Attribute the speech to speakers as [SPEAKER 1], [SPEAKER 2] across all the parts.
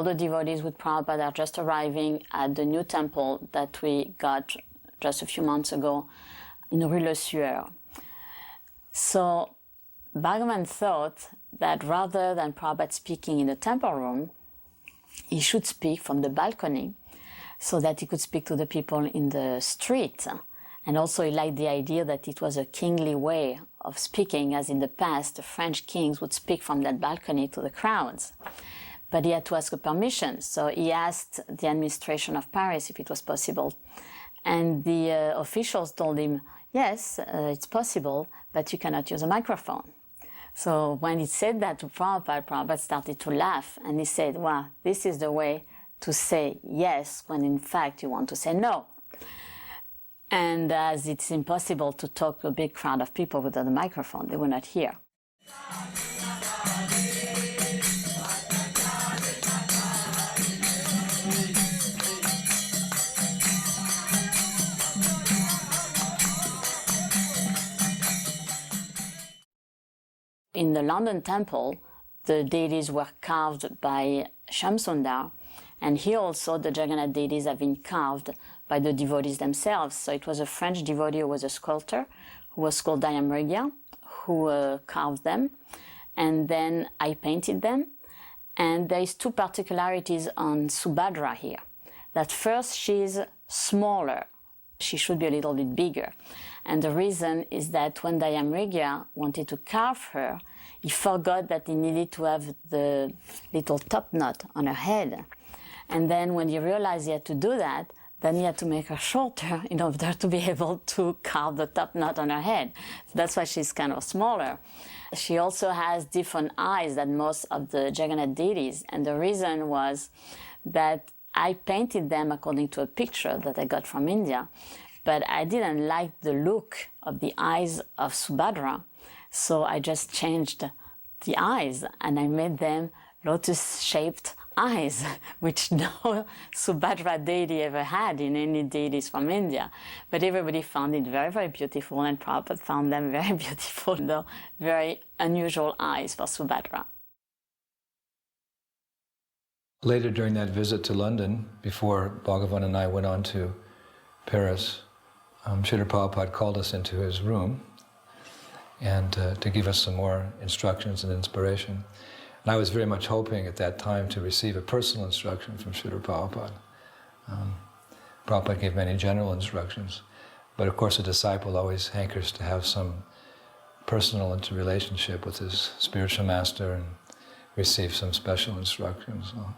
[SPEAKER 1] all the devotees with Prabhupada are just arriving at the new temple that we got just a few months ago in Rue Le Sueur. So Bhagavan thought that rather than Prabhupada speaking in the temple room, he should speak from the balcony so that he could speak to the people in the street. And also he liked the idea that it was a kingly way of speaking, as in the past the French kings would speak from that balcony to the crowds. But he had to ask a permission, so he asked the administration of Paris if it was possible. And the officials told him, yes, it's possible, but you cannot use a microphone. So when he said that to Prabhupada, Prabhupada started to laugh, and he said, well, this is the way to say yes when in fact you want to say no. And as it's impossible to talk to a big crowd of people without a microphone, they will not hear. In the London temple, the deities were carved by Shamsundar, and here also the Jagannath deities have been carved by the devotees themselves. So it was a French devotee who was a sculptor, who was called Dayamrigya, who carved them, and then I painted them. And there is two particularities on Subhadra here. That first, she's smaller. She should be a little bit bigger. And the reason is that when Dayamrigya wanted to carve her, he forgot that he needed to have the little top knot on her head. And then when he realized he had to do that, then he had to make her shorter in order to be able to carve the top knot on her head. So that's why she's kind of smaller. She also has different eyes than most of the Jagannath deities. And the reason was that I painted them according to a picture that I got from India, but I didn't like the look of the eyes of Subhadra, so I just changed the eyes and I made them lotus-shaped eyes, which no Subhadra deity ever had in any deities from India. But everybody found it very, very beautiful, and Prabhupada found them very beautiful, though very unusual eyes for Subhadra.
[SPEAKER 2] Later during that visit to London, before Bhagavan and I went on to Paris, Srila Prabhupada called us into his room and to give us some more instructions and inspiration. And I was very much hoping at that time to receive a personal instruction from Srila Prabhupada. Prabhupada gave many general instructions, but of course a disciple always hankers to have some personal interrelationship with his spiritual master and receive some special instructions. So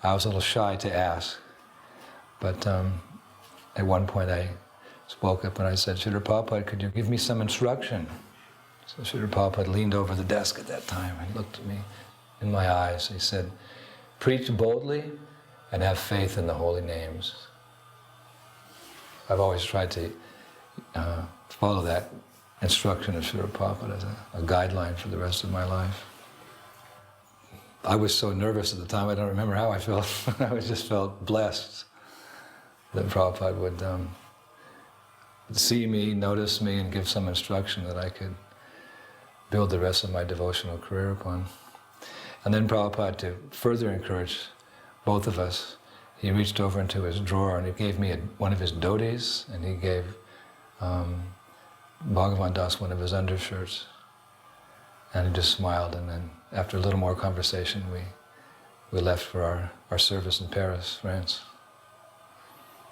[SPEAKER 2] I was a little shy to ask, but at one point I spoke up and I said, Srila Prabhupada, could you give me some instruction? So Srila Prabhupada leaned over the desk at that time and looked at me in my eyes. He said, preach boldly and have faith in the holy names. I've always tried to follow that instruction of Srila Prabhupada as a guideline for the rest of my life. I was so nervous at the time, I don't remember how I felt. I just felt blessed that Prabhupada would see me, notice me, and give some instruction that I could build the rest of my devotional career upon. And then Prabhupada, to further encourage both of us, he reached over into his drawer and he gave me one of his dhotis, and he gave Bhagavan Das one of his undershirts. And he just smiled, and then after a little more conversation, we left for our service in Paris, France.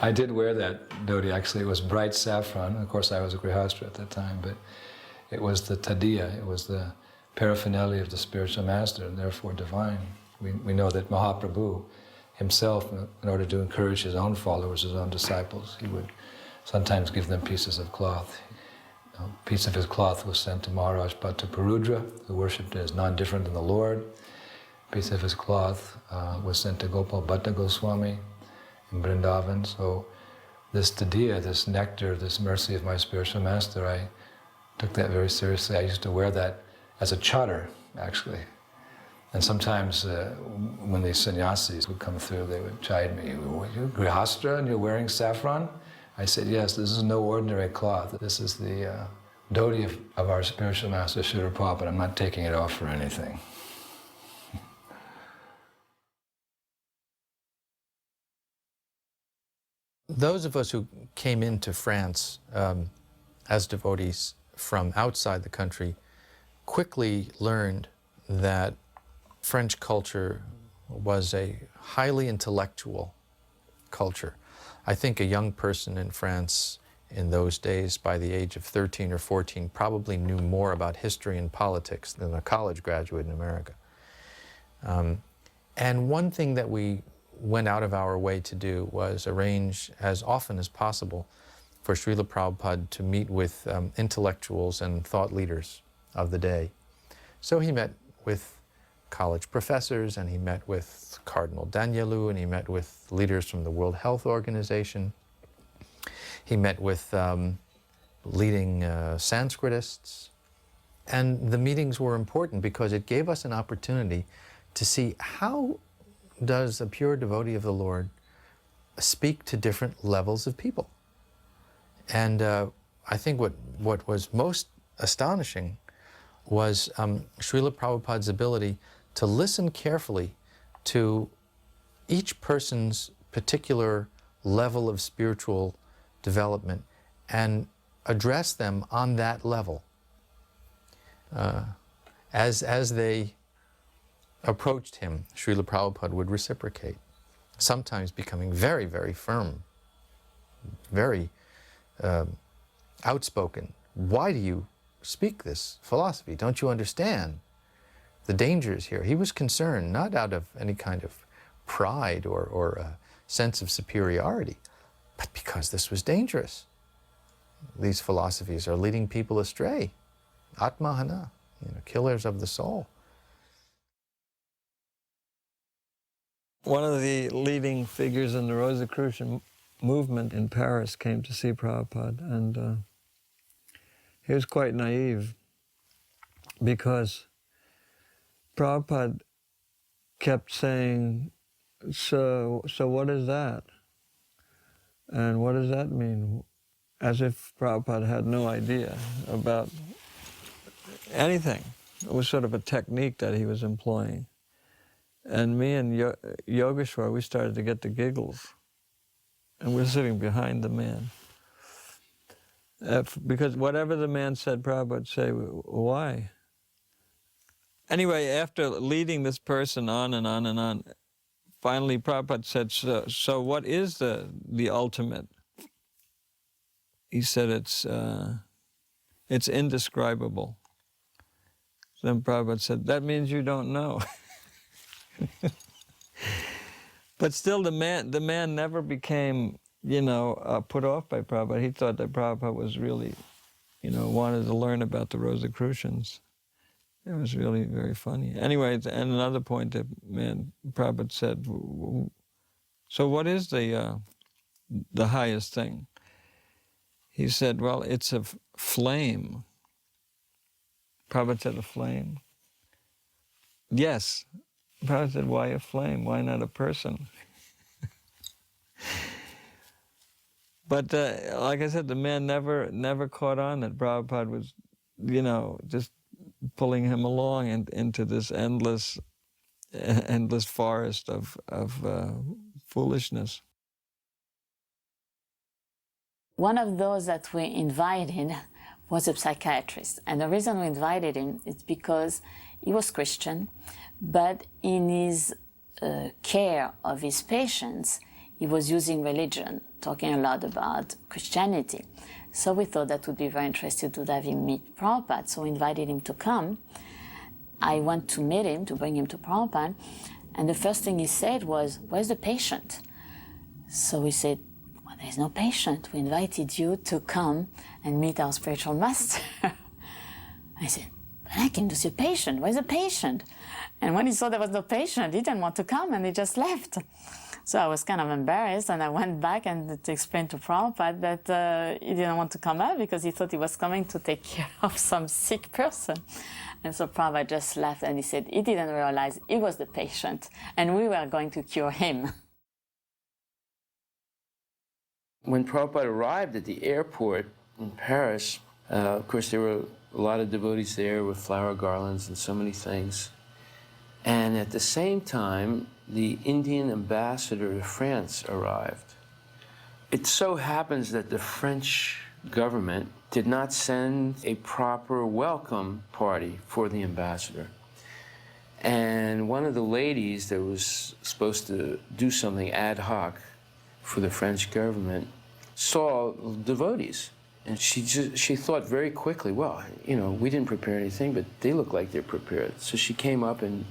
[SPEAKER 2] I did wear that dhoti. Actually, it was bright saffron. Of course, I was a grihastra at that time, but it was the tadiya, it was the paraphernalia of the spiritual master, and therefore divine. We know that Mahaprabhu himself, in order to encourage his own followers, his own disciples, he would sometimes give them pieces of cloth. A piece of his cloth was sent to Maharaj Bhattaparudra, who worshipped as non-different than the Lord. A piece of his cloth was sent to Gopal Bhatta Goswami in Vrindavan. So this tadiya, this nectar, this mercy of my spiritual master, I took that very seriously. I used to wear that as a chadar, actually. And sometimes when the sannyasis would come through, they would chide me, "You grihastra and you're wearing saffron?" I said, yes, this is no ordinary cloth. This is the dhoti of our spiritual master, Srila Prabhupada. I'm not taking it off for anything.
[SPEAKER 3] Those of us who came into France as devotees from outside the country quickly learned that French culture was a highly intellectual culture. I think a young person in France in those days, by the age of 13 or 14, probably knew more about history and politics than a college graduate in America. And one thing that we went out of our way to do was arrange as often as possible for Srila Prabhupada to meet with intellectuals and thought leaders of the day. So he met with college professors, and he met with Cardinal Danielou, and he met with leaders from the World Health Organization. He met with leading Sanskritists. And the meetings were important because it gave us an opportunity to see how does a pure devotee of the Lord speak to different levels of people. And I think what was most astonishing was Srila Prabhupada's ability to listen carefully to each person's particular level of spiritual development and address them on that level. As they approached him, Srila Prabhupada would reciprocate, sometimes becoming very, very firm, very outspoken. Why do you speak this philosophy? Don't you understand the dangers here? He was concerned not out of any kind of pride or a sense of superiority, but because this was dangerous. These philosophies are leading people astray. Atmahana, killers of the soul.
[SPEAKER 4] One of the leading figures in the Rosicrucian movement in Paris came to see Prabhupada, and he was quite naive because Prabhupada kept saying, so what is that? And what does that mean? As if Prabhupada had no idea about anything. It was sort of a technique that he was employing. And me and Yogeshwar, we started to get the giggles. And we're sitting behind the man. Because whatever the man said, Prabhupada would say, why? Anyway, after leading this person on and on and on, finally Prabhupada said, so what is the ultimate? He said, it's indescribable. Then Prabhupada said, that means you don't know. But still, the man never became, put off by Prabhupada. He thought that Prabhupada was really, wanted to learn about the Rosicrucians. It was really very funny. Anyway, and another point that Prabhupada said, so what is the highest thing? He said, well, it's a flame. Prabhupada said, a flame? Yes. Prabhupada said, why a flame? Why not a person? But like I said, the man never caught on that Prabhupada was, just pulling him along into this endless forest of foolishness.
[SPEAKER 1] One of those that we invited was a psychiatrist. And the reason we invited him is because he was Christian, but in his care of his patients, he was using religion, talking a lot about Christianity. So we thought that would be very interesting to have him meet Prabhupada. So we invited him to come. I went to meet him, to bring him to Prabhupada. And the first thing he said was, where's the patient? So we said, well, there's no patient. We invited you to come and meet our spiritual master. I said, but I came to see a patient. Where's the patient? And when he saw there was no patient, he didn't want to come and he just left. So I was kind of embarrassed, and I went back and explained to Prabhupada that he didn't want to come out because he thought he was coming to take care of some sick person. And so Prabhupada just left, and he said he didn't realize he was the patient and we were going to cure him.
[SPEAKER 5] When Prabhupada arrived at the airport in Paris, of course there were a lot of devotees there with flower garlands and so many things. And at the same time, the Indian ambassador to France arrived. It so happens that the French government did not send a proper welcome party for the ambassador. And one of the ladies that was supposed to do something ad hoc for the French government saw devotees. And she thought very quickly, well, you know, we didn't prepare anything, but they look like they're prepared. So she came up and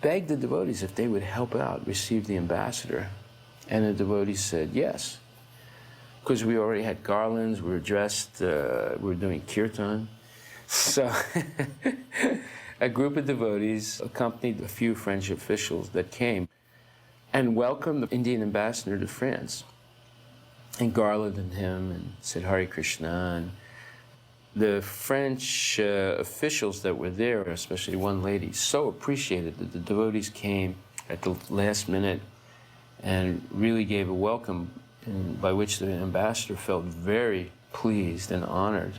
[SPEAKER 5] begged the devotees if they would help out, receive the ambassador. And the devotees said yes. Because we already had garlands, we were dressed, we were doing kirtan. So a group of devotees accompanied a few French officials that came and welcomed the Indian ambassador to France and garlanded him and said Hare Krishna. And the French officials that were there, especially one lady, so appreciated that the devotees came at the last minute and really gave a welcome, by which the ambassador felt very pleased and honored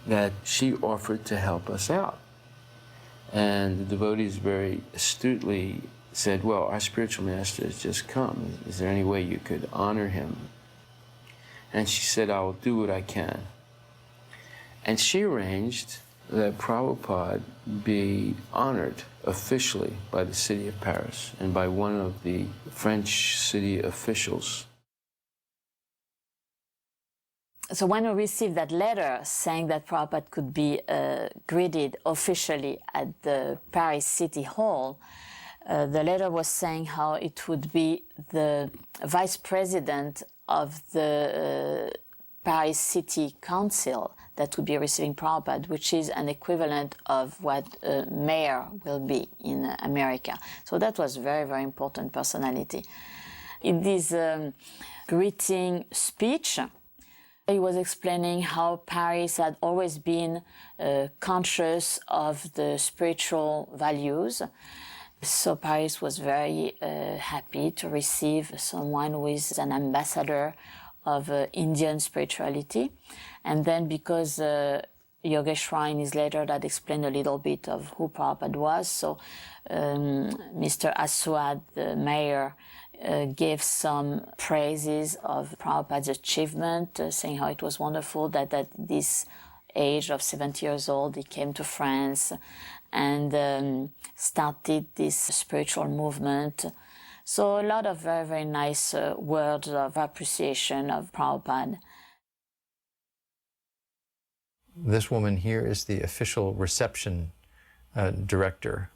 [SPEAKER 5] that she offered to help us out. And the devotees very astutely said, well, our spiritual master has just come. Is there any way you could honor him? And she said, I will do what I can. And she arranged that Prabhupada be honored officially by the city of Paris and by one of the French city officials.
[SPEAKER 1] So when we received that letter saying that Prabhupada could be greeted officially at the Paris City Hall, the letter was saying how it would be the vice president of the Paris City Council that would be receiving Prabhupada, which is an equivalent of what a mayor will be in America. So that was very, very important personality. In this greeting speech, he was explaining how Paris had always been conscious of the spiritual values. So Paris was very happy to receive someone who is an ambassador of Indian spirituality. And then because Yogeshwar in his letter that explained a little bit of who Prabhupada was, so Mr. Aswad, the mayor, gave some praises of Prabhupada's achievement, saying how it was wonderful that at this age of 70 years old he came to France and started this spiritual movement. So a lot of very, very nice words of appreciation of Prabhupada.
[SPEAKER 3] This woman here is the official reception director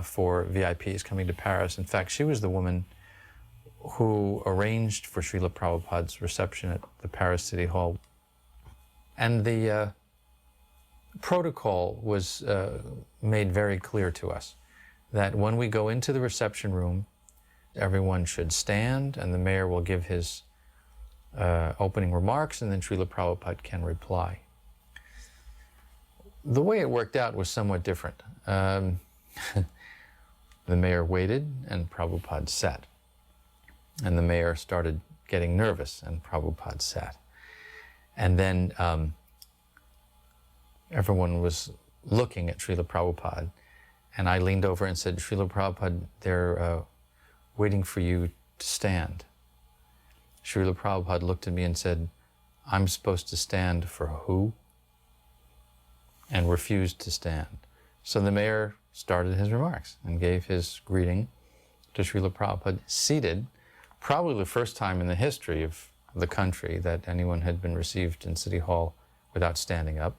[SPEAKER 3] for VIPs coming to Paris. In fact, she was the woman who arranged for Srila Prabhupada's reception at the Paris City Hall. And the protocol was made very clear to us that when we go into the reception room, everyone should stand and the mayor will give his opening remarks and then Srila Prabhupada can reply. The way it worked out was somewhat different. The mayor waited and Prabhupada sat. And the mayor started getting nervous and Prabhupada sat. And then everyone was looking at Srila Prabhupada. And I leaned over and said, Srila Prabhupada, they're waiting for you to stand. Srila Prabhupada looked at me and said, I'm supposed to stand for who? And refused to stand. So the mayor started his remarks and gave his greeting to Srila Prabhupada, seated, probably the first time in the history of the country that anyone had been received in City Hall without standing up.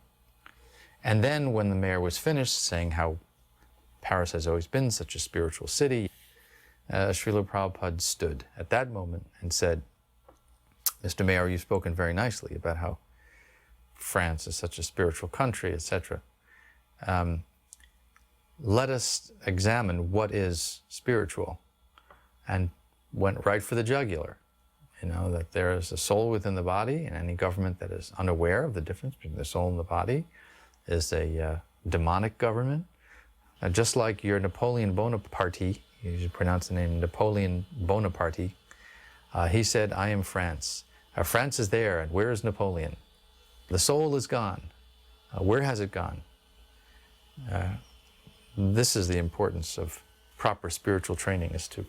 [SPEAKER 3] And then when the mayor was finished saying how Paris has always been such a spiritual city, Srila Prabhupada stood at that moment and said, Mr. Mayor, you've spoken very nicely about how France is such a spiritual country, etc. Let us examine what is spiritual, and went right for the jugular. You know, that there is a soul within the body, and any government that is unaware of the difference between the soul and the body is a demonic government. Just like your Napoleon Bonaparte, you should pronounce the name Napoleon Bonaparte, he said, I am France. France is there, and where is Napoleon? The soul is gone. Where has it gone? This is the importance of proper spiritual training, is to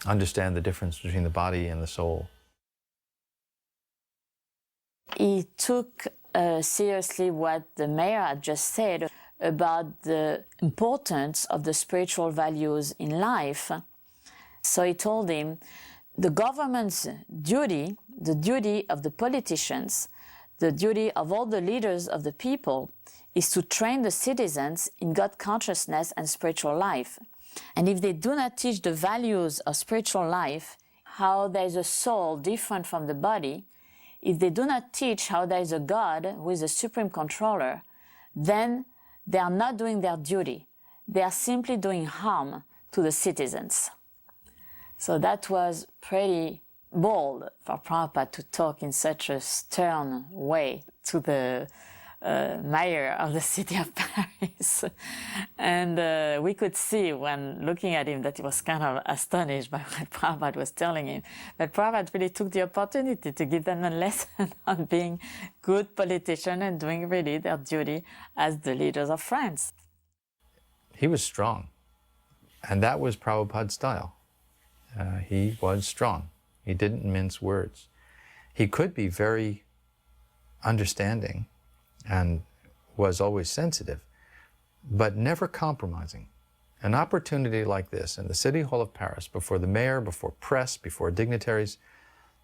[SPEAKER 3] understand the difference between the body and the soul.
[SPEAKER 1] He took seriously what the mayor had just said about the importance of the spiritual values in life. So he told him, the government's duty, the duty of the politicians, the duty of all the leaders of the people is to train the citizens in God consciousness and spiritual life. And if they do not teach the values of spiritual life, how there is a soul different from the body, if they do not teach how there is a God who is a supreme controller, then they are not doing their duty. They are simply doing harm to the citizens. So that was pretty bold for Prabhupada to talk in such a stern way to the mayor of the city of Paris. And we could see when looking at him that he was kind of astonished by what Prabhupada was telling him. But Prabhupada really took the opportunity to give them a lesson on being good politicians and doing really their duty as the leaders of France.
[SPEAKER 3] He was strong, and that was Prabhupada's style. He was strong. He didn't mince words. He could be very understanding and was always sensitive, but never compromising. An opportunity like this in the City Hall of Paris, before the mayor, before press, before dignitaries,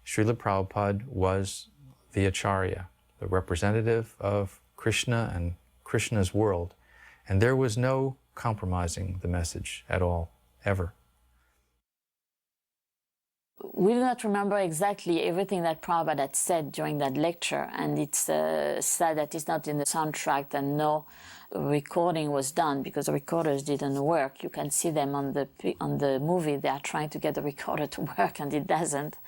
[SPEAKER 3] Srila Prabhupada was the Acharya, the representative of Krishna and Krishna's world, and there was no compromising the message at all, ever.
[SPEAKER 1] We do not remember exactly everything that Prabhupada had said during that lecture, and it's sad that it's not in the soundtrack and no recording was done because the recorders didn't work. You can see them on the movie. They are trying to get the recorder to work and it doesn't.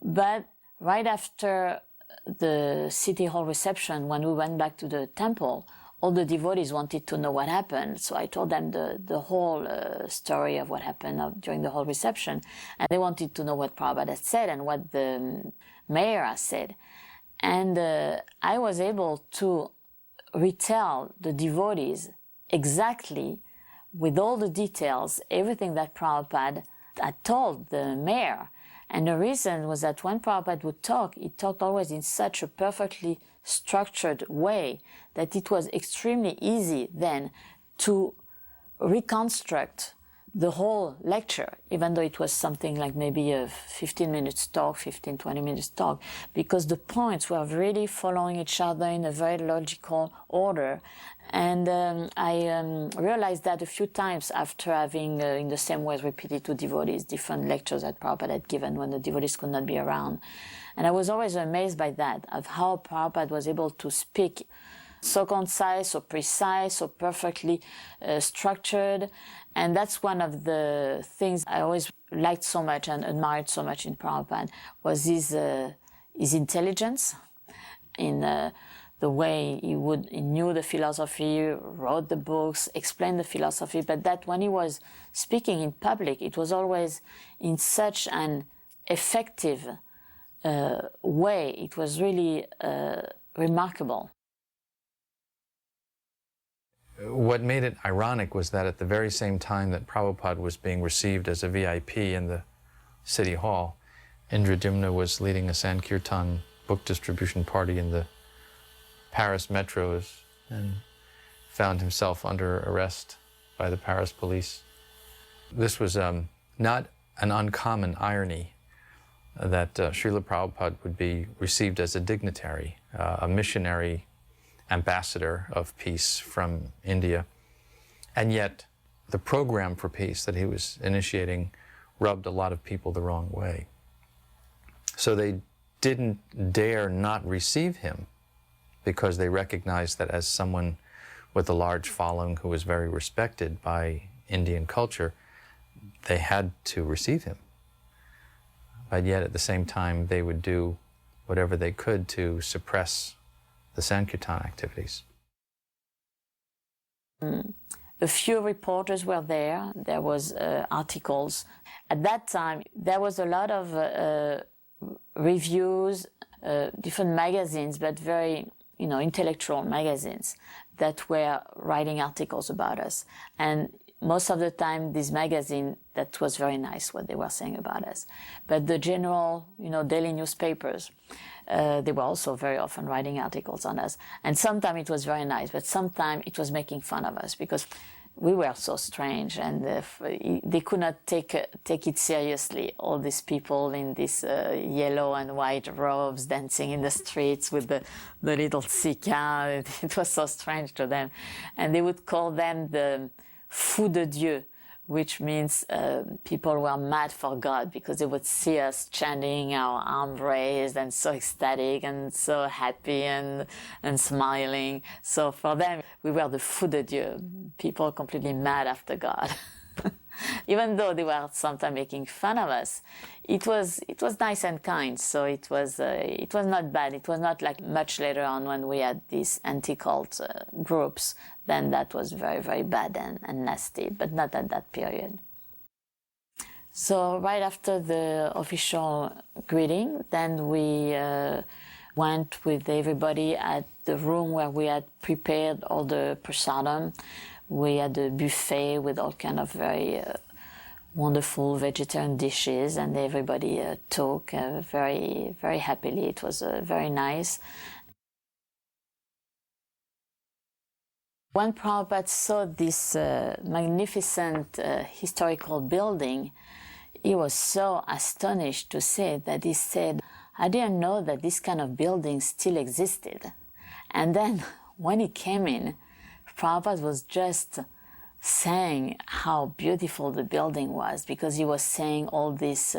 [SPEAKER 1] But right after the City Hall reception, when we went back to the temple, all the devotees wanted to know what happened. So I told them the whole story of what happened during the whole reception. And they wanted to know what Prabhupada had said and what the mayor had said. And I was able to retell the devotees exactly, with all the details, everything that Prabhupada had told the mayor. And the reason was that when Prabhupada would talk, he talked always in such a perfectly structured way that it was extremely easy then to reconstruct the whole lecture, even though it was something like maybe a 15 minutes talk, 20 minutes talk, because the points were really following each other in a very logical order. And I realized that a few times after having, in the same way, repeated to devotees different lectures that Prabhupada had given when the devotees could not be around. And I was always amazed by that, of how Prabhupada was able to speak so concise, so precise, so perfectly structured. And that's one of the things I always liked so much and admired so much in Prabhupada, was his intelligence in the way he knew the philosophy, wrote the books, explained the philosophy, but that when he was speaking in public, it was always in such an effective way. It was really remarkable.
[SPEAKER 3] What made it ironic was that at the very same time that Prabhupada was being received as a VIP in the City Hall, Indradumna was leading a Sankirtan book distribution party in the Paris metros and found himself under arrest by the Paris police. This was not an uncommon irony that Srila Prabhupada would be received as a dignitary, a missionary ambassador of peace from India. And yet the program for peace that he was initiating rubbed a lot of people the wrong way. So they didn't dare not receive him because they recognized that as someone with a large following who was very respected by Indian culture, they had to receive him. But yet at the same time, they would do whatever they could to suppress the Sankirtan activities.
[SPEAKER 1] A few reporters were there. There was articles. At that time, there was a lot of reviews, different magazines, but very, intellectual magazines that were writing articles about us. And most of the time, this magazine, that was very nice what they were saying about us. But the general, daily newspapers, they were also very often writing articles on us. And sometimes it was very nice, but sometimes it was making fun of us because we were so strange, and they could not take it seriously. All these people in these yellow and white robes dancing in the streets with the little sika. It was so strange to them. And they would call them the fous de Dieu, which means people were mad for God, because they would see us chanting, our arm raised, and so ecstatic and so happy and smiling. So for them, we were the fous de Dieu, people completely mad after God. Even though they were sometimes making fun of us, it was nice and kind. So it was not bad. It was not like much later on when we had these anti-cult groups. Then that was very, very bad and nasty, but not at that period. So right after the official greeting, then we went with everybody at the room where we had prepared all the prasadam. We had a buffet with all kind of very wonderful vegetarian dishes, and everybody took very, very happily. It was very nice. When Prabhupada saw this magnificent historical building, he was so astonished to see that he said, "I didn't know that this kind of building still existed." And then when he came in, Prabhupada was just saying how beautiful the building was, because he was saying all this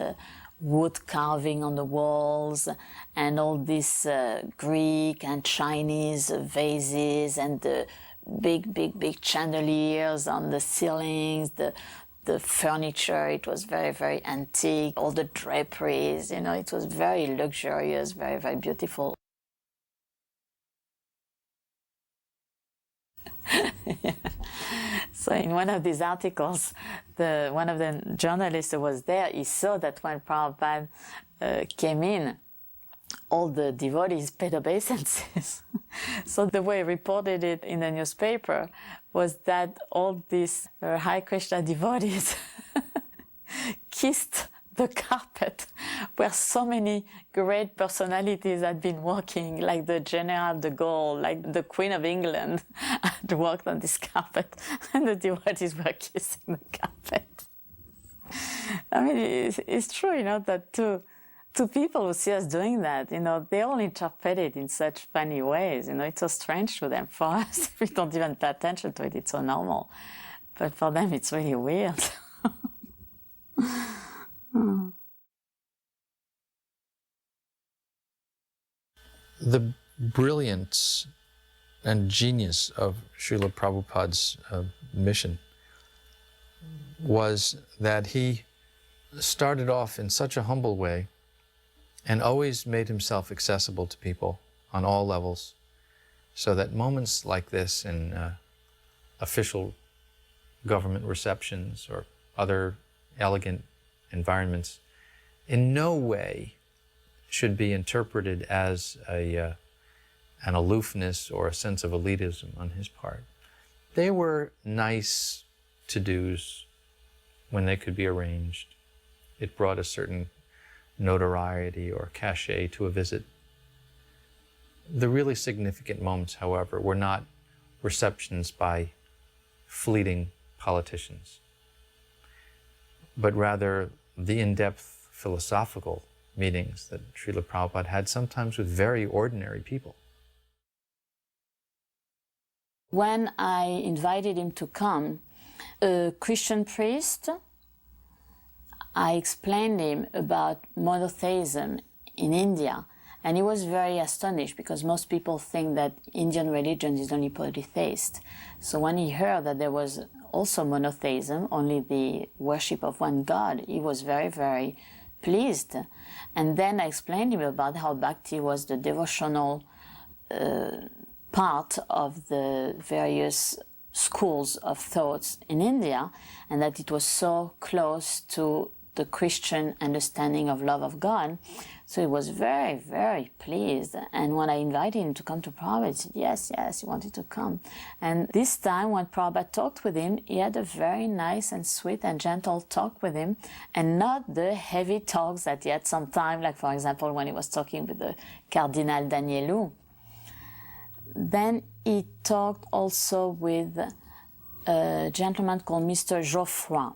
[SPEAKER 1] wood carving on the walls and all these Greek and Chinese vases and the big chandeliers on the ceilings, the furniture. It was very, very antique, all the draperies, it was very luxurious, very, very beautiful. Yeah. So in one of these articles, one of the journalists who was there, he saw that when Prabhupada came in, all the devotees paid obeisances. So the way he reported it in the newspaper was that all these Hare Krishna devotees kissed the carpet where so many great personalities had been walking, like the General de Gaulle, like the Queen of England had walked on this carpet, and the devotees were kissing the carpet. I mean, it's true, that to people who see us doing that, they all interpret it in such funny ways. It's so strange to them. For us, we don't even pay attention to it. It's so normal. But for them, it's really weird.
[SPEAKER 3] The brilliance and genius of Srila Prabhupada's mission was that he started off in such a humble way and always made himself accessible to people on all levels, so that moments like this in official government receptions or other elegant environments in no way should be interpreted as an aloofness or a sense of elitism on his part. They were nice to-dos when they could be arranged. It brought a certain notoriety or cachet to a visit. The really significant moments, however, were not receptions by fleeting politicians, but rather the in-depth philosophical meetings that Srila Prabhupada had, sometimes with very ordinary people.
[SPEAKER 1] When I invited him to come, a Christian priest, I explained him about monotheism in India, and he was very astonished, because most people think that Indian religion is only polytheist. So when he heard that there was also monotheism, only the worship of one God, he was very, very pleased. And then I explained to him about how Bhakti was the devotional part of the various schools of thoughts in India, and that it was so close to the Christian understanding of love of God. So he was very, very pleased. And when I invited him to come to Prabhupada, he said, yes, yes, he wanted to come. And this time when Prabhupada talked with him, he had a very nice and sweet and gentle talk with him, and not the heavy talks that he had sometimes, like for example, when he was talking with the Cardinal Danielou. Then he talked also with a gentleman called Mr. Geoffroy.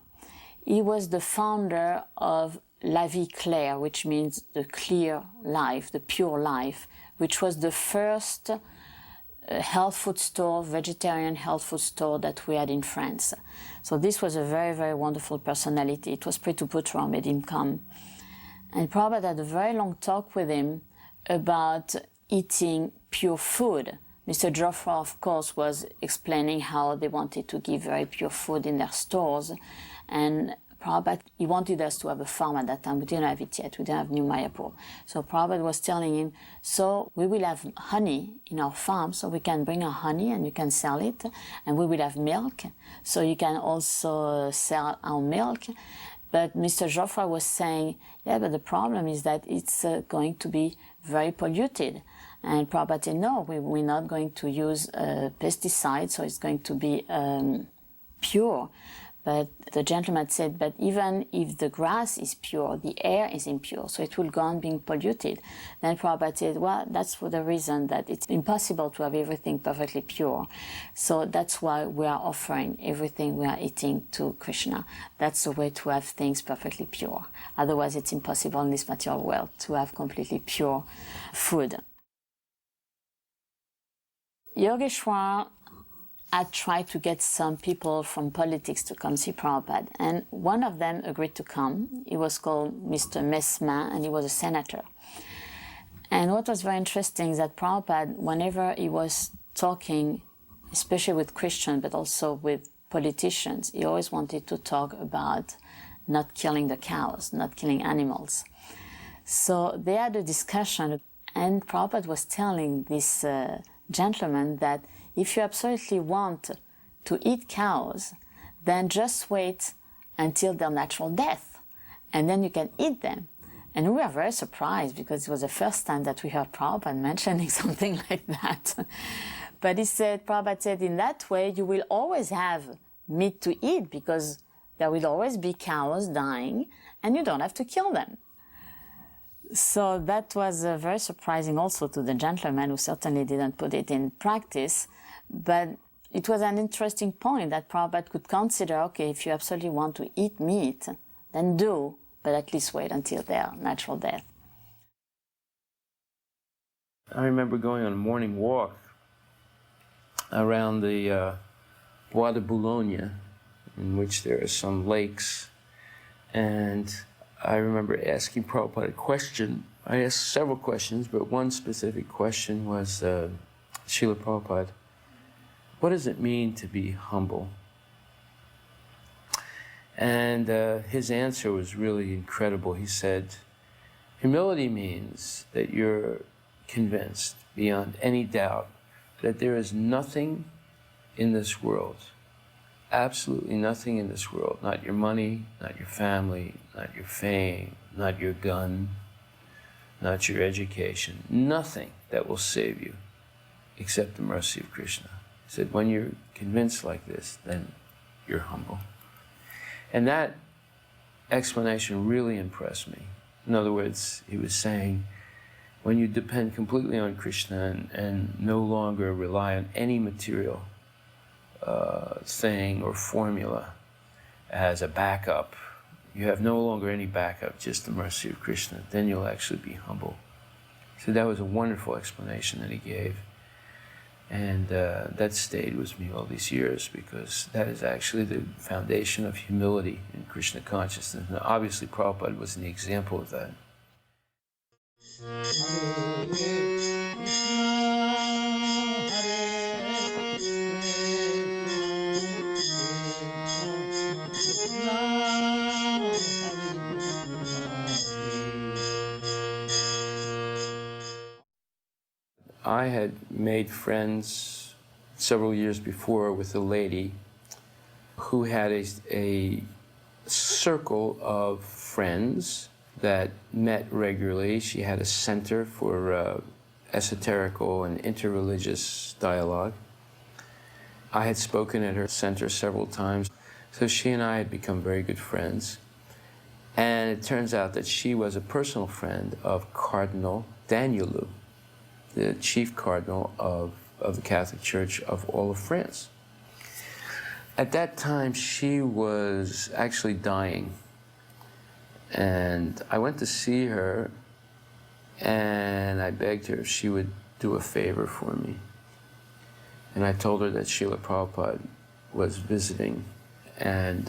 [SPEAKER 1] He was the founder of La Vie Claire, which means the clear life, the pure life, which was the first health food store, vegetarian health food store that we had in France. So this was a very, very wonderful personality. It was Prabhupada who made him come. And Prabhupada had a very long talk with him about eating pure food. Mr. Geoffroy, of course, was explaining how they wanted to give very pure food in their stores. And Prabhupada, he wanted us to have a farm at that time. We didn't have it yet. We didn't have New Mayapur. So Prabhupada was telling him, so we will have honey in our farm, so we can bring our honey and you can sell it. And we will have milk, so you can also sell our milk. But Mr. Geoffroy was saying, yeah, but the problem is that it's going to be very polluted. And Prabhupada said, no, we're not going to use pesticides, so it's going to be pure. But the gentleman said, but even if the grass is pure, the air is impure, so it will go on being polluted. Then Prabhupada said, well, that's for the reason that it's impossible to have everything perfectly pure. So that's why we are offering everything we are eating to Krishna. That's the way to have things perfectly pure. Otherwise, it's impossible in this material world to have completely pure food. Yogeshwar had tried to get some people from politics to come see Prabhupada, and one of them agreed to come. He was called Mr. Mesma, and he was a senator. And what was very interesting is that Prabhupada, whenever he was talking, especially with Christians, but also with politicians, he always wanted to talk about not killing the cows, not killing animals. So they had a discussion, and Prabhupada was telling this gentleman that if you absolutely want to eat cows, then just wait until their natural death, and then you can eat them. And we were very surprised because it was the first time that we heard Prabhupada mentioning something like that. But he said, Prabhupada said, in that way you will always have meat to eat because there will always be cows dying and you don't have to kill them. So that was very surprising also to the gentleman, who certainly didn't put it in practice. But it was an interesting point that Prabhupada could consider, okay, if you absolutely want to eat meat, then do, but at least wait until their natural death.
[SPEAKER 5] I remember going on a morning walk around the Bois de Boulogne, in which there are some lakes, and I remember asking Prabhupada a question. I asked several questions, but one specific question was, Srila Prabhupada, what does it mean to be humble? And his answer was really incredible. He said, humility means that you're convinced beyond any doubt that there is nothing in this world, absolutely nothing in this world, not your money, not your family, not your fame, not your gun, not your education, nothing that will save you except the mercy of Krishna. He said, when you're convinced like this, then you're humble. And that explanation really impressed me. In other words, he was saying, when you depend completely on Krishna and no longer rely on any material thing or formula as a backup, you have no longer any backup, just the mercy of Krishna, then you'll actually be humble. So that was a wonderful explanation that he gave. And that stayed with me all these years, because that is actually the foundation of humility in Krishna consciousness. Now, obviously, Prabhupada was an example of that. I had made friends several years before with a lady who had a circle of friends that met regularly. She had a center for esoterical and interreligious dialogue. I had spoken at her center several times, so she and I had become very good friends. And it turns out that she was a personal friend of Cardinal Danielou, the chief cardinal of the Catholic Church of all of France. At that time, she was actually dying. And I went to see her, and I begged her if she would do a favor for me. And I told her that Srila Prabhupada was visiting, and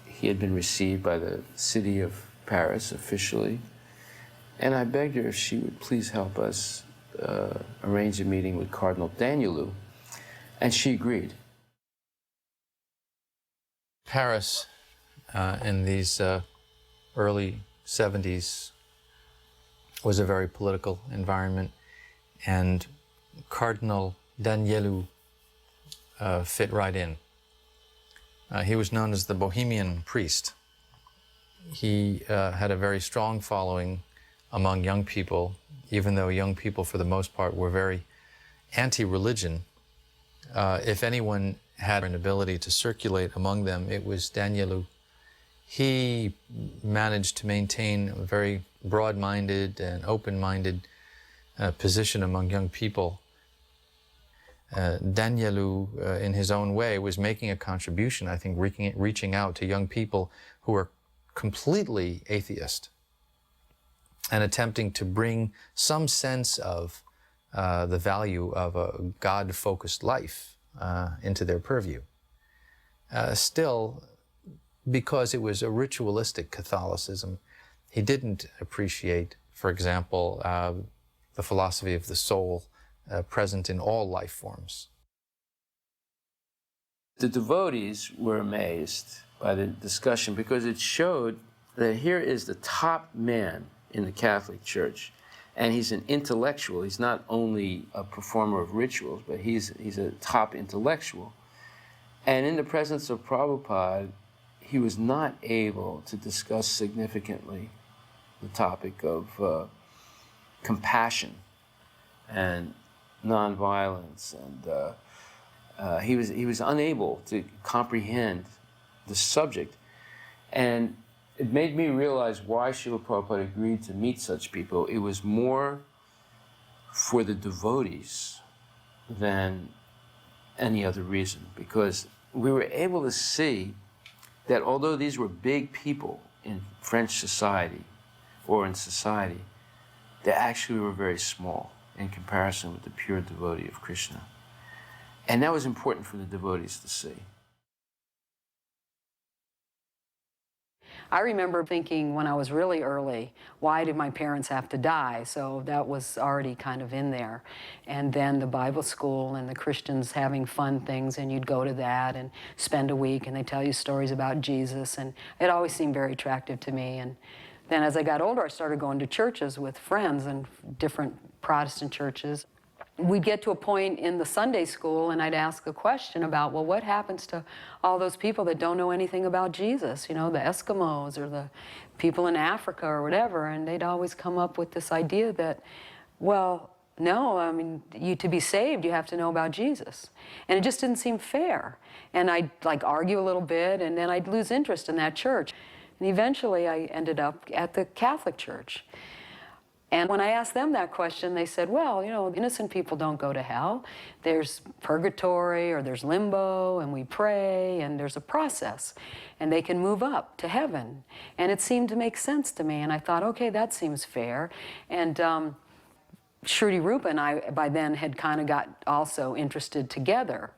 [SPEAKER 5] he had been received by the city of Paris officially. And I begged her if she would please help us arrange a meeting with Cardinal Danielou, and she agreed.
[SPEAKER 3] Paris in these early 70s was a very political environment, and Cardinal Danielou fit right in. He was known as the Bohemian priest. He had a very strong following among young people, even though young people for the most part were very anti-religion. If anyone had an ability to circulate among them, it was Danielou. He managed to maintain a very broad-minded and open-minded position among young people. Danielou, in his own way, was making a contribution, I think, reaching out to young people who were completely atheist and attempting to bring some sense of the value of a God-focused life into their purview. Still, because it was a ritualistic Catholicism, he didn't appreciate, for example, the philosophy of the soul present in all life forms.
[SPEAKER 5] The devotees were amazed by the discussion because it showed that here is the top man in the Catholic Church, and he's an intellectual. He's not only a performer of rituals, but he's a top intellectual. And in the presence of Prabhupada, he was not able to discuss significantly the topic of compassion and nonviolence, and he was unable to comprehend the subject. And it made me realize why Srila Prabhupada agreed to meet such people. It was more for the devotees than any other reason, because we were able to see that although these were big people in French society or in society, they actually were very small in comparison with the pure devotee of Krishna. And that was important for the devotees to see.
[SPEAKER 6] I remember thinking when I was really early, why did my parents have to die? So that was already kind of in there. And then the Bible school and the Christians having fun things, and you'd go to that and spend a week, and they tell you stories about Jesus, and it always seemed very attractive to me. And then as I got older, I started going to churches with friends and different Protestant churches. We'd get to a point in the Sunday school, and I'd ask a question about, well, what happens to all those people that don't know anything about Jesus? You know, the Eskimos or the people in Africa or whatever. And they'd always come up with this idea that, well, no, I mean, to be saved, you have to know about Jesus. And it just didn't seem fair. And I'd like argue a little bit, and then I'd lose interest in that church. And eventually I ended up at the Catholic Church. And when I asked them that question, they said, well, you know, innocent people don't go to hell. There's purgatory or there's limbo, and we pray, and there's a process. And they can move up to heaven. And it seemed to make sense to me. And I thought, okay, that seems fair. And Shruti Rupa and I, by then, had kind of got also interested together.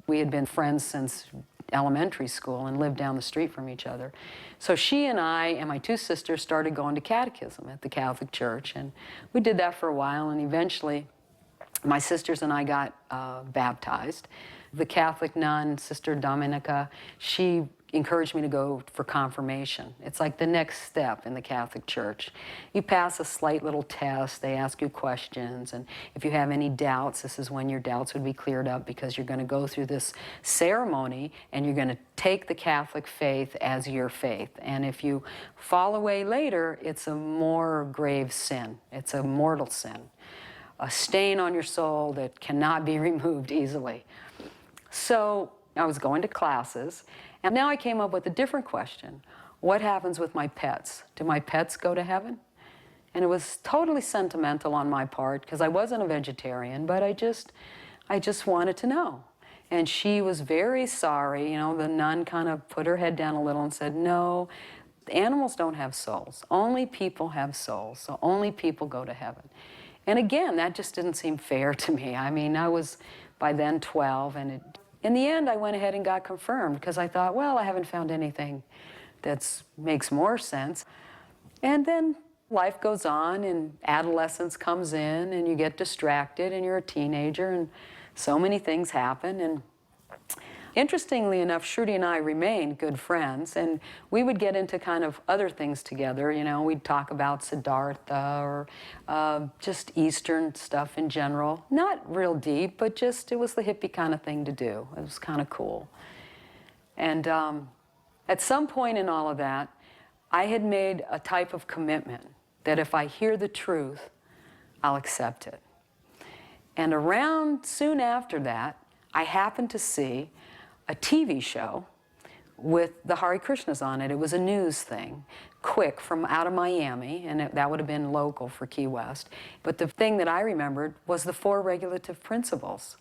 [SPEAKER 6] We had been friends since elementary school and lived down the street from each other. So she and I and my two sisters started going to catechism at the Catholic Church, and we did that for a while, and eventually my sisters and I got baptized. The Catholic nun, Sister Dominica, she encouraged me to go for confirmation. It's like the next step in the Catholic Church. You pass a slight little test, they ask you questions, and if you have any doubts, this is when your doubts would be cleared up, because you're going to go through this ceremony and you're going to take the Catholic faith as your faith. And if you fall away later, it's a more grave sin. It's a mortal sin, a stain on your soul that cannot be removed easily. So I was going to classes, and now I came up with a different question. What happens with my pets? Do my pets go to heaven? And it was totally sentimental on my part, because I wasn't a vegetarian, but I just wanted to know. And she was very sorry. You know, the nun kind of put her head down a little and said, no, animals don't have souls. Only people have souls, so only people go to heaven. And again, that just didn't seem fair to me. I mean, I was by then 12, and in the end, I went ahead and got confirmed, because I thought, well, I haven't found anything that makes more sense. And then life goes on, and adolescence comes in, and you get distracted, and you're a teenager, and so many things happen. And interestingly enough, Shruti and I remained good friends, and we would get into kind of other things together. You know, we'd talk about Siddhartha or just Eastern stuff in general. Not real deep, but just it was the hippie kind of thing to do. It was kind of cool. And at some point in all of that, I had made a type of commitment that if I hear the truth, I'll accept it. And around soon after that, I happened to see a TV show with the Hare Krishnas on it. It was a news thing, quick, from out of Miami, and that would have been local for Key West. But the thing that I remembered was the 4 regulative principles.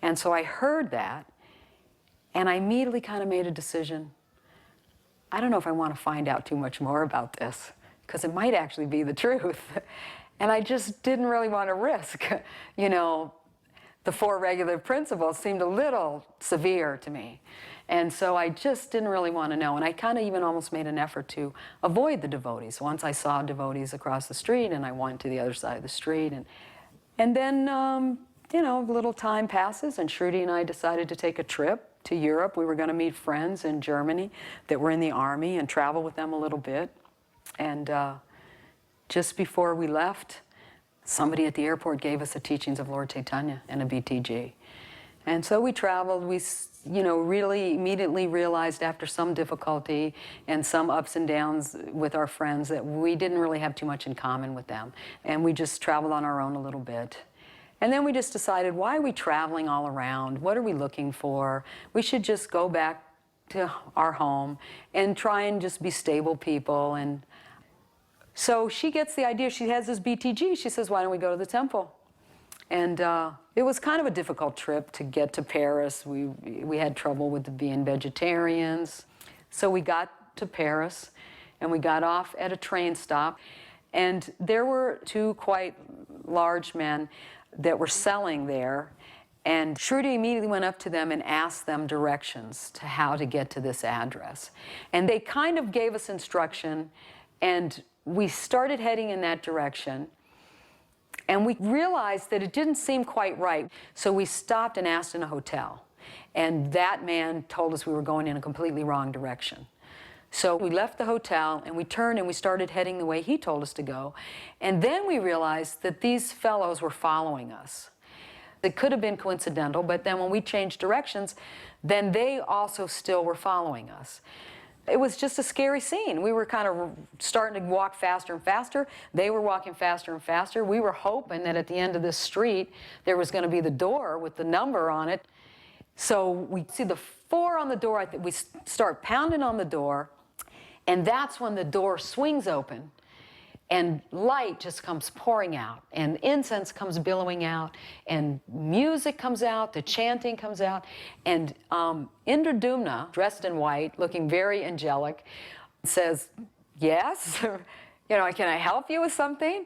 [SPEAKER 6] And so I heard that, and I immediately kind of made a decision. I don't know if I want to find out too much more about this, because it might actually be the truth. And I just didn't really want to risk, you know, the 4 regulative principles seemed a little severe to me. And so I just didn't really want to know. And I kind of even almost made an effort to avoid the devotees. Once I saw devotees across the street, and I went to the other side of the street. And then, you know, a little time passes, and Shruti and I decided to take a trip to Europe. We were going to meet friends in Germany that were in the army and travel with them a little bit. And just before we left, somebody at the airport gave us the teachings of Lord Chaitanya and a BTG. And so we traveled. We, you know, really immediately realized after some difficulty and some ups and downs with our friends that we didn't really have too much in common with them. And we just traveled on our own a little bit. And then we just decided, why are we traveling all around? What are we looking for? We should just go back to our home and try and just be stable people. And so she gets the idea. She has this BTG. She says, why don't we go to the temple? And it was kind of a difficult trip to get to Paris. We had trouble with being vegetarians. So we got to Paris, and we got off at a train stop. And there were 2 quite large men that were selling there. And Shruti immediately went up to them and asked them directions to how to get to this address. And they kind of gave us instruction, and we started heading in that direction. And we realized that it didn't seem quite right. So we stopped and asked in a hotel. And that man told us we were going in a completely wrong direction. So we left the hotel, and we turned and we started heading the way he told us to go. And then we realized that these fellows were following us. It could have been coincidental, but then when we changed directions, then they also still were following us. It was just a scary scene. We were kind of starting to walk faster and faster. They were walking faster and faster. We were hoping that at the end of this street, there was going to be the door with the number on it. So we see the 4 on the door. We start pounding on the door, and that's when the door swings open, and light just comes pouring out, and incense comes billowing out, and music comes out, the chanting comes out, and Indradumna, dressed in white, looking very angelic, says, yes, you know, can I help you with something?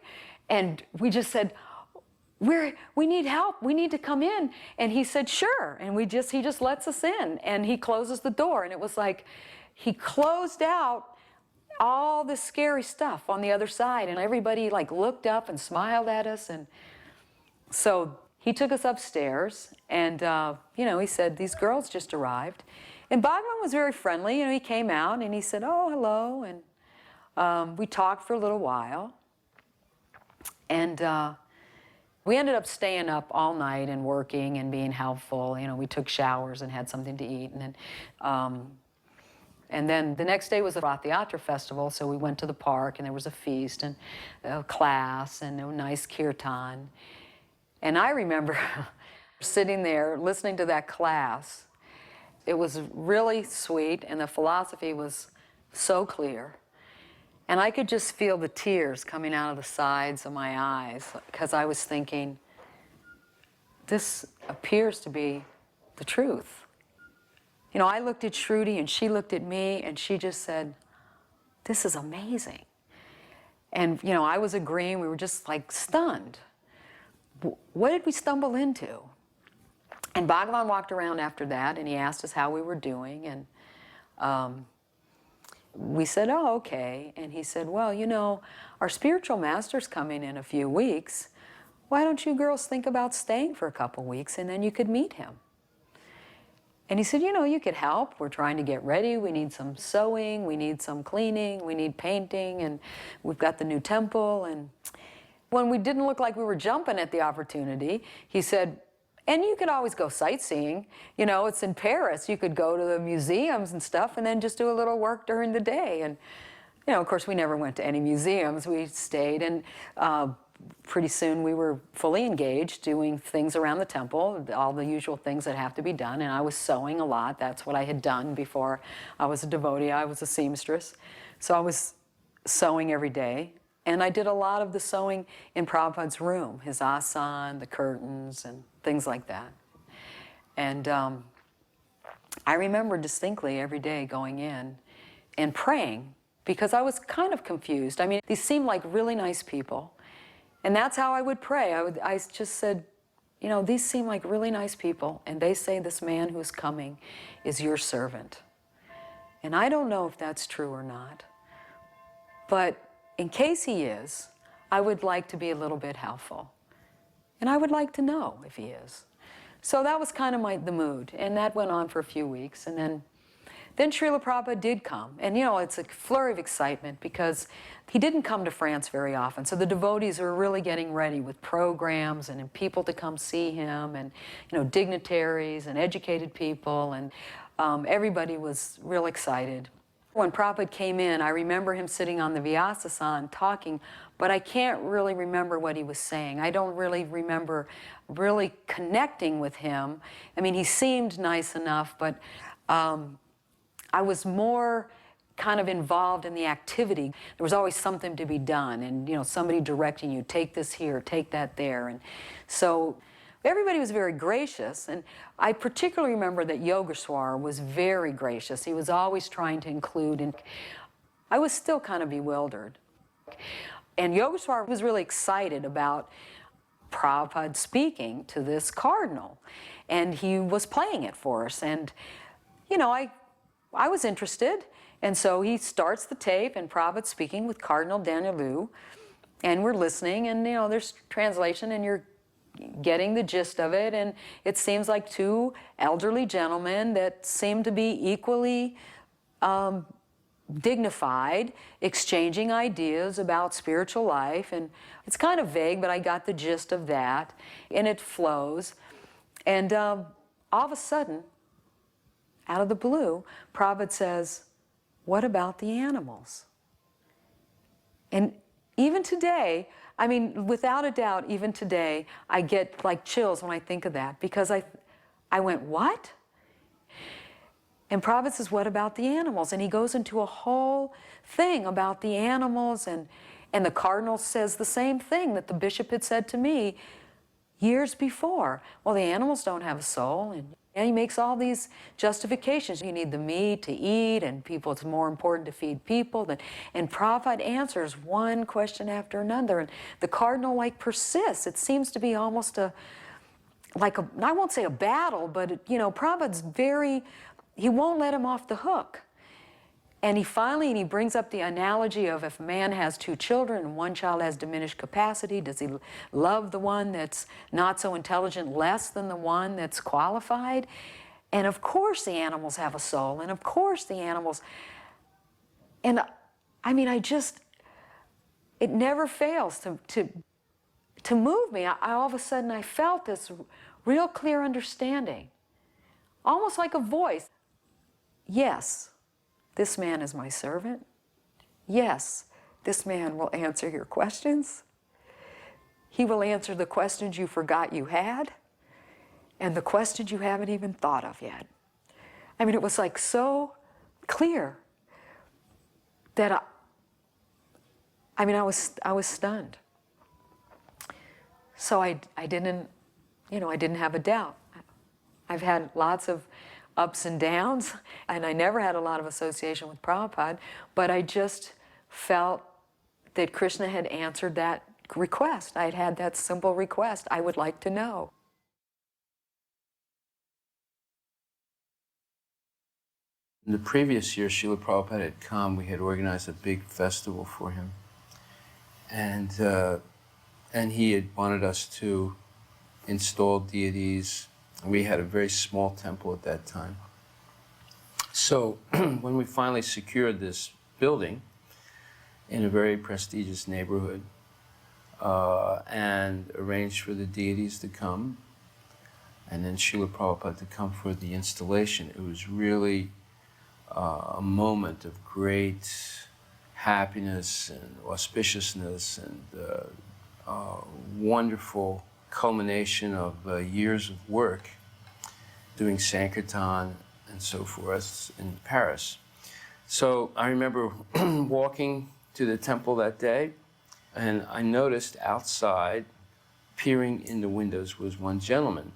[SPEAKER 6] And we just said, we need help, we need to come in. And he said, sure, and he just lets us in, and he closes the door, and it was like he closed out all this scary stuff on the other side, and everybody like looked up and smiled at us. And so he took us upstairs, and you know, he said, these girls just arrived, And Bhagavan was very friendly. You know, he came out and he said, oh, hello. And we talked for a little while. And we ended up staying up all night and working and being helpful. You know, we took showers and had something to eat. And then the next day was the Rath Yatra festival, so we went to the park and there was a feast and a class and a nice kirtan. And I remember sitting there listening to that class. It was really sweet and the philosophy was so clear. And I could just feel the tears coming out of the sides of my eyes because I was thinking, this appears to be the truth. You know, I looked at Shruti and she looked at me and she just said, this is amazing. And, you know, I was agreeing, we were just like stunned. What did we stumble into? And Bhagavan walked around after that and he asked us how we were doing. And we said, oh, okay. And he said, well, you know, our spiritual master's coming in a few weeks. Why don't you girls think about staying for a couple weeks and then you could meet him? And he said, you know, you could help. We're trying to get ready. We need some sewing. We need some cleaning. We need painting. And we've got the new temple. And when we didn't look like we were jumping at the opportunity, he said, and you could always go sightseeing. You know, it's in Paris. You could go to the museums and stuff and then just do a little work during the day. And, you know, of course, we never went to any museums. We stayed. And pretty soon we were fully engaged doing things around the temple, all the usual things that have to be done. And I was sewing a lot. That's what I had done before I was a devotee. I was a seamstress. So I was sewing every day. And I did a lot of the sewing in Prabhupada's room, his asan, the curtains, and things like that. And I remember distinctly every day going in and praying because I was kind of confused. I mean, these seemed like really nice people. And that's how I would pray. I just said, you know, these seem like really nice people, and they say this man who's coming is your servant. And I don't know if that's true or not, but in case he is, I would like to be a little bit helpful. And I would like to know if he is. So that was kind of the mood, and that went on for a few weeks, and then Srila Prabhupada did come. And you know, it's a flurry of excitement because he didn't come to France very often. So the devotees were really getting ready with programs and people to come see him and, you know, dignitaries and educated people. And everybody was real excited. When Prabhupada came in, I remember him sitting on the Vyasasan talking, but I can't really remember what he was saying. I don't really remember really connecting with him. I mean, he seemed nice enough, but I was more kind of involved in the activity. There was always something to be done and, you know, somebody directing you, take this here, take that there. And so everybody was very gracious. And I particularly remember that Yogeshwar was very gracious. He was always trying to include, and I was still kind of bewildered. And Yogeshwar was really excited about Prabhupada speaking to this cardinal. And he was playing it for us. And, you know, I was interested, and so he starts the tape, and Prabhupada's speaking with Cardinal Danielou, and we're listening, and you know, there's translation, and you're getting the gist of it, and it seems like two elderly gentlemen that seem to be equally dignified, exchanging ideas about spiritual life, and it's kind of vague, but I got the gist of that, and it flows, and all of a sudden, out of the blue, Prabhupada says, what about the animals? And even today, I mean, without a doubt, even today, I get like chills when I think of that because I went, what? And Prabhupada says, what about the animals? And he goes into a whole thing about the animals, and the cardinal says the same thing that the bishop had said to me years before. Well, the animals don't have a soul, and he makes all these justifications. You need the meat to eat, and people, it's more important to feed people. And Prabhupada answers one question after another, and the cardinal like persists. It seems to be almost I won't say a battle, but you know, Prabhupada's he won't let him off the hook. And he brings up the analogy of if a man has two children and one child has diminished capacity, does he love the one that's not so intelligent less than the one that's qualified? And of course the animals have a soul, and of course the animals, and I mean, it never fails to move me. All of a sudden I felt this real clear understanding, almost like a voice. Yes, this man is my servant. Yes, this man will answer your questions. He will answer the questions you forgot you had, and the questions you haven't even thought of yet. I mean, it was like so clear that I was stunned. So I didn't have a doubt. I've had lots of ups and downs, and I never had a lot of association with Prabhupada, but I just felt that Krishna had answered that request. I had had that simple request. I would like to know.
[SPEAKER 5] In the previous year, Srila Prabhupada had come. We had organized a big festival for him. And he had wanted us to install deities. We had a very small temple at that time. So when we finally secured this building in a very prestigious neighborhood and arranged for the deities to come, and then Srila Prabhupada to come for the installation, it was really a moment of great happiness and auspiciousness and wonderful culmination of years of work doing Sankirtan and so forth in Paris. So I remember walking to the temple that day, and I noticed outside, peering in the windows, was one gentleman.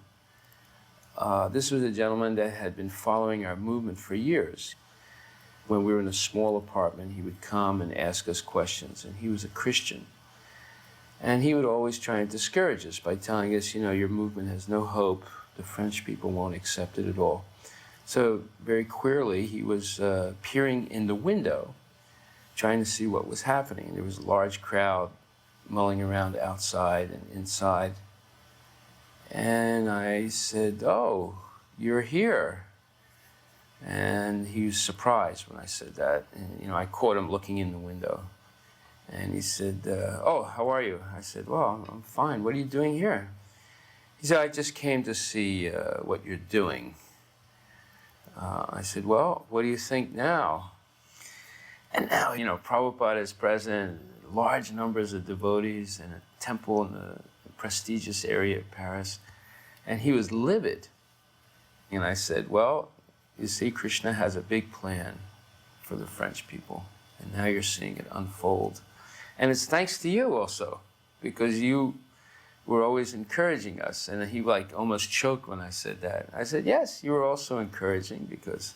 [SPEAKER 5] This was a gentleman that had been following our movement for years. When we were in a small apartment, he would come and ask us questions, and he was a Christian. And he would always try and discourage us by telling us, you know, your movement has no hope, the French people won't accept it at all. So very clearly, he was peering in the window, trying to see what was happening. There was a large crowd mulling around outside and inside. And I said, "Oh, you're here." And he was surprised when I said that. And, you know, I caught him looking in the window. And he said, "Oh, how are you?" I said, "Well, I'm fine. What are you doing here?" He said, "I just came to see what you're doing." I said, "Well, what do you think now?" And now, you know, Prabhupada is present, large numbers of devotees in a temple in a prestigious area of Paris. And he was livid. And I said, "Well, you see, Krishna has a big plan for the French people. And now you're seeing it unfold. And it's thanks to you also, because you were always encouraging us." And he almost choked when I said that. I said, "Yes, you were also encouraging, because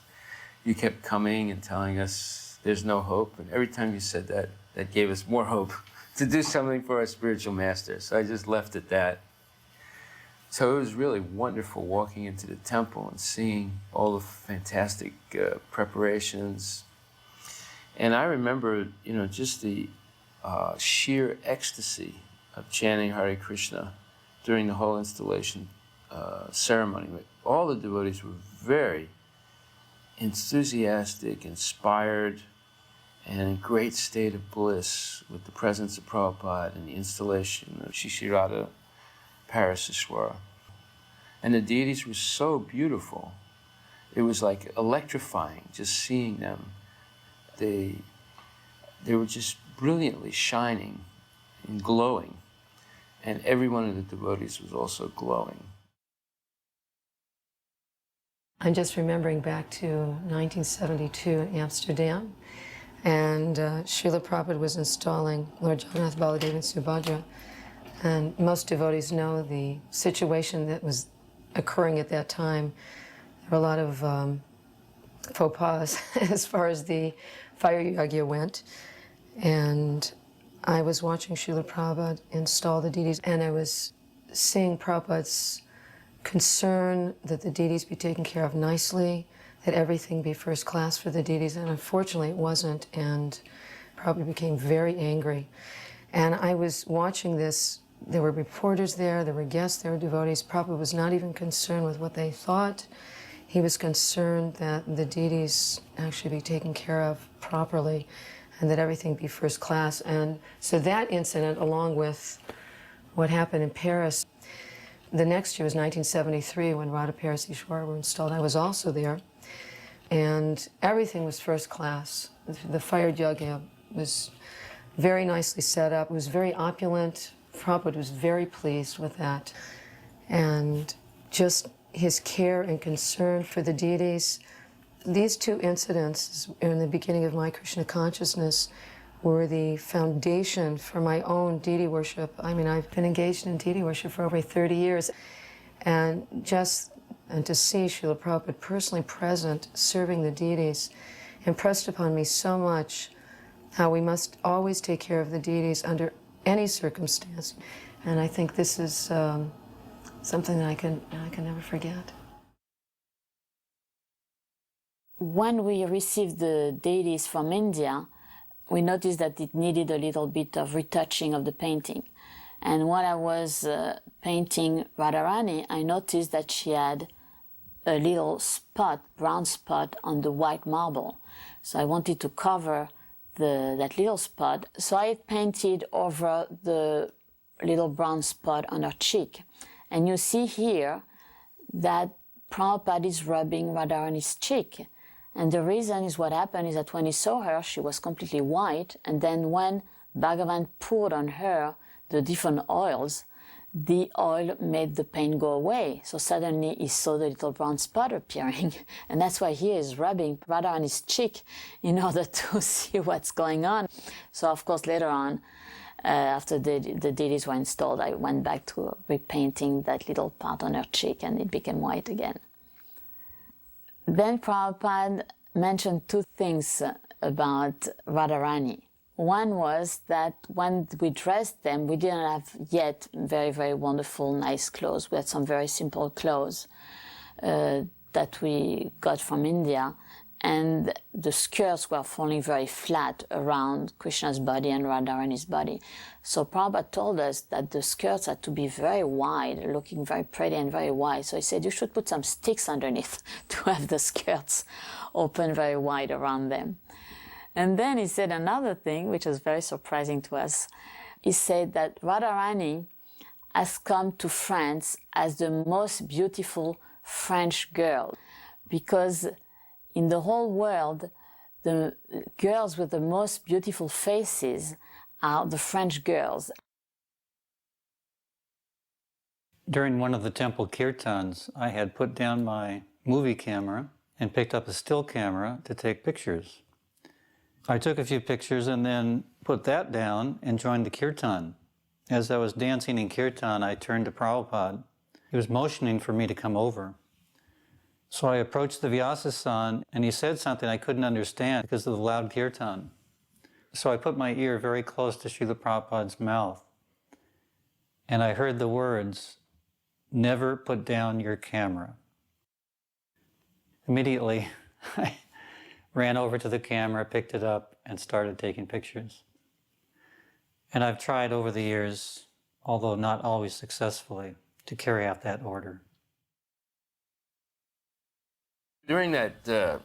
[SPEAKER 5] you kept coming and telling us there's no hope. And every time you said that, that gave us more hope to do something for our spiritual master." So I just left it that. So it was really wonderful walking into the temple and seeing all the fantastic preparations. And I remember, you know, just the sheer ecstasy of chanting Hare Krishna during the whole installation ceremony. All the devotees were very enthusiastic, inspired, and in great state of bliss with the presence of Prabhupada and the installation of Srila Paraseshwara. And the deities were so beautiful. It was like electrifying just seeing them. They were just brilliantly shining and glowing. And every one of the devotees was also glowing.
[SPEAKER 7] I'm just remembering back to 1972 in Amsterdam, and Srila Prabhupada was installing Lord Jagannath, Baladev, and Subhadra. And most devotees know the situation that was occurring at that time. There were a lot of faux pas as far as the fire yagya went. And I was watching Srila Prabhupada install the deities, and I was seeing Prabhupada's concern that the deities be taken care of nicely, that everything be first class for the deities, and unfortunately it wasn't, and Prabhupada became very angry. And I was watching this. There were reporters there were guests, there were devotees. Prabhupada was not even concerned with what they thought. he was concerned that the deities actually be taken care of properly and that everything be first class. And so that incident, along with what happened in Paris, the next year was 1973 when Radha Parasishwara were installed. I was also there. And everything was first class. The fire yagya was very nicely set up. It was very opulent. Prabhupada was very pleased with that. And just his care and concern for the deities. These two incidents in the beginning of my Krishna consciousness were the foundation for my own deity worship. I mean, I've been engaged in deity worship for over 30 years. And to see Srila Prabhupada personally present, serving the deities, impressed upon me so much how we must always take care of the deities under any circumstance. And I think this is something that I can never forget.
[SPEAKER 1] When we received the deities from India, we noticed that it needed a little bit of retouching of the painting. And while I was painting Radharani, I noticed that she had a little spot, brown spot on the white marble. So I wanted to cover that little spot. So I painted over the little brown spot on her cheek. And you see here that Prabhupada is rubbing Radharani's cheek. And the reason is what happened is that when he saw her, she was completely white. And then when Bhagavan poured on her the different oils, the oil made the pain go away. So suddenly he saw the little brown spot appearing. And that's why he is rubbing Radharani's cheek in order to see what's going on. So of course later on, after the deities were installed, I went back to repainting that little part on her cheek and it became white again. Then Prabhupada mentioned two things about Radharani. One was that when we dressed them, we didn't have yet very, very wonderful, nice clothes. We had some very simple clothes that we got from India. And the skirts were falling very flat around Krishna's body and Radharani's body. So Prabhupada told us that the skirts had to be very wide, looking very pretty and very wide. So he said, you should put some sticks underneath to have the skirts open very wide around them. And then he said another thing, which was very surprising to us. He said that Radharani has come to France as the most beautiful French girl, because in the whole world, the girls with the most beautiful faces are the French girls.
[SPEAKER 8] During one of the temple kirtans, I had put down my movie camera and picked up a still camera to take pictures. I took a few pictures and then put that down and joined the kirtan. As I was dancing in kirtan, I turned to Prabhupada. He was motioning for me to come over. So I approached the Vyasa-san and he said something I couldn't understand because of the loud kirtan. So I put my ear very close to Srila Prabhupada's mouth and I heard the words, "Never put down your camera." Immediately, I ran over to the camera, picked it up, and started taking pictures. And I've tried over the years, although not always successfully, to carry out that order.
[SPEAKER 5] During that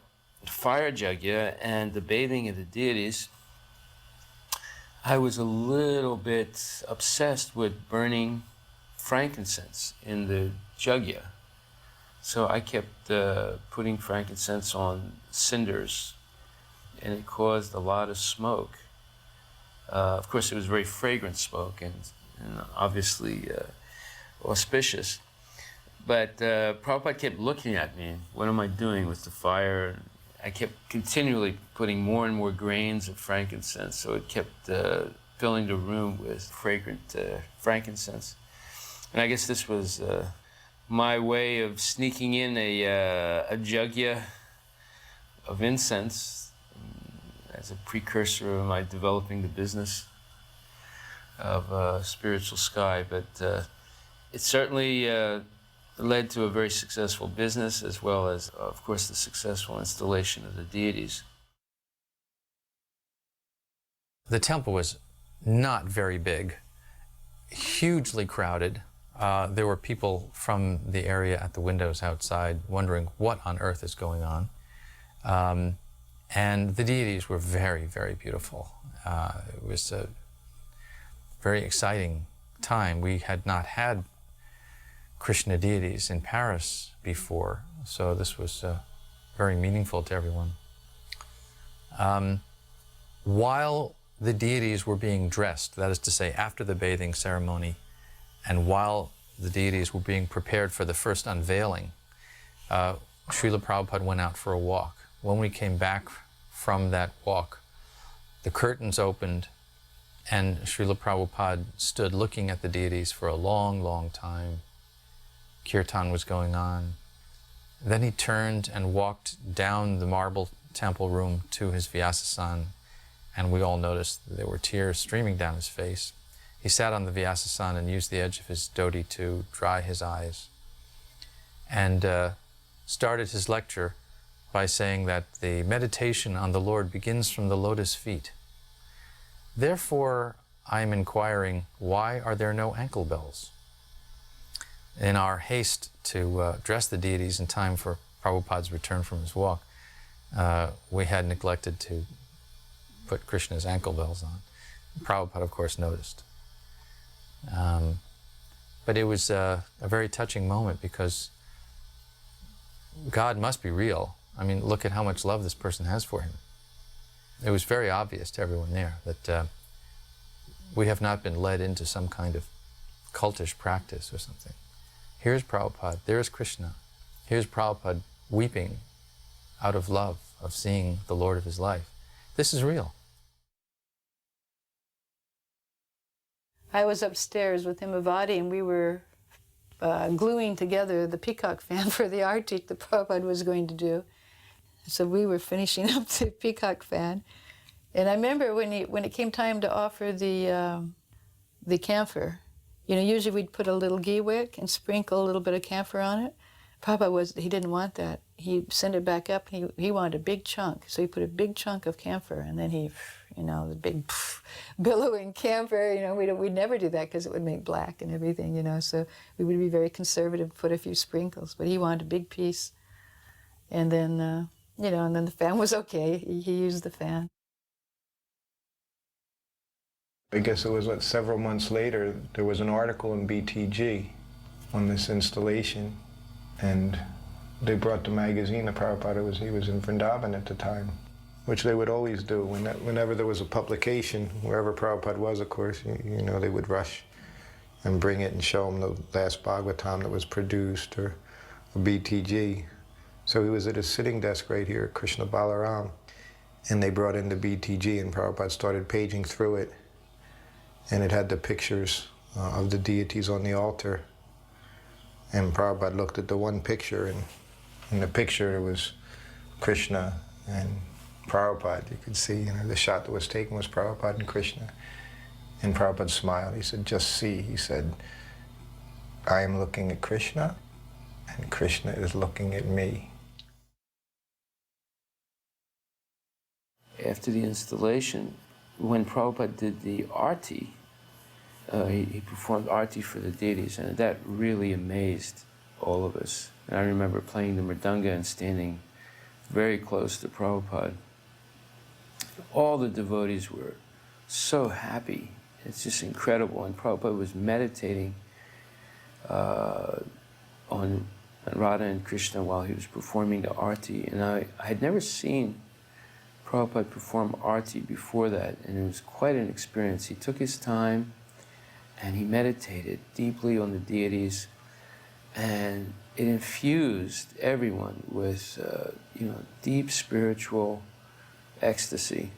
[SPEAKER 5] fire yagya and the bathing of the deities, I was a little bit obsessed with burning frankincense in the yagya. So I kept putting frankincense on cinders, and it caused a lot of smoke. Of course, it was very fragrant smoke and obviously auspicious. But Prabhupada kept looking at me. What am I doing with the fire? I kept continually putting more and more grains of frankincense, so it kept filling the room with fragrant frankincense. And I guess this was my way of sneaking in a yagya of incense as a precursor of my developing the business of spiritual sky. But it certainly led to a very successful business, as well as, of course, the successful installation of the deities.
[SPEAKER 3] The temple was not very big, hugely crowded. there were people from the area at the windows outside wondering what on earth is going on. And the deities were very, very beautiful. It was a very exciting time. We had not had Krishna deities in Paris before, so this was very meaningful to everyone. While the deities were being dressed, that is to say, after the bathing ceremony, and while the deities were being prepared for the first unveiling, Srila Prabhupada went out for a walk. When we came back from that walk, the curtains opened, and Srila Prabhupada stood looking at the deities for a long, long time. Kirtan was going on. Then he turned and walked down the marble temple room to his Vyasasan, and we all noticed there were tears streaming down his face. He sat on the Vyasasan and used the edge of his dhoti to dry his eyes, and started his lecture by saying that the meditation on the Lord begins from the lotus feet. Therefore, I am inquiring, why are there no ankle bells? In our haste to dress the deities in time for Prabhupada's return from his walk, we had neglected to put Krishna's ankle bells on. Prabhupada, of course, noticed. But it was a very touching moment, because God must be real. I mean, look at how much love this person has for him. It was very obvious to everyone there that we have not been led into some kind of cultish practice or something. Here's Prabhupada, there's Krishna. Here's Prabhupada weeping out of love of seeing the Lord of his life. This is real.
[SPEAKER 9] I was upstairs with Himavati, and we were gluing together the peacock fan for the arti that Prabhupada was going to do. So we were finishing up the peacock fan. And I remember when it came time to offer the camphor, you know, usually we'd put a little ghee wick and sprinkle a little bit of camphor on it. Prabhupada he didn't want that. He sent it back up, and he wanted a big chunk. So he put a big chunk of camphor, and then he, you know, the big billowing camphor, you know, we'd never do that because it would make black and everything, you know. So we would be very conservative, put a few sprinkles. But he wanted a big piece. And then, you know, and then the fan was okay. He used the fan.
[SPEAKER 10] I guess it was several months later, there was an article in BTG on this installation, and they brought the magazine to Prabhupada. He was in Vrindavan at the time, which they would always do. Whenever there was a publication, wherever Prabhupada was, of course, you know, they would rush and bring it and show him the last Bhagavatam that was produced, or BTG. So he was at his sitting desk right here at Krishna Balaram, and they brought in the BTG, and Prabhupada started paging through it. And it had the pictures of the deities on the altar. And Prabhupada looked at the one picture, and in the picture there was Krishna and Prabhupada. You could see, you know, the shot that was taken was Prabhupada and Krishna. And Prabhupada smiled. He said, just see. He said, I am looking at Krishna, and Krishna is looking at me.
[SPEAKER 5] After the installation, when Prabhupada did the arti, he performed arti for the deities, and that really amazed all of us. And I remember playing the mridanga and standing very close to Prabhupada. All the devotees were so happy. It's just incredible. And Prabhupada was meditating on Radha and Krishna while he was performing the arti. And I had never seen Prabhupada perform arti before that, and it was quite an experience. He took his time, and he meditated deeply on the deities, and it infused everyone with, you know, deep spiritual ecstasy.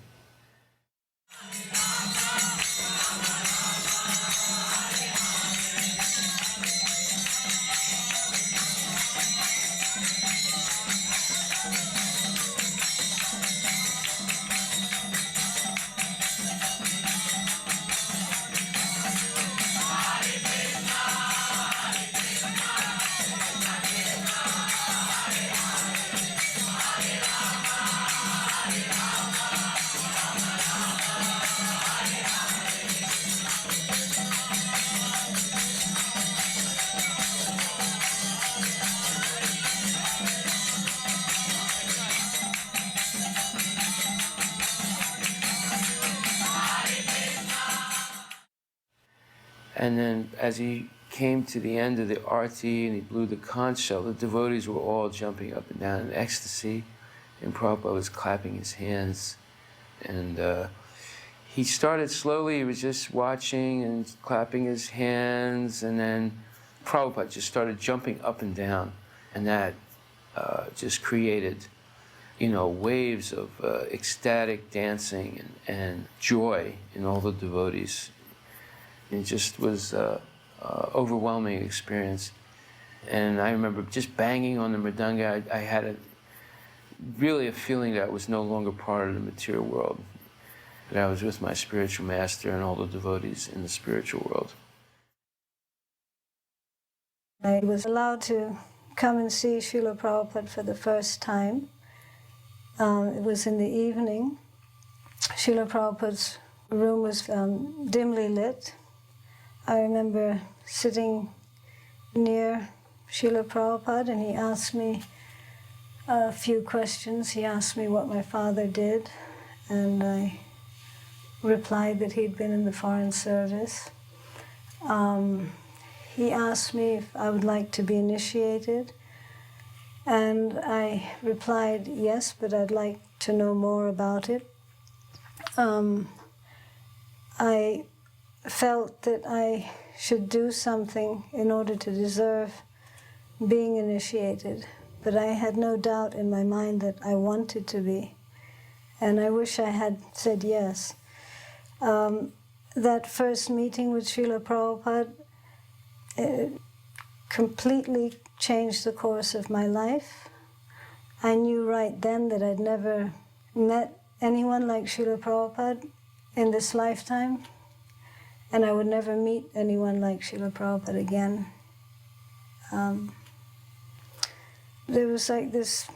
[SPEAKER 5] And then as he came to the end of the arti and he blew the conch shell, the devotees were all jumping up and down in ecstasy, and Prabhupada was clapping his hands. And he started slowly, he was just watching and clapping his hands, and then Prabhupada just started jumping up and down, and that just created, you know, waves of ecstatic dancing and joy in all the devotees. It just was an overwhelming experience. And I remember just banging on the mridanga. I had really a feeling that I was no longer part of the material world, that I was with my spiritual master and all the devotees in the spiritual world.
[SPEAKER 11] I was allowed to come and see Srila Prabhupada for the first time. It was in the evening. Srila Prabhupada's room was dimly lit. I remember sitting near Srila Prabhupada, and he asked me a few questions. He asked me what my father did, and I replied that he'd been in the Foreign Service. He asked me if I would like to be initiated, and I replied yes, but I'd like to know more about it. I felt that I should do something in order to deserve being initiated, but I had no doubt in my mind that I wanted to be, and I wish I had said yes. That first meeting with Srila Prabhupada, it completely changed the course of my life. I knew right then that I'd never met anyone like Srila Prabhupada in this lifetime, and I would never meet anyone like Srila Prabhupada again. There was like this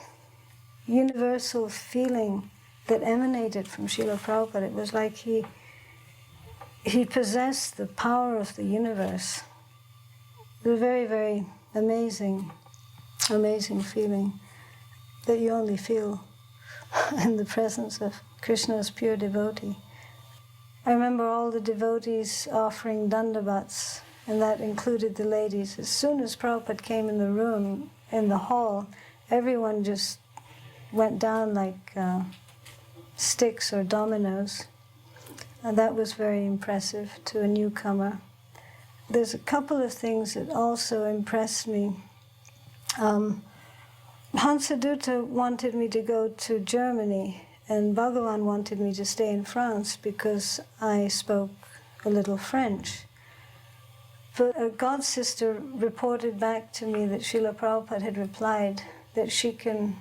[SPEAKER 11] universal feeling that emanated from Srila Prabhupada. It was like he possessed the power of the universe. It was a very, very amazing feeling that you only feel in the presence of Krishna's pure devotee. I remember all the devotees offering dandavats, and that included the ladies. As soon as Prabhupada came in the room, in the hall, everyone just went down like sticks or dominoes. And that was very impressive to a newcomer. There's a couple of things that also impressed me. Hansadutta wanted me to go to Germany, and Bhagavan wanted me to stay in France because I spoke a little French. But a god sister reported back to me that Srila Prabhupada had replied that she can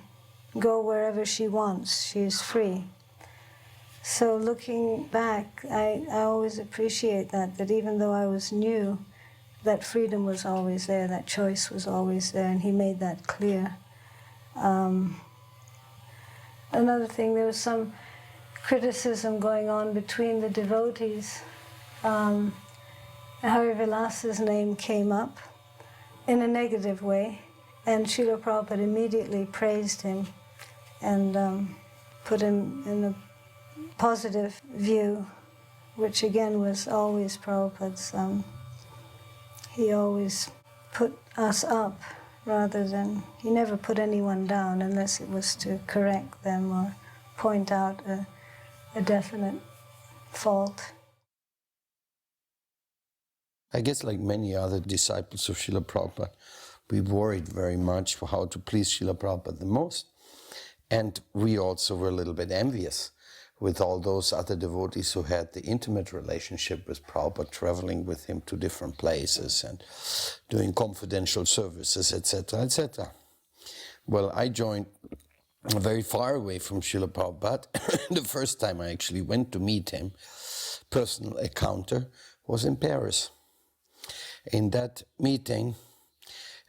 [SPEAKER 11] go wherever she wants, she is free. So looking back, I always appreciate that even though I was new, that freedom was always there, that choice was always there, and he made that clear. Another thing, there was some criticism going on between the devotees. Hari Vilas's name came up in a negative way, and Srila Prabhupada immediately praised him and put him in a positive view, which again was always Prabhupada's. He always put us up rather than, he never put anyone down unless it was to correct them or point out a definite fault.
[SPEAKER 12] I guess like many other disciples of Srila Prabhupada, we worried very much for how to please Srila Prabhupada the most. And we also were a little bit envious with all those other devotees who had the intimate relationship with Prabhupada, traveling with him to different places and doing confidential services, etc., etc. Well, I joined very far away from Srila Prabhupada. The first time I actually went to meet him, personal encounter, was in Paris. In that meeting,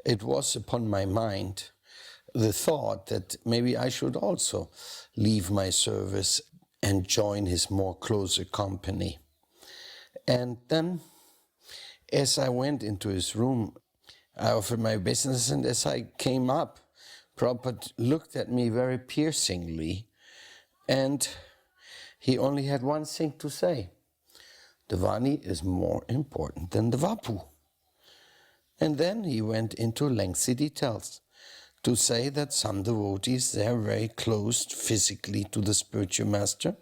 [SPEAKER 12] it was upon my mind the thought that maybe I should also leave my service and join his more closer company. And then, as I went into his room, I offered my business, and as I came up, Prabhupada looked at me very piercingly, and he only had one thing to say. the Vani is more important than the Vapu. And then he went into lengthy details to say that some devotees, they're very close physically to the spiritual master,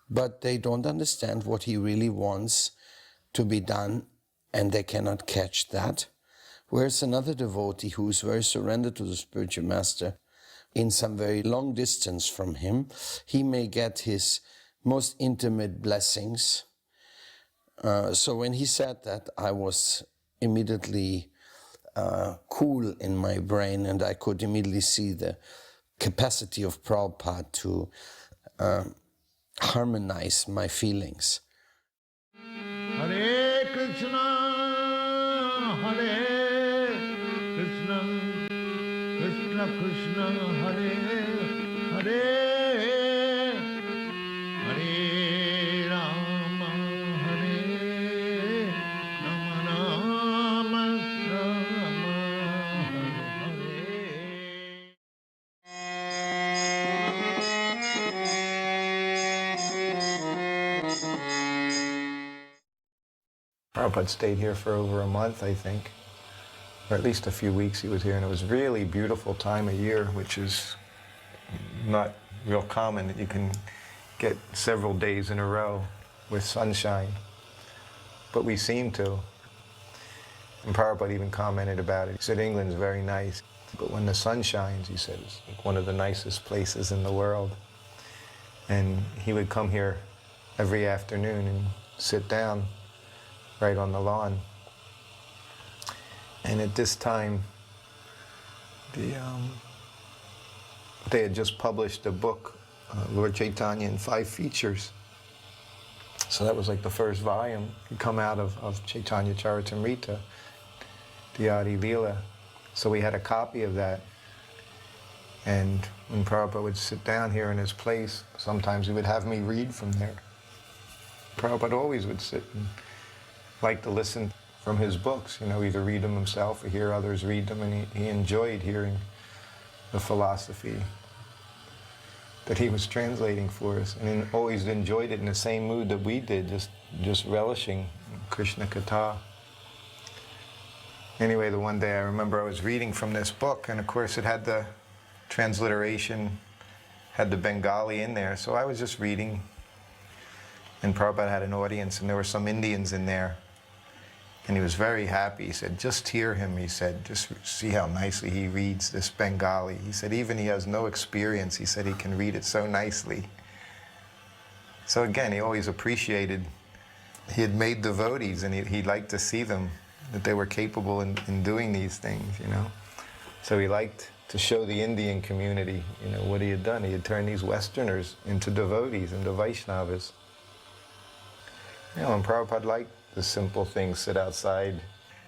[SPEAKER 12] but they don't understand what he really wants to be done, and they cannot catch that. Whereas another devotee who is very surrendered to the spiritual master, in some very long distance from him, he may get his most intimate blessings. So when he said that, I was immediately cool in my brain, and I could immediately see the capacity of Prabhupada to harmonize my feelings.
[SPEAKER 13] Hare Krishna, Hare Krishna, Krishna Krishna, Hare Hare, Hare Rama, Hare Rama,
[SPEAKER 10] Prabhupada stayed here for over a month, I think, or at least a few weeks he was here, and it was really beautiful time of year, which is not real common, that you can get several days in a row with sunshine. But we seem to. And Prabhupada even commented about it. He said, England's very nice, but when the sun shines, he said, it's like one of the nicest places in the world. And he would come here every afternoon and sit down right on the lawn. And at this time, they had just published a book, Lord Chaitanya in 5 features. So that was like the first volume to come out of Chaitanya Charitamrita, the Adi Leela. So we had a copy of that. And when Prabhupada would sit down here in his place, sometimes he would have me read from there. Prabhupada always would sit and like to listen from his books, you know, either read them himself or hear others read them, and he enjoyed hearing the philosophy that he was translating for us, and he always enjoyed it in the same mood that we did, just relishing Krishna Katha. Anyway, the one day I remember I was reading from this book, and of course it had the transliteration, had the Bengali in there, so I was just reading, and Prabhupada had an audience, and there were some Indians in there. And he was very happy. He said, just hear him, he said, just see how nicely he reads this Bengali. He said, even he has no experience, he said he can read it so nicely. So again, he always appreciated, he had made devotees, and he liked to see them, that they were capable in doing these things, you know. So he liked to show the Indian community, you know, what he had done. He had turned these Westerners into devotees, into Vaishnavas. You know, and Prabhupada liked the simple things, sit outside.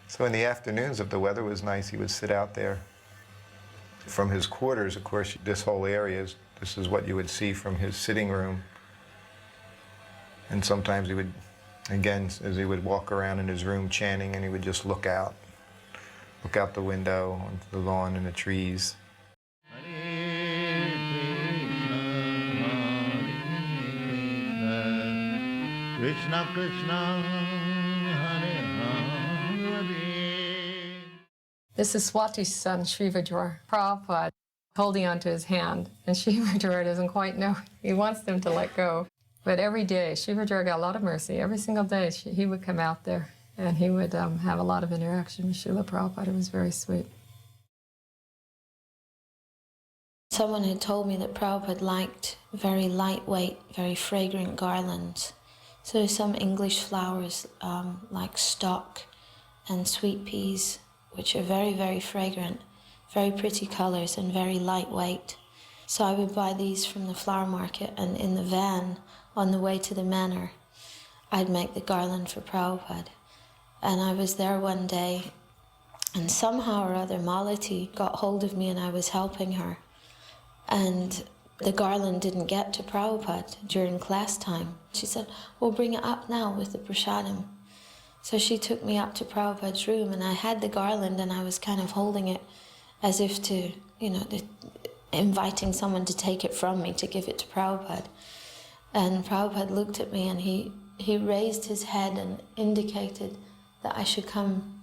[SPEAKER 10] So in the afternoons, if the weather was nice, he would sit out there. From his quarters, of course, this whole area, this is what you would see from his sitting room. And sometimes he would, again, as he would walk around in his room chanting, and he would just look out the window, onto the lawn and the trees.
[SPEAKER 13] Krishna Krishna, Hare Hare.
[SPEAKER 7] This is Swati's son, Srivajor Prabhupada, holding onto his hand, and Srivajor doesn't quite know. He wants them to let go. But every day, Srivajor got a lot of mercy. Every single day, he would come out there, and he would have a lot of interaction with Srila Prabhupada. It was very sweet.
[SPEAKER 14] Someone had told me that Prabhupada liked very lightweight, very fragrant garlands. So some English flowers like stock and sweet peas, which are very, very fragrant, very pretty colors and very lightweight. So I would buy these from the flower market, and in the van on the way to the manor, I'd make the garland for Prabhupada. And I was there one day, and somehow or other Malati got hold of me, and I was helping her. And the garland didn't get to Prabhupada during class time. She said, we'll bring it up now with the prasadam. So she took me up to Prabhupada's room, and I had the garland, and I was kind of holding it as if to, you know, inviting someone to take it from me, to give it to Prabhupada. And Prabhupada looked at me, and he he raised his head and indicated that I should come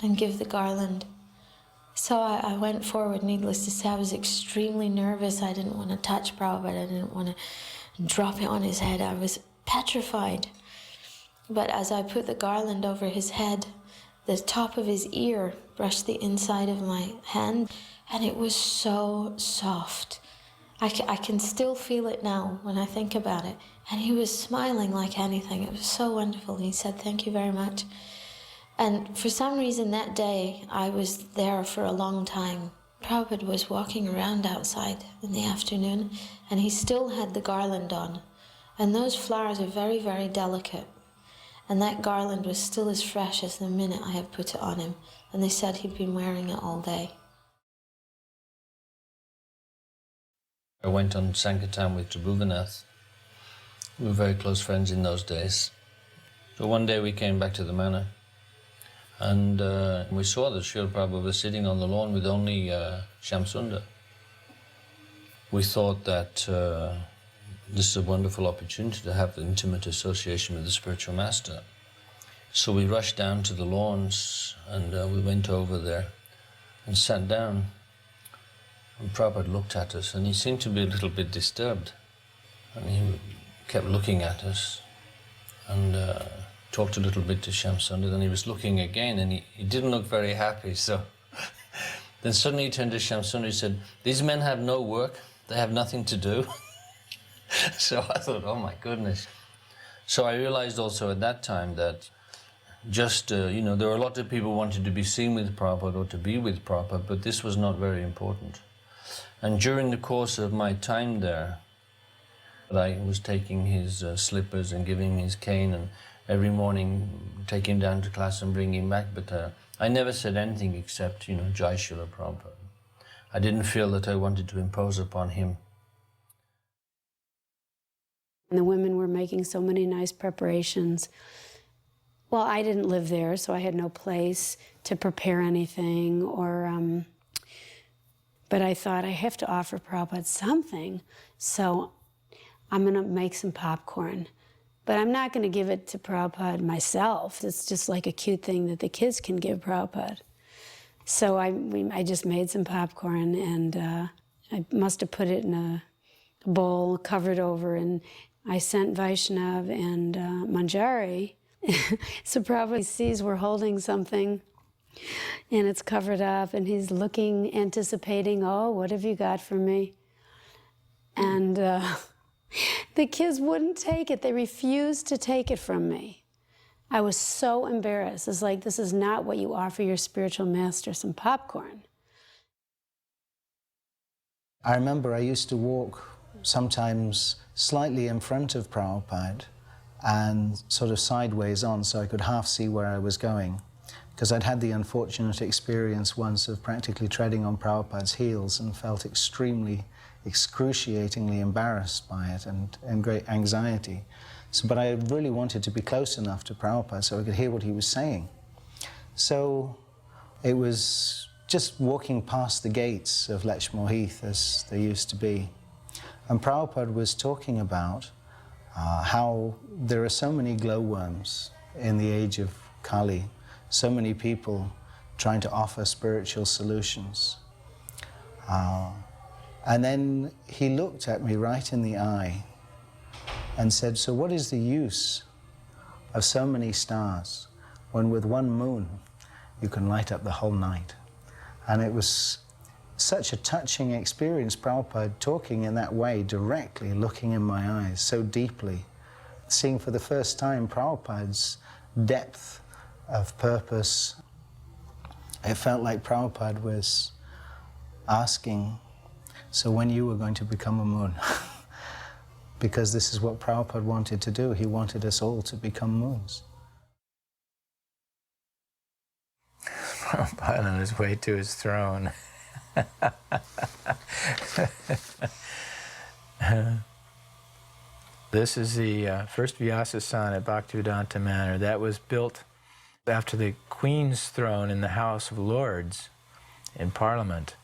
[SPEAKER 14] and give the garland. So I went forward. Needless to say, I was extremely nervous. I didn't want to touch Prabhupada. I didn't want to drop it on his head. I was petrified. But as I put the garland over his head, the top of his ear brushed the inside of my hand, and it was so soft. I can still feel it now when I think about it. And he was smiling like anything. It was so wonderful. He said, "Thank you very much." And for some reason that day, I was there for a long time. Prabhupada was walking around outside in the afternoon, and he still had the garland on. And those flowers are very, very delicate. And that garland was still as fresh as the minute I had put it on him. And they said he'd been wearing it all day.
[SPEAKER 15] I went on Sankirtan with Prabhupada. We were very close friends in those days. So one day we came back to the manor, and we saw that Srila Prabhupada was sitting on the lawn with only Shamsundar. We thought that this is a wonderful opportunity to have an intimate association with the spiritual master. So we rushed down to the lawns, and we went over there and sat down. And Prabhupada looked at us, and he seemed to be a little bit disturbed. And he kept looking at us and talked a little bit to Shamsundar. Then he was looking again, and he didn't look very happy. So then suddenly he turned to Shamsundar and said, "These men have no work, they have nothing to do." So I thought, oh my goodness. So I realized also at that time that just, there were a lot of people who wanted to be seen with Prabhupada or to be with Prabhupada, but this was not very important. And during the course of my time there, I was taking his slippers and giving him his cane, and every morning take him down to class and bring him back, but I never said anything except, Jai Srila Prabhupada. I didn't feel that I wanted to impose upon him.
[SPEAKER 16] And the women were making so many nice preparations. Well, I didn't live there, so I had no place to prepare anything, but I thought I have to offer Prabhupada something, so I'm going to make some popcorn. But I'm not going to give it to Prabhupada myself. It's just like a cute thing that the kids can give Prabhupada. So I just made some popcorn, and I must have put it in a bowl, covered over, and I sent Vaishnav and Manjari. So Prabhupada sees we're holding something, and it's covered up, and he's looking, anticipating, "Oh, what have you got for me?" And the kids wouldn't take it. They refused to take it from me. I was so embarrassed. It's like, this is not what you offer your spiritual master, some popcorn.
[SPEAKER 17] I remember I used to walk sometimes slightly in front of Prabhupada and sort of sideways on, so I could half see where I was going, because I'd had the unfortunate experience once of practically treading on Prabhupada's heels and felt excruciatingly embarrassed by it and in great anxiety. But I really wanted to be close enough to Prabhupada so I could hear what he was saying. So it was just walking past the gates of Lechmore Heath, as they used to be. And Prabhupada was talking about how there are so many glowworms in the age of Kali, so many people trying to offer spiritual solutions. And then he looked at me right in the eye and said, "So what is the use of so many stars when with one moon you can light up the whole night?" And it was such a touching experience, Prabhupada talking in that way, directly looking in my eyes so deeply, seeing for the first time Prabhupada's depth of purpose. It felt like Prabhupada was asking, "So when you were going to become a moon?" Because this is what Prabhupada wanted to do. He wanted us all to become moons.
[SPEAKER 18] Prabhupada on his way to his throne. This is the first Vyasasana at Bhaktivedanta Manor. That was built after the Queen's throne in the House of Lords in Parliament.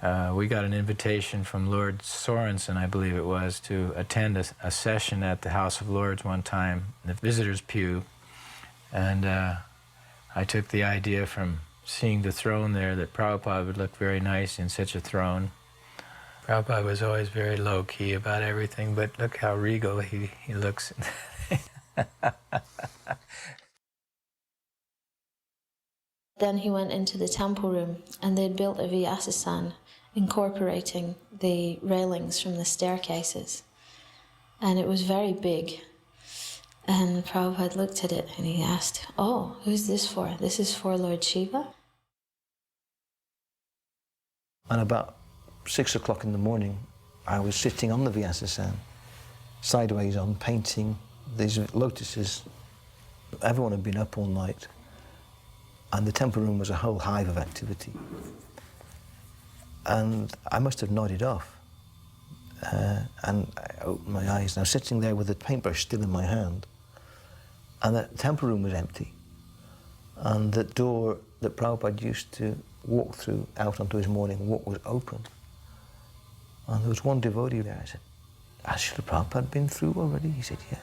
[SPEAKER 18] We got an invitation from Lord Sorensen, I believe it was, to attend a session at the House of Lords one time, the visitor's pew. And I took the idea from seeing the throne there that Prabhupada would look very nice in such a throne. Prabhupada was always very low-key about everything, but look how regal he looks.
[SPEAKER 14] Then he went into the temple room, and they'd built a Vyasasan incorporating the railings from the staircases. And it was very big. And Prabhupada looked at it and he asked, "Oh, who's this for? This is for Lord Shiva?"
[SPEAKER 19] And about 6 o'clock in the morning, I was sitting on the Vyasasan, sideways on, painting these lotuses. Everyone had been up all night, and the temple room was a whole hive of activity. And I must have nodded off. And I opened my eyes, and I was sitting there with the paintbrush still in my hand. And the temple room was empty. And the door that Prabhupada used to walk through out onto his morning walk was open. And there was one devotee there. I said, "Has Srila Prabhupada been through already?" He said, "Yeah."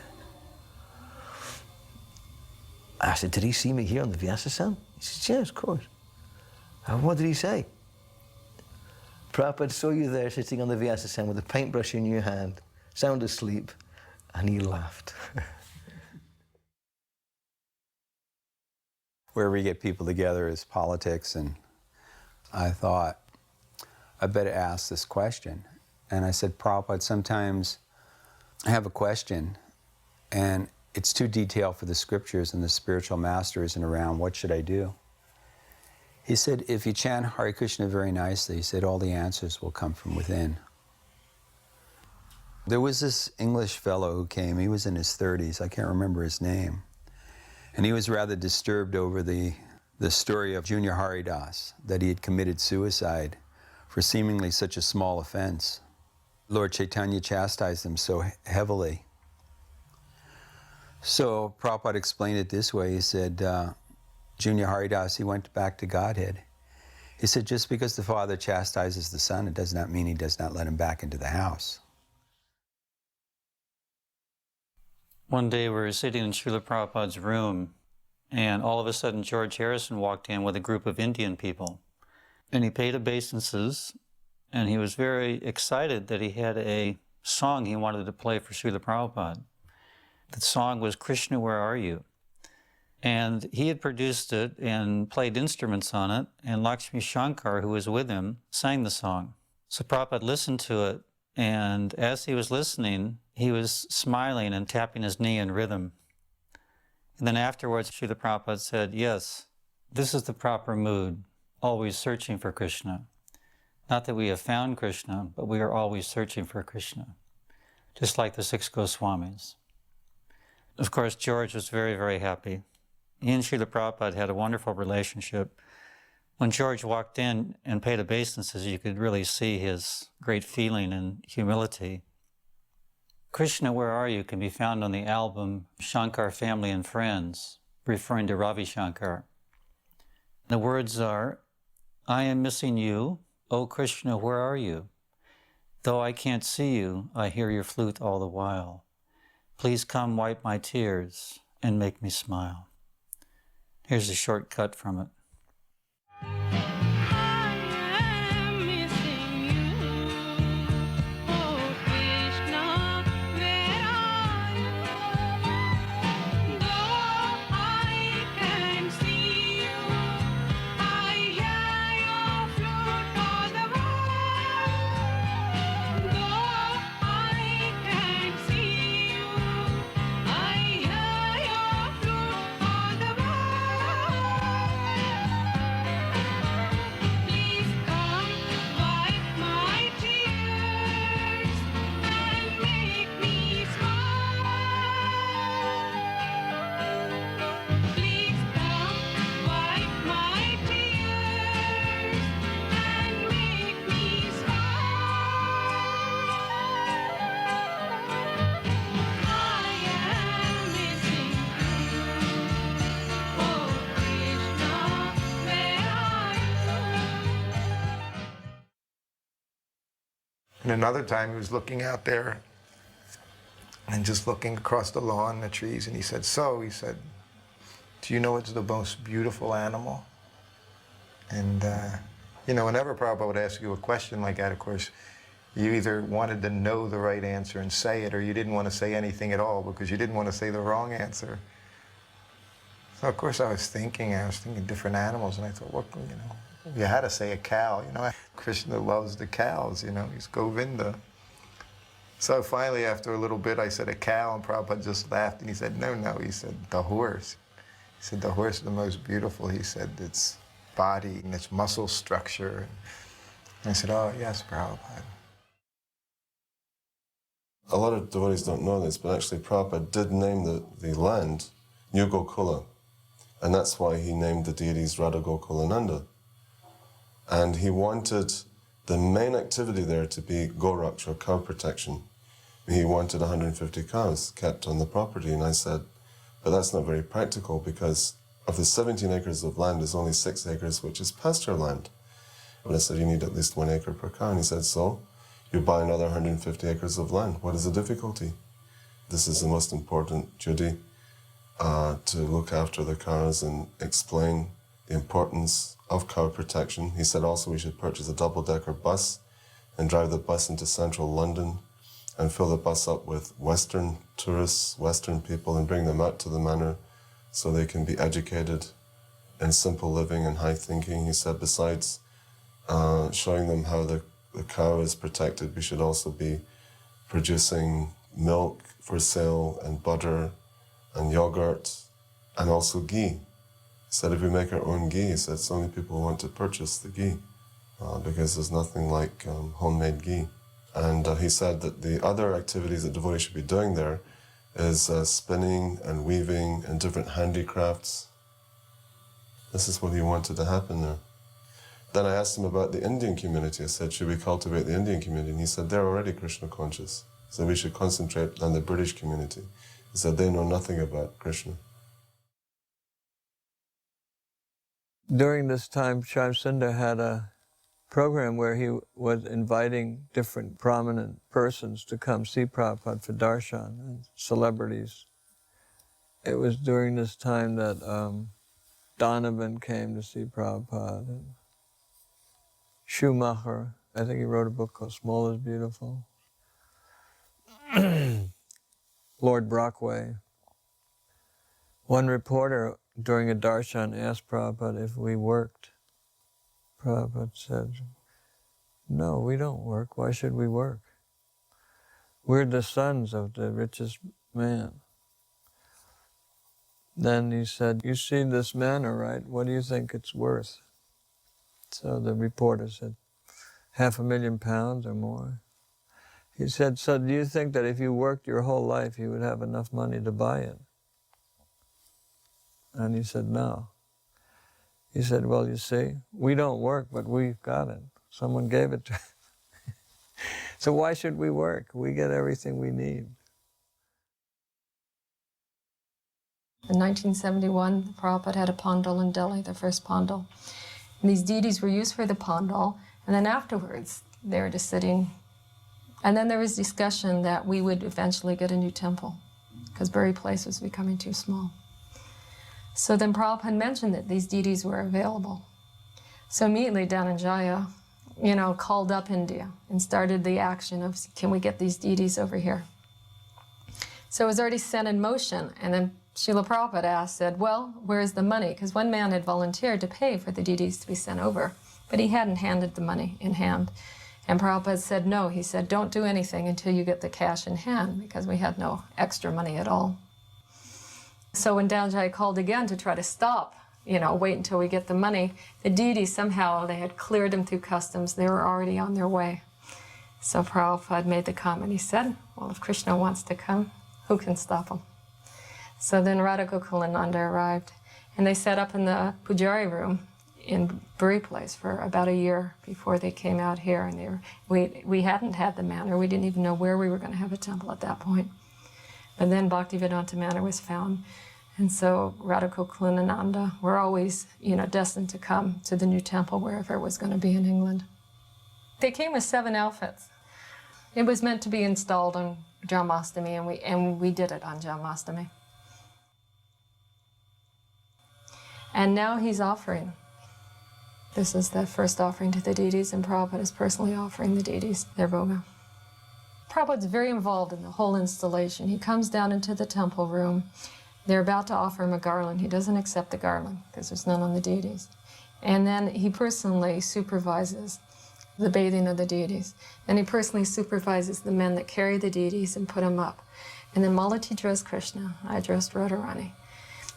[SPEAKER 19] I said, "Did he see me here on the Vyasasan?" He said, "Yes, of course." And what did he say? "Prabhupada saw you there sitting on the Vyasasan with a paintbrush in your hand, sound asleep," and he laughed.
[SPEAKER 20] Where we get people together is politics, and I thought, I better ask this question. And I said, "Prabhupada, sometimes I have a question, and it's too detailed for the scriptures, and the spiritual master isn't around. What should I do?" He said, "If you chant Hare Krishna very nicely," he said, "all the answers will come from within." There was this English fellow who came. He was in his 30s. I can't remember his name. And he was rather disturbed over the story of Junior Haridas, that he had committed suicide for seemingly such a small offense. Lord Chaitanya chastised him so heavily. So Prabhupada explained it this way. He said, Junior Haridas, he went back to Godhead. He said, just because the father chastises the son, it does not mean he does not let him back into the house.
[SPEAKER 8] One day we were sitting in Srila Prabhupada's room, and all of a sudden George Harrison walked in with a group of Indian people. And he paid obeisances, and he was very excited that he had a song he wanted to play for Srila Prabhupada. The song was "Krishna, Where Are You?" And he had produced it and played instruments on it, and Lakshmi Shankar, who was with him, sang the song. So Prabhupada listened to it, and as he was listening, he was smiling and tapping his knee in rhythm. And then afterwards, Srila Prabhupada said, "Yes, this is the proper mood, always searching for Krishna. Not that we have found Krishna, but we are always searching for Krishna, just like the 6 Goswamis." Of course, George was very, very happy. He and Srila Prabhupada had a wonderful relationship. When George walked in and paid obeisances, you could really see his great feeling and humility. "Krishna, Where Are You?" can be found on the album Shankar Family and Friends, referring to Ravi Shankar. The words are, "I am missing you, O Krishna, where are you? Though I can't see you, I hear your flute all the while. Please come wipe my tears and make me smile." Here's a short cut from it.
[SPEAKER 10] And another time he was looking out there and just looking across the lawn, the trees, and he said, "So," he said, "do you know what's the most beautiful animal?" And, you know, whenever Prabhupada would ask you a question like that, of course, you either wanted to know the right answer and say it, or you didn't want to say anything at all because you didn't want to say the wrong answer. So, of course, I was thinking different animals, and I thought, what, you know, you had to say a cow, you know. Krishna loves the cows, you know, he's Govinda. So finally, after a little bit, I said a cow, and Prabhupada just laughed, and he said, no, he said, the horse. He said, the horse is the most beautiful. He said, its body and its muscle structure. And I said, oh, yes, Prabhupada.
[SPEAKER 21] A lot of devotees don't know this, but actually Prabhupada did name the land New Gokula, and that's why he named the deities Radha Gokulananda. And he wanted the main activity there to be Goraksha, cow protection. He wanted 150 cows kept on the property, and I said, but that's not very practical because of the 17 acres of land, there's only 6 acres which is pasture land. But I said, you need at least 1 acre per cow, and he said, so? You buy another 150 acres of land. What is the difficulty? This is the most important duty, to look after the cows and explain the importance of cow protection. He said also we should purchase a double-decker bus and drive the bus into central London and fill the bus up with Western tourists, Western people, and bring them out to the manor so they can be educated in simple living and high thinking. He said besides showing them how the cow is protected, we should also be producing milk for sale and butter and yogurt and also ghee. He said if we make our own ghee, he said so many people want to purchase the ghee because there's nothing like homemade ghee. And he said that the other activities that devotees should be doing there is spinning and weaving and different handicrafts. This is what he wanted to happen there. Then I asked him about the Indian community. I said, should we cultivate the Indian community? And he said, they're already Krishna conscious. So we should concentrate on the British community. He said, they know nothing about Krishna.
[SPEAKER 4] During this time, Shyam Sundar had a program where he was inviting different prominent persons to come see Prabhupada for darshan, and celebrities. It was during this time that Donovan came to see Prabhupada, and Schumacher, I think he wrote a book called Small is Beautiful. Lord Brockway. One reporter during a darshan asked Prabhupada if we worked. Prabhupada said, no, we don't work. Why should we work? We're the sons of the richest man. Then he said, you see this manor, right? What do you think it's worth? So the reporter said, £500,000 or more. He said, so do you think that if you worked your whole life, you would have enough money to buy it? And he said, no. He said, well, you see, we don't work, but we've got it. Someone gave it to us. So why should we work? We get everything we need.
[SPEAKER 7] In 1971, Prabhupada had a pandal in Delhi, the first pandal. And these deities were used for the pandal, and then afterwards, they were just sitting. And then there was discussion that we would eventually get a new temple, because Bury Place was becoming too small. So then Prabhupada mentioned that these deities were available. So immediately Dhananjaya, called up India and started the action of, can we get these deities over here? So it was already set in motion, and then Srila Prabhupada said, well, where's the money? Because one man had volunteered to pay for the deities to be sent over, but he hadn't handed the money in hand. And Prabhupada said, no, he said, don't do anything until you get the cash in hand, because we had no extra money at all. So when Dhananjaya called again to try to stop, wait until we get the money, the deities somehow, they had cleared them through customs. They were already on their way. So Prabhupada made the comment. He said, well, if Krishna wants to come, who can stop him? So then Radha Gokulananda arrived, and they set up in the Pujari room in Bury Place for about a year before they came out here. And we hadn't had the manor. We didn't even know where we were going to have a temple at that point. But then Bhaktivedanta Manor was found. And so Radha Gokulananda were always, destined to come to the new temple wherever it was going to be in England. They came with 7 outfits.
[SPEAKER 2] It was meant to be installed on Janmashtami, and we did it on Janmashtami. And now he's offering. This is the first offering to the deities, and Prabhupada is personally offering the deities their bhoga. Prabhupada's very involved in the whole installation. He comes down into the temple room. They're about to offer him a garland. He doesn't accept the garland because there's none on the deities. And then he personally supervises the bathing of the deities. And he personally supervises the men that carry the deities and put them up. And then Malati dressed Krishna, I dressed Radharani.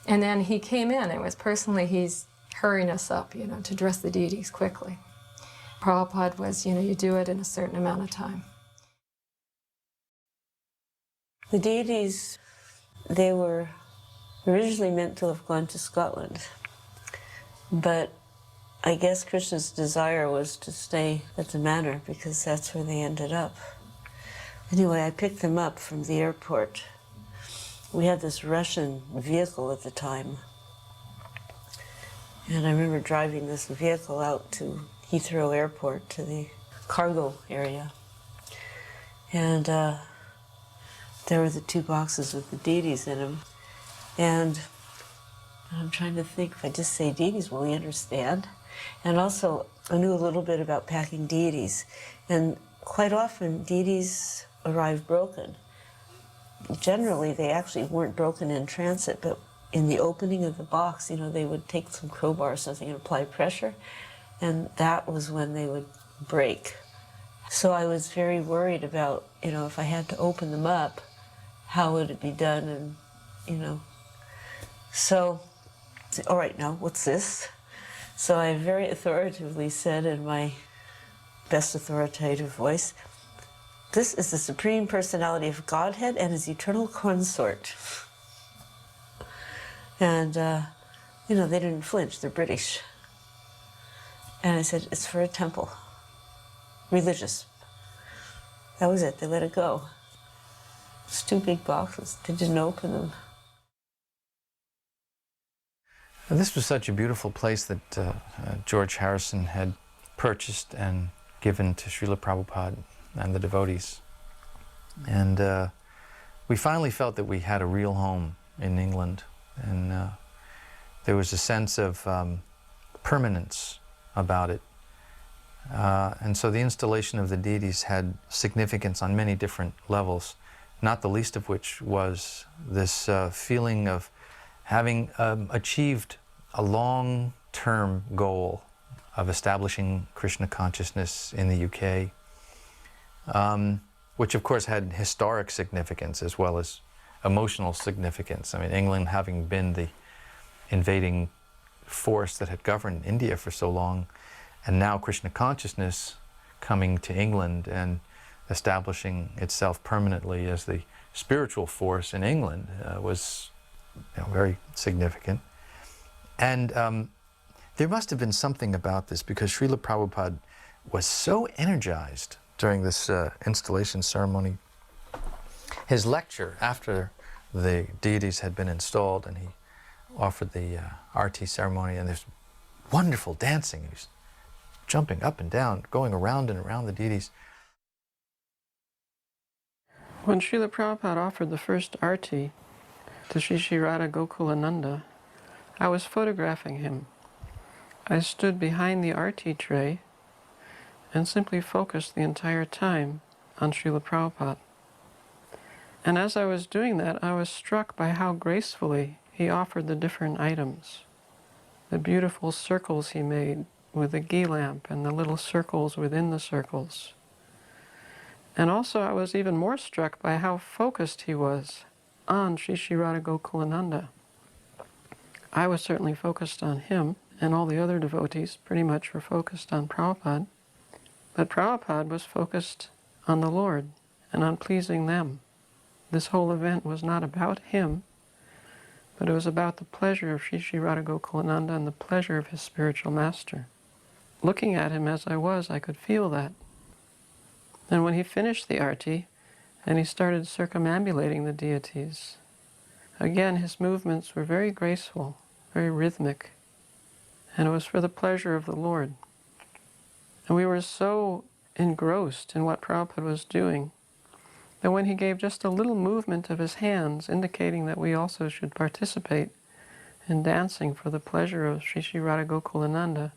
[SPEAKER 2] And then he came in. It was personally, he's hurrying us up, to dress the deities quickly. Prabhupada was, you do it in a certain amount of time.
[SPEAKER 22] The deities, they were originally meant to have gone to Scotland, but I guess Krishna's desire was to stay at the manor because that's where they ended up. Anyway, I picked them up from the airport. We had this Russian vehicle at the time, and I remember driving this vehicle out to Heathrow Airport, to the cargo area, and there were the 2 boxes with the deities in them. And I'm trying to think, if I just say deities, will he understand? And also, I knew a little bit about packing deities. And quite often, deities arrive broken. Generally, they actually weren't broken in transit, but in the opening of the box, they would take some crowbar or something and apply pressure, and that was when they would break. So I was very worried about, if I had to open them up, how would it be done? And, so, all right, now, what's this? So I very authoritatively said in my best authoritative voice, this is the Supreme Personality of Godhead and his eternal consort. And, they didn't flinch, they're British. And I said, it's for a temple, religious. That was it, they let it go. It's 2 big boxes, they didn't open them.
[SPEAKER 3] And this was such a beautiful place that George Harrison had purchased and given to Srila Prabhupada and the devotees. And we finally felt that we had a real home in England, and there was a sense of permanence about it. And so the installation of the deities had significance on many different levels, not the least of which was this feeling of having achieved a long-term goal of establishing Krishna consciousness in the UK, which of course had historic significance as well as emotional significance. I mean, England having been the invading force that had governed India for so long, and now Krishna consciousness coming to England and establishing itself permanently as the spiritual force in England was very significant. And there must have been something about this, because Srila Prabhupada was so energized during this installation ceremony. His lecture after the deities had been installed, and he offered the arti ceremony, and there's wonderful dancing. He was jumping up and down, going around and around the deities.
[SPEAKER 23] When Srila Prabhupada offered the first arti to Sri Radha Gokulananda, I was photographing him. I stood behind the arti tray and simply focused the entire time on Srila Prabhupada. And as I was doing that, I was struck by how gracefully he offered the different items. The beautiful circles he made with the ghee lamp and the little circles within the circles. And also I was even more struck by how focused he was on Sri Radha Gokulananda. I was certainly focused on him, and all the other devotees pretty much were focused on Prabhupada. But Prabhupada was focused on the Lord and on pleasing them. This whole event was not about him, but it was about the pleasure of Sri Radha Gokulananda and the pleasure of his spiritual master. Looking at him as I was, I could feel that. And when he finished the arti, and he started circumambulating the deities, again his movements were very graceful, very rhythmic, and it was for the pleasure of the Lord. And we were so engrossed in what Prabhupada was doing that when he gave just a little movement of his hands, indicating that we also should participate in dancing for the pleasure of Sri Sri Radha Gokulananda,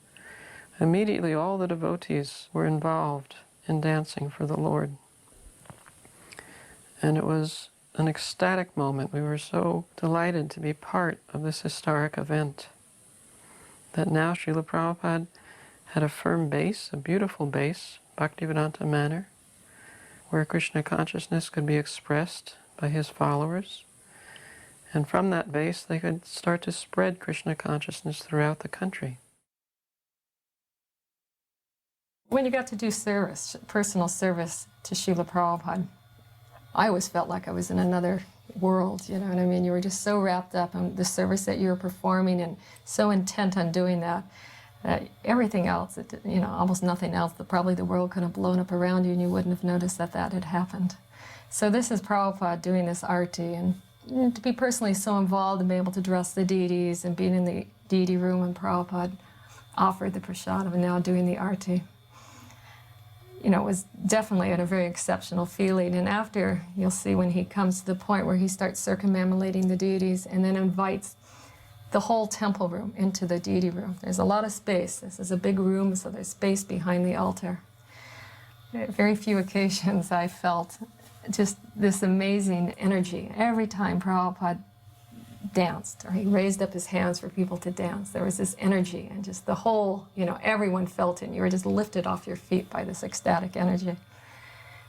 [SPEAKER 23] immediately all the devotees were involved in dancing for the Lord. And it was an ecstatic moment. We were so delighted to be part of this historic event that now Srila Prabhupada had a firm base, a beautiful base, Bhaktivedanta manner, where Krishna consciousness could be expressed by his followers. And from that base, they could start to spread Krishna consciousness throughout the country.
[SPEAKER 2] When you got to do service, personal service to Srila Prabhupada, I always felt like I was in another world, you know what I mean? You were just so wrapped up in the service that you were performing and so intent on doing that, that everything else, you know, almost nothing else, that probably the world could have blown up around you and you wouldn't have noticed that that had happened. So this is Prabhupada doing this arti, and to be personally so involved and be able to dress the deities and being in the deity room when Prabhupada offered the prasadam and now doing the arti, you know, it was definitely a very exceptional feeling. And after, you'll see when he comes to the point where he starts circumambulating the deities and then invites the whole temple room into the deity room. There's a lot of space. This is a big room, so there's space behind the altar. At very few occasions I felt just this amazing energy. Every time Prabhupada danced, or he raised up his hands for people to dance, there was this energy, and just the whole, you know, everyone felt it, and you were just lifted off your feet by this ecstatic energy.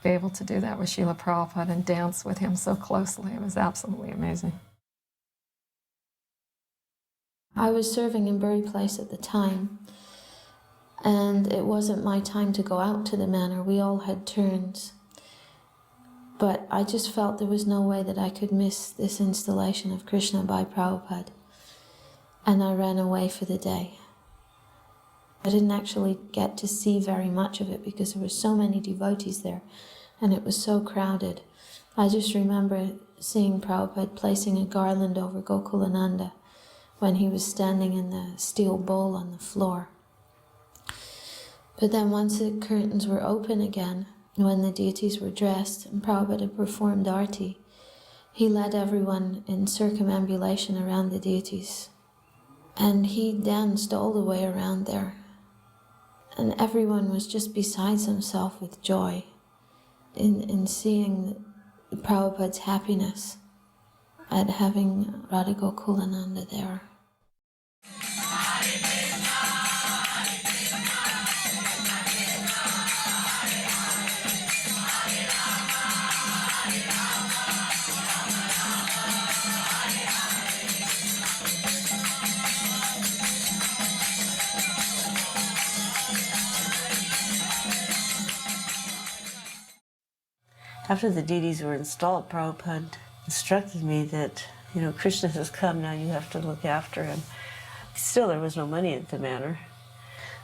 [SPEAKER 2] Be able to do that with Srila Prabhupada and dance with him so closely, it was absolutely amazing.
[SPEAKER 14] I was serving in Bury Place at the time, and it wasn't my time to go out to the manor. We all had turns. But I just felt there was no way that I could miss this installation of Krishna by Prabhupada. And I ran away for the day. I didn't actually get to see very much of it because there were so many devotees there and it was so crowded. I just remember seeing Prabhupada placing a garland over Gokulananda when he was standing in the steel bowl on the floor. But then once the curtains were open again, when the deities were dressed and Prabhupada performed arti, he led everyone in circumambulation around the deities. And he danced all the way around there. And everyone was just beside himself with joy in seeing Prabhupada's happiness at having Radha Gokulananda there.
[SPEAKER 22] After the deities were installed, Prabhupada instructed me that, you know, Krishna has come, now you have to look after him. Still, there was no money at the manor.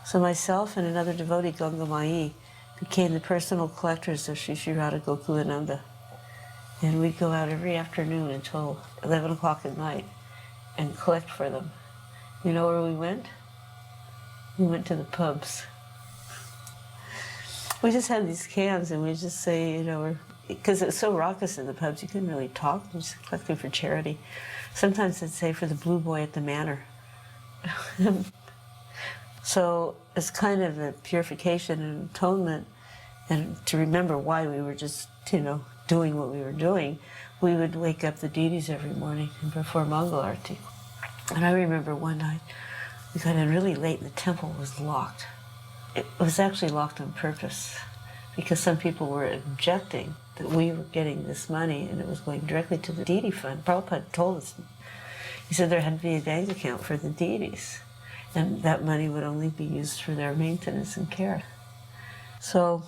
[SPEAKER 22] So myself and another devotee, Gangamai, became the personal collectors of Sri Sri Radha Gokulananda. And we'd go out every afternoon until 11 o'clock at night and collect for them. You know where we went? We went to the pubs. We just had these cans and we'd just say, you know, because it was so raucous in the pubs, you couldn't really talk, we just collected for charity. Sometimes they'd say for the blue boy at the manor. So it's kind of a purification and atonement, and to remember why we were just, you know, doing what we were doing, we would wake up the deities every morning and perform Mangal Arati. And I remember one night, we got in really late and the temple was locked. It was actually locked on purpose because some people were objecting that we were getting this money and it was going directly to the deity fund. Prabhupada told us, he said there had to be a bank account for the deities and that money would only be used for their maintenance and care. So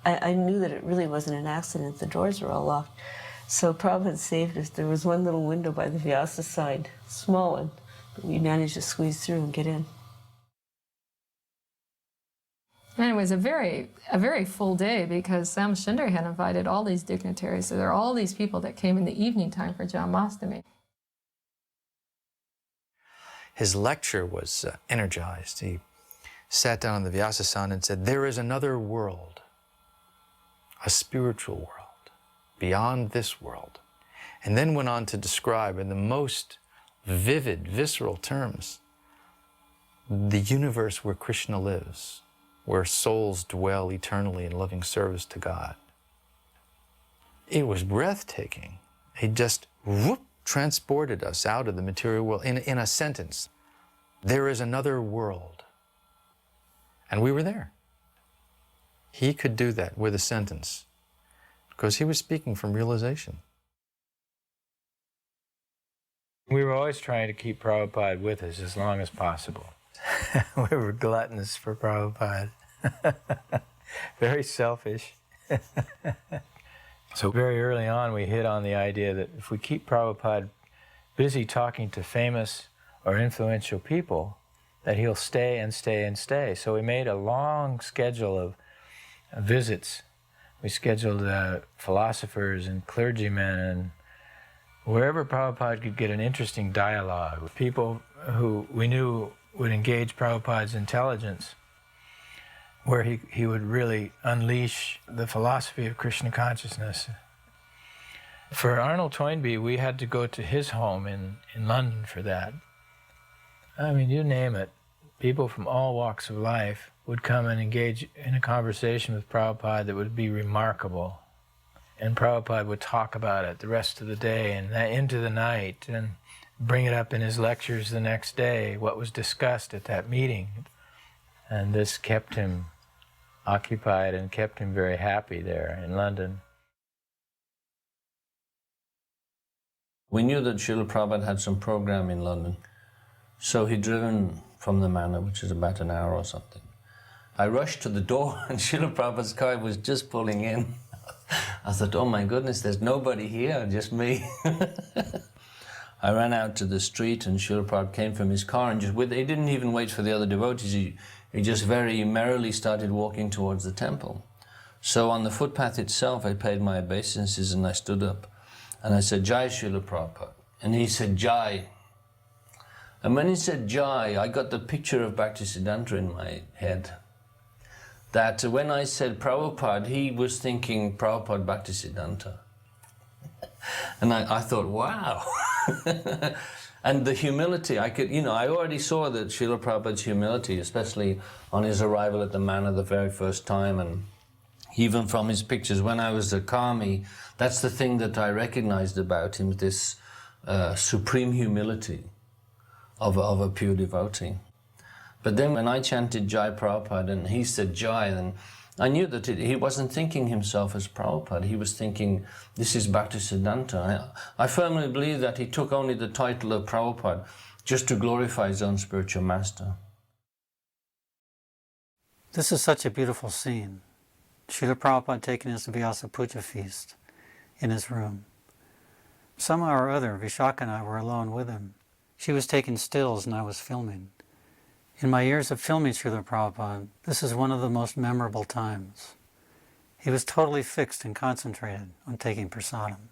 [SPEAKER 22] I knew that it really wasn't an accident. The doors were all locked. So Prabhupada saved us. There was one little window by the Vyasa side, small one, but we managed to squeeze through and get in.
[SPEAKER 2] And it was a very full day because Sam Shinder had invited all these dignitaries. So there are all these people that came in the evening time for Janmashtami.
[SPEAKER 3] His lecture was energized. sat down on the Vyasasana and said, there is another world, a spiritual world, beyond this world. And then went on to describe in the most vivid, visceral terms, the universe where Krishna lives, where souls dwell eternally in loving service to God. It was breathtaking. It just whoop, transported us out of the material world in a sentence. There is another world. And we were there. He could do that with a sentence because he was speaking from realization.
[SPEAKER 18] We were always trying to keep Prabhupada with us as long as possible. We were gluttonous for Prabhupada. Very selfish. So very early on we hit on the idea that if we keep Prabhupada busy talking to famous or influential people, that he'll stay and stay and stay. So we made a long schedule of visits. We scheduled philosophers and clergymen and wherever Prabhupada could get an interesting dialogue with people who we knew would engage Prabhupada's intelligence, where he would really unleash the philosophy of Krishna consciousness. For Arnold Toynbee, we had to go to his home in London for that. I mean, you name it. People from all walks of life would come and engage in a conversation with Prabhupada that would be remarkable. And Prabhupada would talk about it the rest of the day and into the night and bring it up in his lectures the next day, what was discussed at that meeting. And this kept him occupied and kept him very happy there in London.
[SPEAKER 15] We knew that Srila Prabhupada had some program in London, so he'd driven from the manor, which is about an hour or something. I rushed to the door and Srila Prabhupada's car was just pulling in. I thought, oh my goodness, there's nobody here, just me. I ran out to the street and Srila Prabhupada came from his car and he didn't even wait for the other devotees. He just very merrily started walking towards the temple. So on the footpath itself, I paid my obeisances and I stood up and I said, Jai Srila Prabhupada. And he said, Jai. And when he said Jai, I got the picture of Bhaktisiddhanta in my head. That when I said Prabhupada, he was thinking Prabhupada Bhaktisiddhanta. And I thought, wow. And the humility, I already saw that Srila Prabhupada's humility, especially on his arrival at the manor the very first time, and even from his pictures when I was a Kami, that's the thing that I recognized about him, this supreme humility of a pure devotee. But then when I chanted Jai Prabhupada and he said Jai, then I knew that he wasn't thinking himself as Prabhupada. He was thinking, this is Bhaktisiddhanta. I firmly believe that he took only the title of Prabhupada just to glorify his own spiritual master.
[SPEAKER 8] This is such a beautiful scene. Srila Prabhupada taking his Vyasa Puja feast in his room. Somehow or other, Vishaka and I were alone with him. She was taking stills and I was filming. In my years of filming Srila Prabhupada, this is one of the most memorable times. He was totally fixed and concentrated on taking prasadam.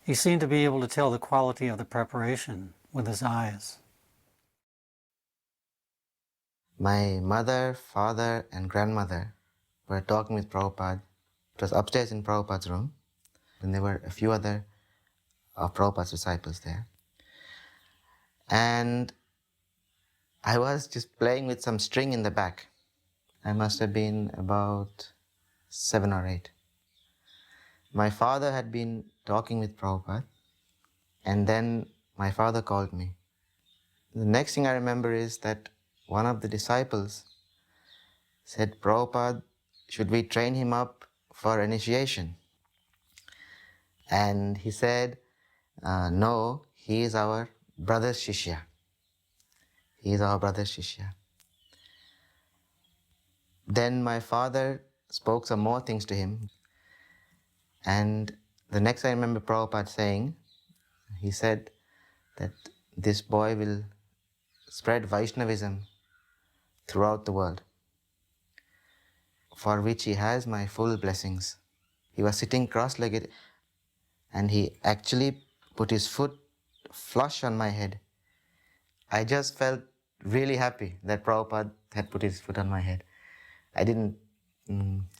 [SPEAKER 8] He seemed to be able to tell the quality of the preparation with his eyes.
[SPEAKER 1] My mother, father, and grandmother were talking with Prabhupada. It was upstairs in Prabhupada's room, and there were a few other of Prabhupada's disciples there. And I was just playing with some string in the back. I must have been about 7 or 8. My father had been talking with Prabhupada, and then my father called me. The next thing I remember is that one of the disciples said, Prabhupada, should we train him up for initiation? And he said, no, he is our brother's shishya. He is our brother's shishya. Then my father spoke some more things to him. And the next I remember Prabhupada saying, he said that this boy will spread Vaishnavism throughout the world, for which he has my full blessings. He was sitting cross-legged and he actually put his foot flush on my head. I just felt really happy that Prabhupada had put his foot on my head. I didn't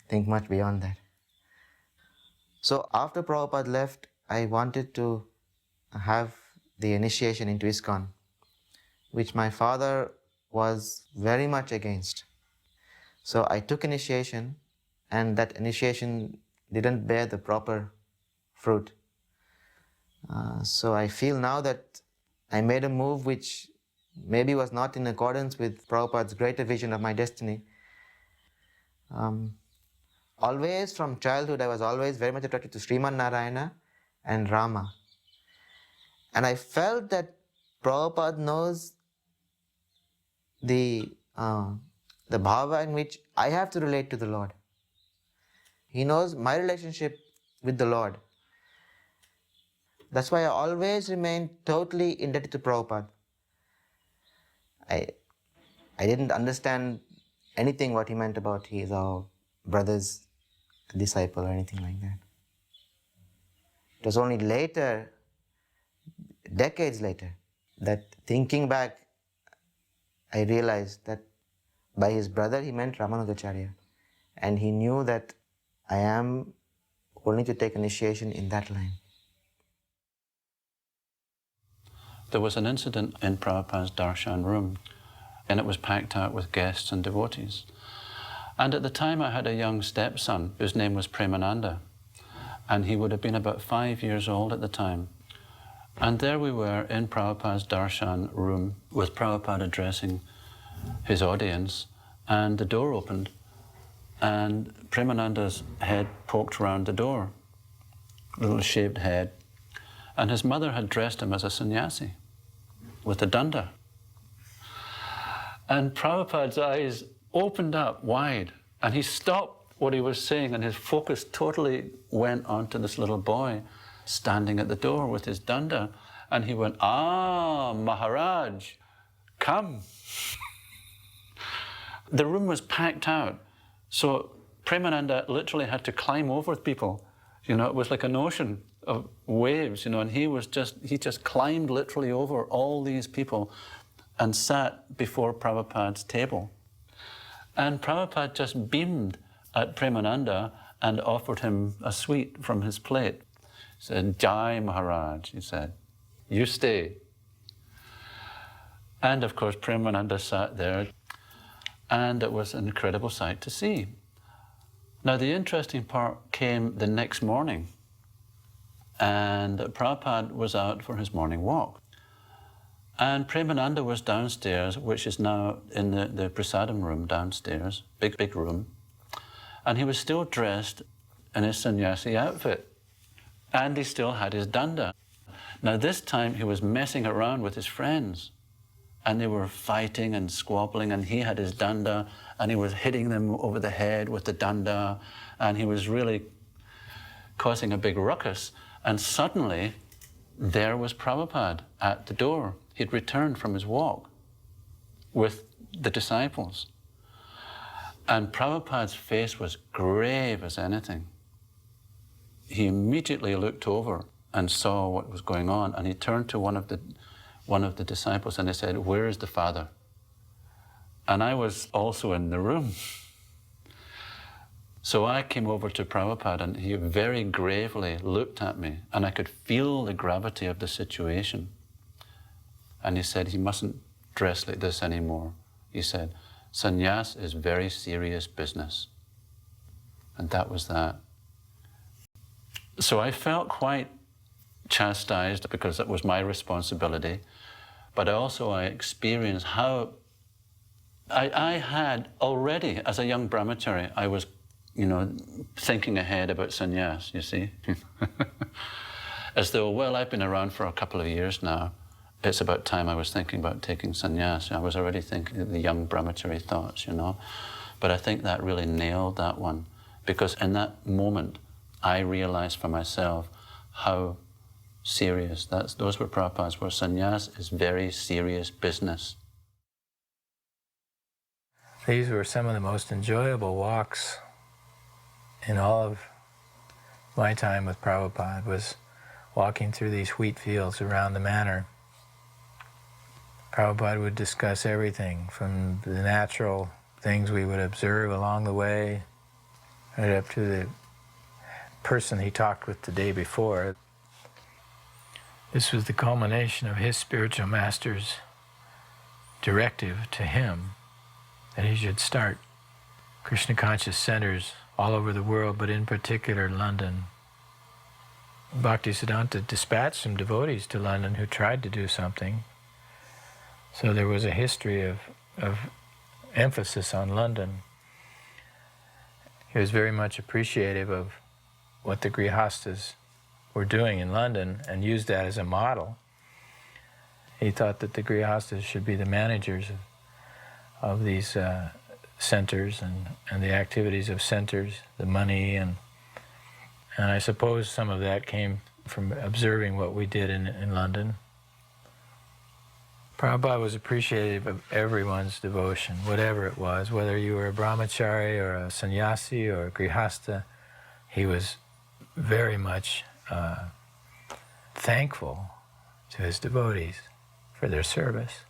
[SPEAKER 1] think much beyond that. So after Prabhupada left, I wanted to have the initiation into ISKCON, which my father was very much against. So I took initiation, and that initiation didn't bear the proper fruit. So I feel now that I made a move which maybe was not in accordance with Prabhupada's greater vision of my destiny. Always from childhood, I was always very much attracted to Sriman Narayana and Rama. And I felt that Prabhupada knows the bhava in which I have to relate to the Lord. He knows my relationship with the Lord. That's why I always remained totally indebted to Prabhupada. I didn't understand anything what he meant about he is our brother's disciple or anything like that. It was only later, decades later, that thinking back, I realized that by his brother he meant Ramanujacharya, and he knew that I am only to take initiation in that line.
[SPEAKER 8] There was an incident in Prabhupada's darshan room, and it was packed out with guests and devotees. And at the time I had a young stepson whose name was Premananda, and he would have been about 5 years old at the time. And there we were in Prabhupada's darshan room with Prabhupada addressing his audience, and the door opened and Premananda's head poked round the door, little shaved head, and his mother had dressed him as a sannyasi with a danda. And Prabhupada's eyes opened up wide, and he stopped what he was saying, and his focus totally went onto this little boy standing at the door with his danda, and he went, "Ah, Maharaj, come." The room was packed out, so Premananda literally had to climb over people. You know, it was like an ocean of waves, you know, and he just climbed literally over all these people and sat before Prabhupada's table. And Prabhupada just beamed at Premananda and offered him a sweet from his plate. He said, "Jai Maharaj," he said, "you stay." And of course Premananda sat there, and it was an incredible sight to see. Now the interesting part came the next morning, and Prabhupada was out for his morning walk. And Premananda was downstairs, which is now in the prasadam room downstairs, big room. And he was still dressed in his sannyasi outfit. And he still had his danda. Now this time he was messing around with his friends. And they were fighting and squabbling, and he had his danda, and he was hitting them over the head with the danda, and he was really causing a big ruckus. And suddenly, there was Prabhupada at the door. He'd returned from his walk with the disciples. And Prabhupada's face was grave as anything. He immediately looked over and saw what was going on, and he turned to one of the disciples and he said, "Where is the Father?" And I was also in the room. So I came over to Prabhupada, and he very gravely looked at me, and I could feel the gravity of the situation. And he said, "He mustn't dress like this anymore." He said, "Sannyas is very serious business." And that was that. So I felt quite chastised because that was my responsibility, but also I experienced how I had already, as a young brahmachari, I was, you know, thinking ahead about sannyas, you see. As though, well, I've been around for a couple of years now. It's about time I was thinking about taking sannyas. I was already thinking the young brahmachari thoughts, you know. But I think that really nailed that one, because in that moment, I realized for myself how serious, those were Prabhupada's words. Sannyas is very serious business.
[SPEAKER 18] These were some of the most enjoyable walks in all of my time with Prabhupada, was walking through these wheat fields around the manor. Prabhupada would discuss everything from the natural things we would observe along the way, right up to the person he talked with the day before. This was the culmination of his spiritual master's directive to him that he should start Krishna conscious centers all over the world, but in particular London. Bhaktisiddhanta dispatched some devotees to London who tried to do something. So there was a history of emphasis on London. He was very much appreciative of what the Grihastas were doing in London and used that as a model. He thought that the Grihastas should be the managers of these centers and the activities of centers, the money, and I suppose some of that came from observing what we did in London. Prabhupada was appreciative of everyone's devotion, whatever it was, whether you were a brahmachari or a sannyasi or a grihasta. He was very much thankful to his devotees for their service.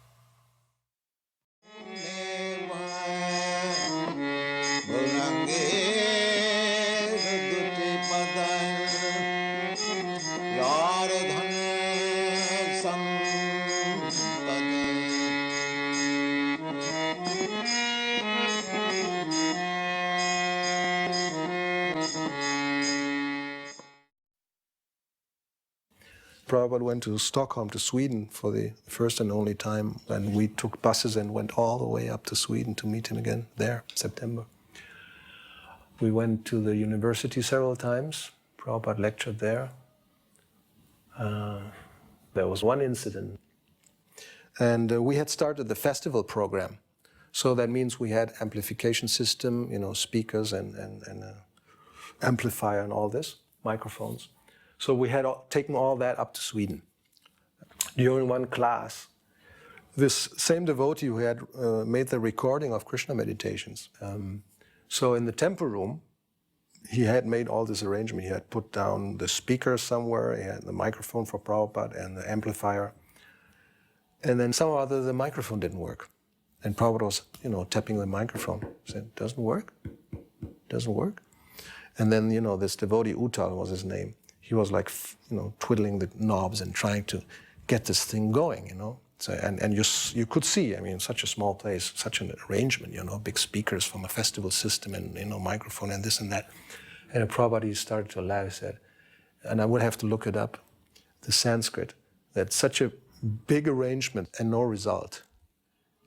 [SPEAKER 10] Prabhupada went to Stockholm, to Sweden, for the first and only time, and we took buses and went all the way up to Sweden to meet him again there, September. We went to the university several times. Prabhupada lectured there. There was one incident. And we had started the festival program. So that means we had amplification system, speakers and amplifier and all this, microphones. So we had taken all that up to Sweden. During one class, this same devotee who had made the recording of Krishna meditations. So in the temple room, he had made all this arrangement. He had put down the speaker somewhere, he had the microphone for Prabhupada and the amplifier. And then somehow or other the microphone didn't work. And Prabhupada was, tapping the microphone. He said, doesn't work? Doesn't work? And then, this devotee, Uttal was his name. He was like, twiddling the knobs and trying to get this thing going, So, and you could see, such a small place, such an arrangement, big speakers from a festival system and, microphone and this and that. And Prabhupada started to laugh, he said, and I would have to look it up, the Sanskrit, that such a big arrangement and no result.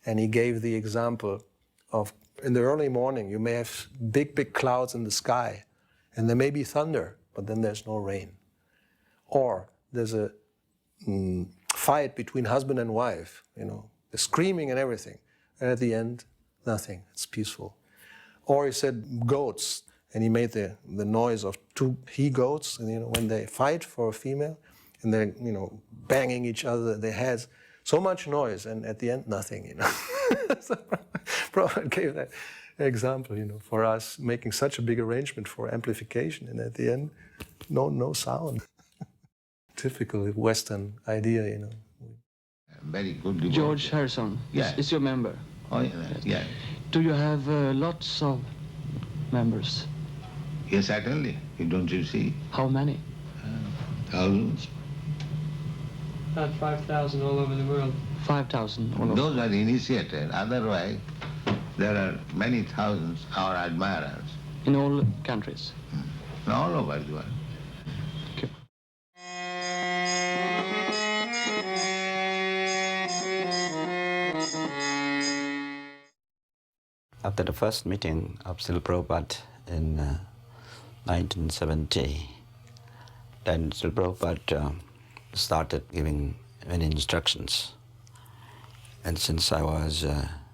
[SPEAKER 10] And he gave the example of, in the early morning, you may have big clouds in the sky, and there may be thunder, but then there's no rain. Or there's a fight between husband and wife, they're screaming and everything. And at the end, nothing, it's peaceful. Or he said goats, and he made the noise of two he-goats, and when they fight for a female, and they're, banging each other, their heads, so much noise, and at the end, nothing, So Prabhupada gave that example, for us making such a big arrangement for amplification, and at the end, no sound. Typical Western idea,
[SPEAKER 13] Very good.
[SPEAKER 5] George Harrison is your member.
[SPEAKER 13] Oh, yeah.
[SPEAKER 5] Do you have lots of members?
[SPEAKER 13] Yes, certainly. Don't you see?
[SPEAKER 5] How many?
[SPEAKER 13] Thousands.
[SPEAKER 5] About 5,000 all over the world. 5,000 all over.
[SPEAKER 13] Those are initiated. Otherwise, there are many thousands our admirers.
[SPEAKER 5] In all countries?
[SPEAKER 13] All over the world.
[SPEAKER 5] Okay.
[SPEAKER 6] After the first meeting of Srila Prabhupada in 1970, then Srila Prabhupada started giving many instructions. And since I was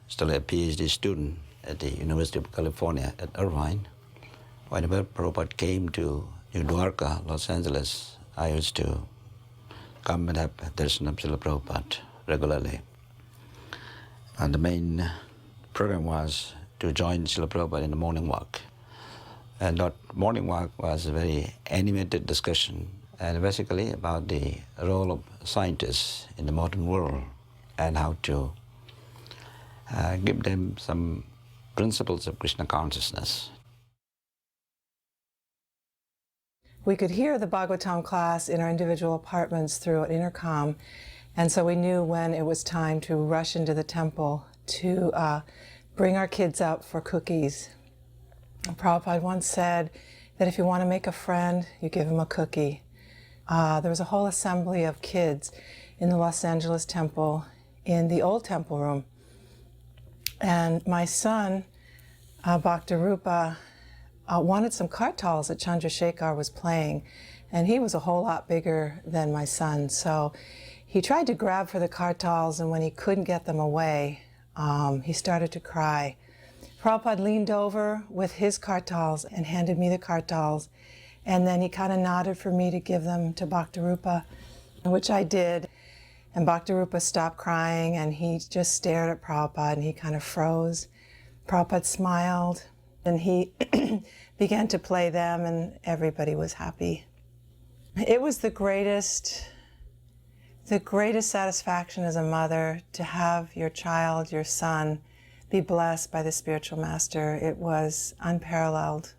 [SPEAKER 6] still a PhD student at the University of California at Irvine, whenever Prabhupada came to New Dwarka, Los Angeles, I used to come and have darshan of Srila Prabhupada regularly. And the main program was to join Srila Prabhupada in the morning walk. And that morning walk was a very animated discussion, and basically about the role of scientists in the modern world. and how to give them some principles of Krishna consciousness.
[SPEAKER 9] We could hear the Bhagavatam class in our individual apartments through an intercom, and so we knew when it was time to rush into the temple to bring our kids up for cookies. Prabhupada once said that if you want to make a friend, you give him a cookie. There was a whole assembly of kids in the Los Angeles temple in the old temple room. And my son, Bhaktarupa, wanted some kartals that Chandrasekhar was playing. And he was a whole lot bigger than my son. So he tried to grab for the kartals, and when he couldn't get them away, he started to cry. Prabhupada leaned over with his kartals and handed me the kartals. And then he kind of nodded for me to give them to Bhaktarupa, which I did. And Bhaktarupa stopped crying, and he just stared at Prabhupada, and he kind of froze. Prabhupada smiled, and he began to play them, and everybody was happy. It was the greatest satisfaction as a mother to have your child, your son, be blessed by the spiritual master. It was unparalleled.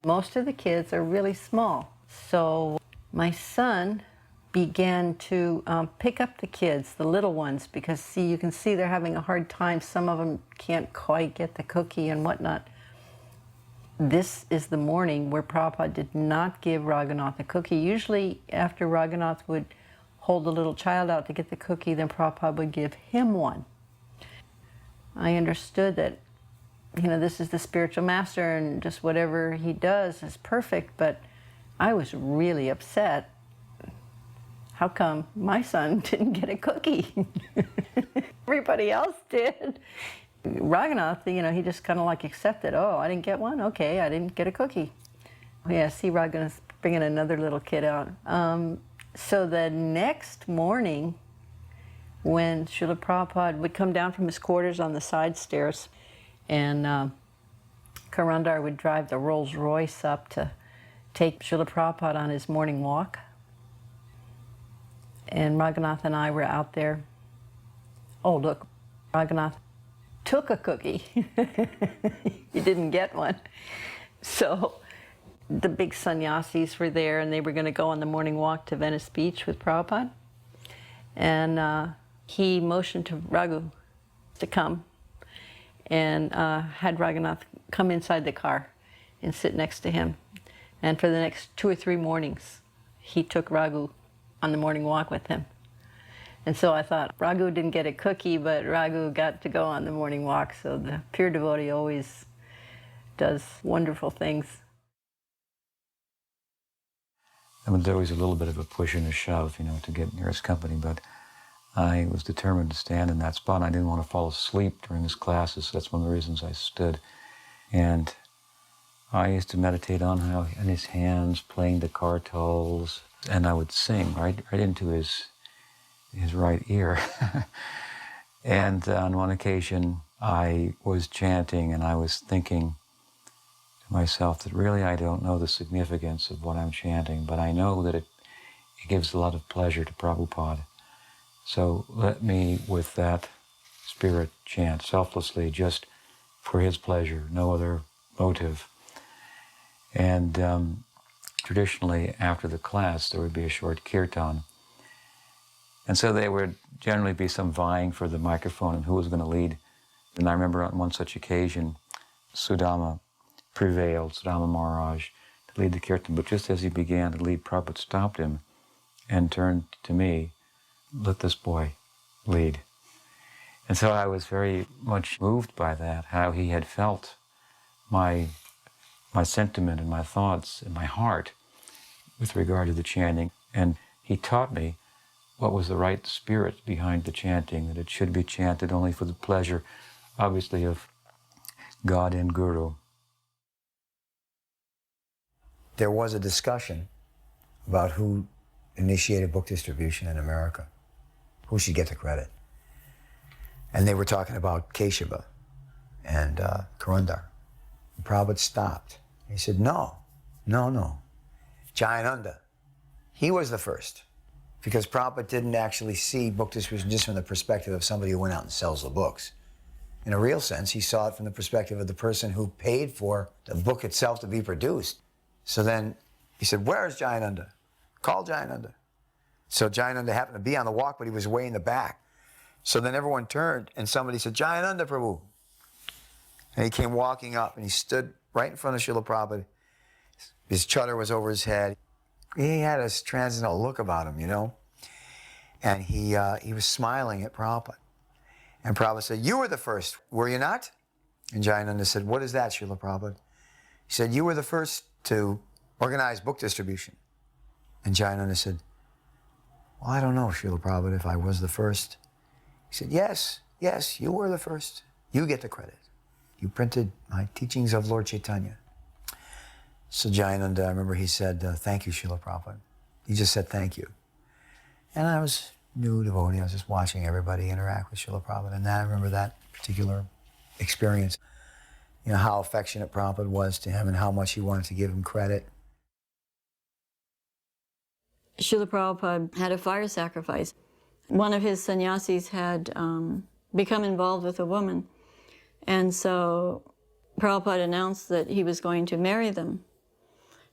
[SPEAKER 11] Most of the kids are really small, so my son began to pick up the kids, the little ones, because you can see they're having a hard time. Some of them can't quite get the cookie and whatnot. This is the morning where Prabhupada did not give Raghunath a cookie. Usually after Raghunath would hold the little child out to get the cookie, then Prabhupada would give him one. I understood that, this is the spiritual master and just whatever he does is perfect, but I was really upset. How come my son didn't get a cookie? Everybody else did. Raghunath, he just kind of like accepted, oh, I didn't get one? Okay, I didn't get a cookie. Yeah, see Raghunath bringing another little kid out. So the next morning, when Srila Prabhupada would come down from his quarters on the side stairs, and Karandar would drive the Rolls Royce up to take Srila Prabhupada on his morning walk. And Raghunath and I were out there. Oh, look, Raghunath took a cookie. He didn't get one. So the big sannyasis were there, and they were going to go on the morning walk to Venice Beach with Prabhupada. And he motioned to Raghu to come, and had Raghunath come inside the car and sit next to him. And for the next 2 or 3 mornings, he took Raghu on the morning walk with him. And so I thought, Raghu didn't get a cookie, but Raghu got to go on the morning walk. So the pure devotee always does wonderful things.
[SPEAKER 12] I mean, there was a little bit of a push and a shove, to get near his company, but I was determined to stand in that spot. I didn't want to fall asleep during his classes. That's one of the reasons I stood. And I used to meditate on how in his hands playing the kartals, and I would sing right into his right ear. And on one occasion, I was chanting, and I was thinking to myself that really I don't know the significance of what I'm chanting, but I know that it gives a lot of pleasure to Prabhupada. So let me, with that spirit, chant selflessly, just for his pleasure, no other motive. And traditionally, after the class, there would be a short kirtan. And so there would generally be some vying for the microphone and who was going to lead. And I remember on one such occasion, Sudama prevailed, Sudama Maharaj, to lead the kirtan. But just as he began to lead, Prabhupada stopped him and turned to me, let this boy lead. And so I was very much moved by that, how he had felt my sentiment and my thoughts and my heart with regard to the chanting. And he taught me what was the right spirit behind the chanting, that it should be chanted only for the pleasure, obviously, of God and Guru.
[SPEAKER 24] There was a discussion about who initiated book distribution in America, who should get the credit. And they were talking about Keshava and Karandar. And Prabhupada stopped. He said, no. Jayananda, he was the first. because Prabhupada didn't actually see book distribution just from the perspective of somebody who went out and sells the books. In a real sense, he saw it from the perspective of the person who paid for the book itself to be produced. So then he said, where's Jayananda? Call Jayananda. So Jayananda happened to be on the walk, but he was way in the back. So then everyone turned, and somebody said, Jayananda Prabhu. And he came walking up, and he stood right in front of Srila Prabhupada. His chadar was over his head. He had a transcendental look about him, you know. And he was smiling at Prabhupada. And Prabhupada said, you were the first, were you not? And Jayananda said, what is that, Srila Prabhupada? He said, you were the first to organize book distribution. And Jayananda said, well, I don't know, Srila Prabhupada, if I was the first. He said, yes, you were the first. You get the credit. You printed my teachings of Lord Chaitanya. So Jayananda, I remember he said, thank you, Srila Prabhupada. He just said thank you. And I was new devotee. I was just watching everybody interact with Srila Prabhupada. And I remember that particular experience. You know, how affectionate Prabhupada was to him and how much he wanted to give him credit.
[SPEAKER 16] Srila Prabhupada had a fire sacrifice. One of his sannyasis had become involved with a woman. And so Prabhupada announced that he was going to marry them.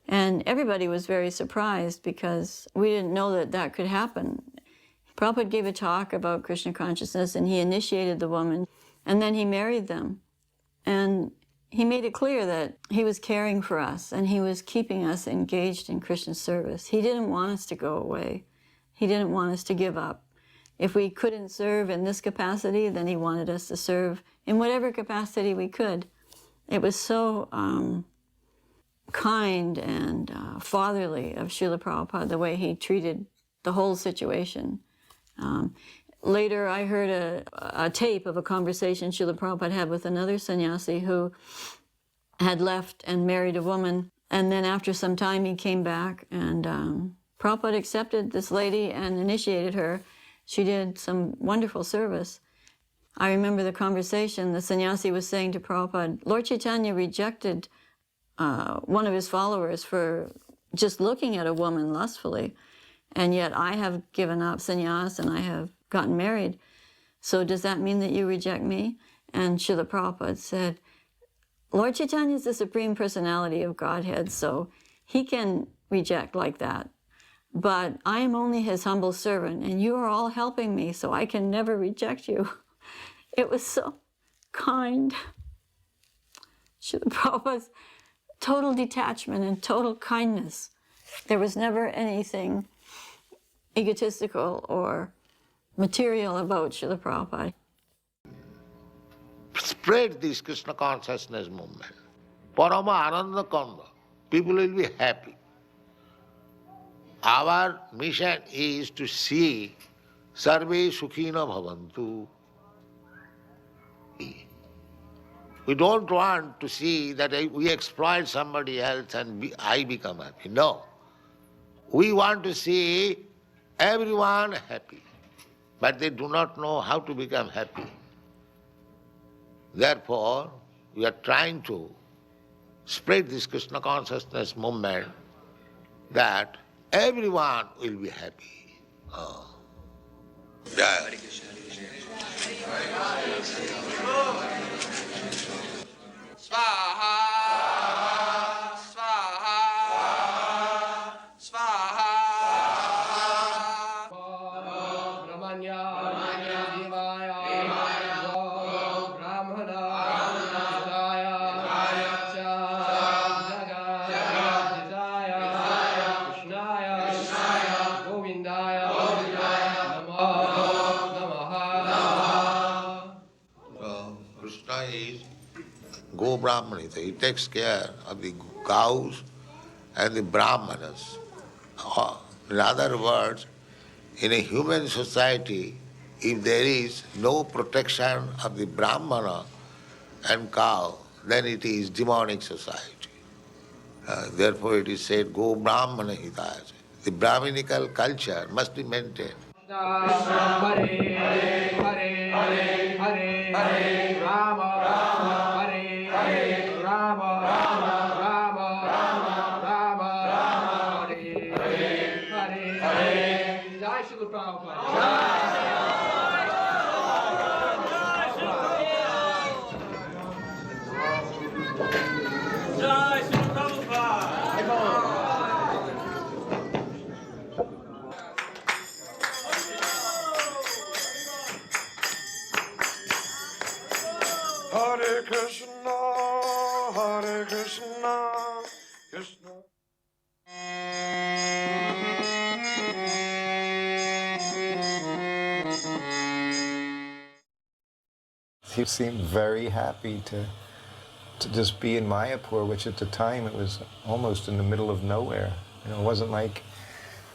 [SPEAKER 16] And everybody was very surprised because we didn't know that that could happen. Prabhupada gave a talk about Krishna consciousness and he initiated the woman and then he married them. And he made it clear that he was caring for us and he was keeping us engaged in Krishna service. He didn't want us to go away. He didn't want us to give up. If we couldn't serve in this capacity, then he wanted us to serve in whatever capacity we could. It was so kind and fatherly of Srila Prabhupada, the way he treated the whole situation. Later, I heard a tape of a conversation Srila Prabhupada had with another sannyasi who had left and married a woman. And then after some time, he came back and Prabhupada accepted this lady and initiated her. She did some wonderful service. I remember the conversation. The sannyasi was saying to Prabhupada, Lord Chaitanya rejected one of his followers for just looking at a woman lustfully. And yet I have given up sannyas and I have gotten married. So does that mean that you reject me? And Srila Prabhupada said, Lord Chaitanya is the Supreme Personality of Godhead, so he can reject like that. But I am only his humble servant, and you are all helping me, so I can never reject you. It was so kind. Srila Prabhupada's total detachment and total kindness. There was never anything egotistical or material about Srila Prabhupada.
[SPEAKER 13] Spread this Krishna consciousness movement. Parama Ananda Kanda. People will be happy. Our mission is to see Sarve Sukhina Bhavantu. We don't want to see that we exploit somebody else and I become happy. No. We want to see everyone happy, but they do not know how to become happy. Therefore, we are trying to spread this Krishna consciousness movement that everyone will be happy. Jai. Swaha, Swaha, Swaha. Brahmanya, Devaya, Brahmana, Hidaya, Jagadaya, Krishnaya, Govindaya, Namaha. Krishna is Go Brahmanita. He takes care of the cows and the Brahmanas. In other words, in a human society, if there is no protection of the Brahmana and cow, then it is demonic society. Therefore it is said, Go Brahmana Hitaya. The Brahminical culture must be maintained. Hare Hare Hare Hare Rama Hare Hare Rama Rama Rama Hare Hare Hare Jai
[SPEAKER 17] Krishna, Hare Krishna, Krishna.
[SPEAKER 10] He seemed very happy to just be in Mayapur, which at the time it was almost in the middle of nowhere. You know, it wasn't like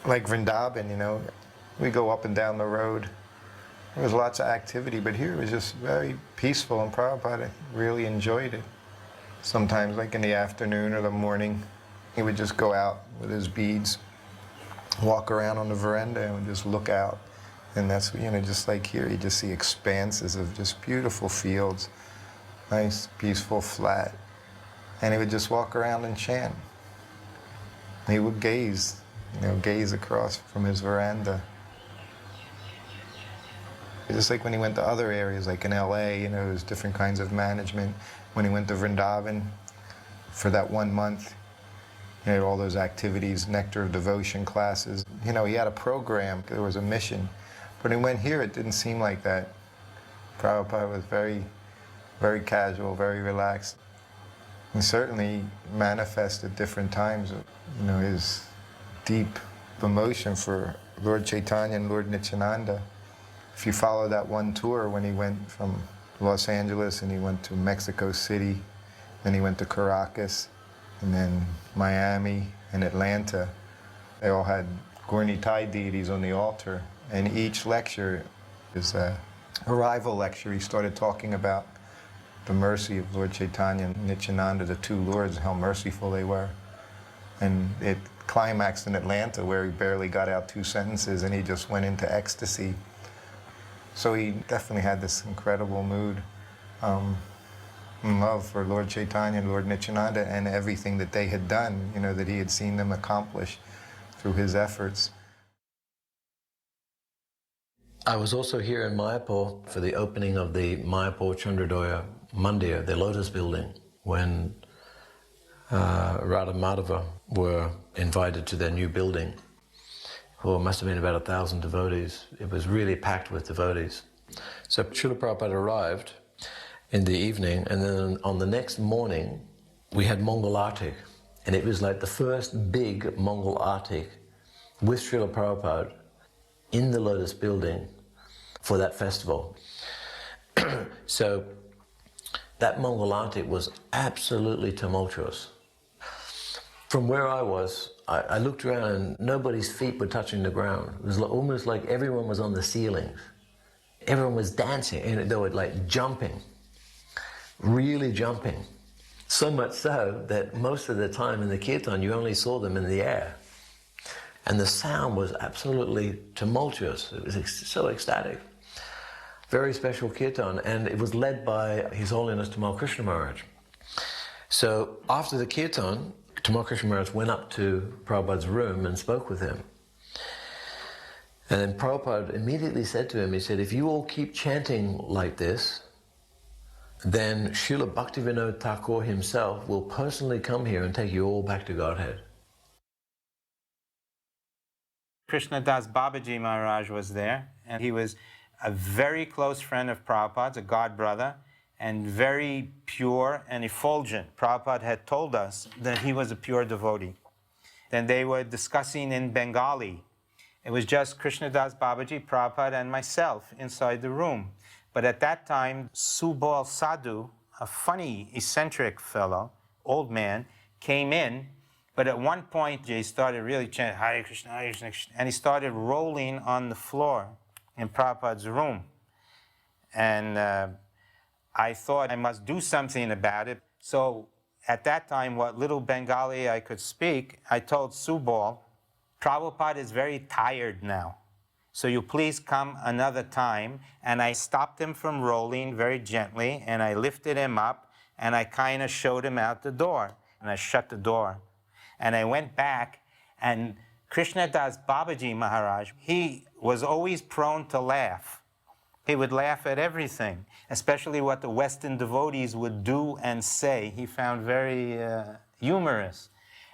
[SPEAKER 10] Vrindavan, you know. We go up and down the road. There was lots of activity, but here it was just very peaceful, and Prabhupada really enjoyed it. Sometimes, like in the afternoon or the morning, he would just go out with his beads, walk around on the veranda and just look out. And that's, you know, just like here, you just see expanses of just beautiful fields, nice, peaceful, flat. And he would just walk around and chant. He would gaze, you know, gaze across from his veranda. Just like when he went to other areas, like in LA, you know, there's different kinds of management. When he went to Vrindavan for that 1 month, you know, all those activities, Nectar of Devotion classes. You know, he had a program, there was a mission. But when he went here, it didn't seem like that. Prabhupada was very, very casual, very relaxed. He certainly manifested different times, you know, his deep emotion for Lord Chaitanya and Lord Nityananda. If you follow that one tour when he went from Los Angeles and he went to Mexico City, then he went to Caracas, and then Miami and Atlanta, they all had Gaur-Nitai deities on the altar. And each lecture is a arrival lecture. He started talking about the mercy of Lord Chaitanya and Nityananda, the two lords, how merciful they were. And it climaxed in Atlanta where he barely got out 2 sentences and he just went into ecstasy. So he definitely had this incredible mood and love for Lord Chaitanya and Lord Nityananda and everything that they had done, you know, that he had seen them accomplish through his efforts.
[SPEAKER 19] I was also here in Mayapur for the opening of the Mayapur Chandradoya Mandir, the Lotus building, when Radha Madhava were invited to their new building. Well, it must have been about 1,000 devotees. It was really packed with devotees. So Srila Prabhupada arrived in the evening, and then on the next morning, we had Mongol Artik. And it was like the first big Mongol Artik with Srila Prabhupada in the Lotus building for that festival. So that Mongol Artik was absolutely tumultuous. From where I was, I looked around and nobody's feet were touching the ground. It was almost like everyone was on the ceilings. Everyone was dancing, and they were like jumping, really jumping. So much so that most of the time in the kirtan, you only saw them in the air. And the sound was absolutely tumultuous. It was so ecstatic. Very special kirtan, and it was led by His Holiness Tamal Krishna Maharaj. So after the kirtan, Tamal Krishna Maharaj went up to Prabhupada's room and spoke with him. And then Prabhupada immediately said to him, he said, if you all keep chanting like this, then Srila Bhaktivinoda Thakur himself will personally come here and take you all back to Godhead.
[SPEAKER 20] Krishnadas Babaji Maharaj was there, and he was a very close friend of Prabhupada's, a god brother, and very pure and effulgent. Prabhupada had told us that he was a pure devotee. Then they were discussing in Bengali. It was just Krishnadas Babaji, Prabhupada, and myself inside the room. But at that time, Subal Sadhu, a funny, eccentric fellow, old man, came in. But at one point, he started really chanting, Hare Krishna, Hare Krishna, and he started rolling on the floor in Prabhupada's room. And I thought I must do something about it. So at that time, what little Bengali I could speak, I told Subal, Prabhupada is very tired now. So you please come another time. And I stopped him from rolling very gently, and I lifted him up, and I kind of showed him out the door. And I shut the door. And I went back, and Krishnadas Babaji Maharaj, he was always prone to laugh. He would laugh at everything, especially what the Western devotees would do and say. He found very humorous.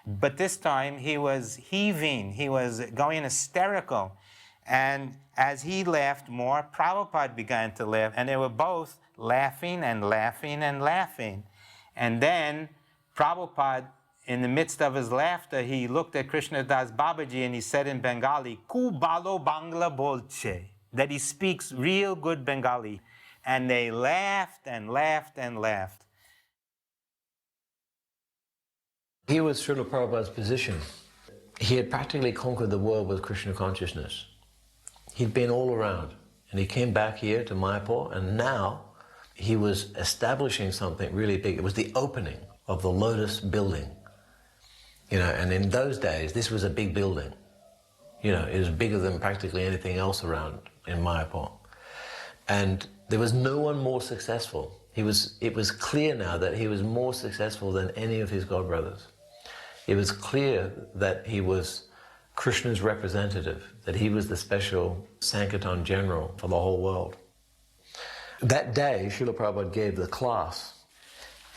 [SPEAKER 20] But this time he was heaving, he was going hysterical. And as he laughed more, Prabhupada began to laugh, and they were both laughing and laughing and laughing. And then Prabhupada, in the midst of his laughter, he looked at Krishnadas Babaji and he said in Bengali, "Ku balo Bangla bolche," that he speaks real good Bengali. And they laughed and laughed and laughed.
[SPEAKER 19] Here was Srila Prabhupada's position. He had practically conquered the world with Krishna consciousness. He'd been all around, and he came back here to Mayapur, and now he was establishing something really big. It was the opening of the Lotus building. You know, and in those days, this was a big building. You know, it was bigger than practically anything else around in Mayapur. And there was no one more successful. It was clear now that he was more successful than any of his godbrothers. It was clear that he was Krishna's representative, that he was the special Sankirtan general for the whole world. That day, Srila Prabhupada gave the class,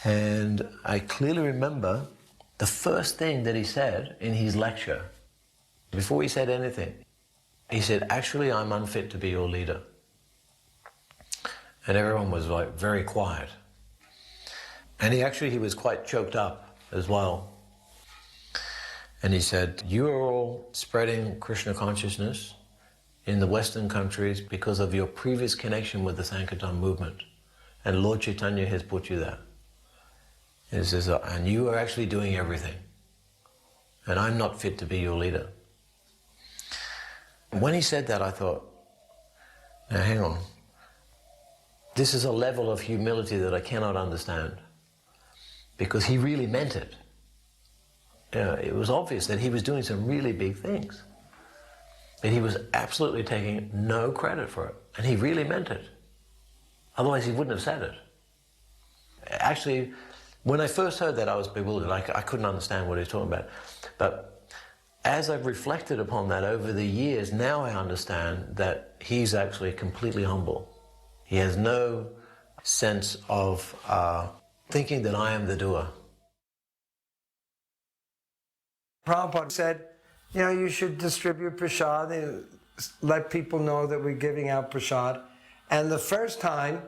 [SPEAKER 19] and I clearly remember the first thing that he said in his lecture, before he said anything, he said, "Actually, I'm unfit to be your leader." And everyone was like very quiet. And he was quite choked up as well. And he said, "You are all spreading Krishna consciousness in the Western countries because of your previous connection with the Sankirtan movement. And Lord Chaitanya has put you there. He says, and you are actually doing everything. And I'm not fit to be your leader." When he said that, I thought, now hang on. This is a level of humility that I cannot understand. Because he really meant it. It was obvious that he was doing some really big things. But he was absolutely taking no credit for it. And he really meant it. Otherwise he wouldn't have said it. Actually, when I first heard that, I was bewildered. I couldn't understand what he was talking about. But as I've reflected upon that over the years, now I understand that he's actually completely humble. He has no sense of thinking that I am the doer.
[SPEAKER 4] Prabhupada said, you know, you should distribute prasad, let people know that we're giving out prasad. And the first time,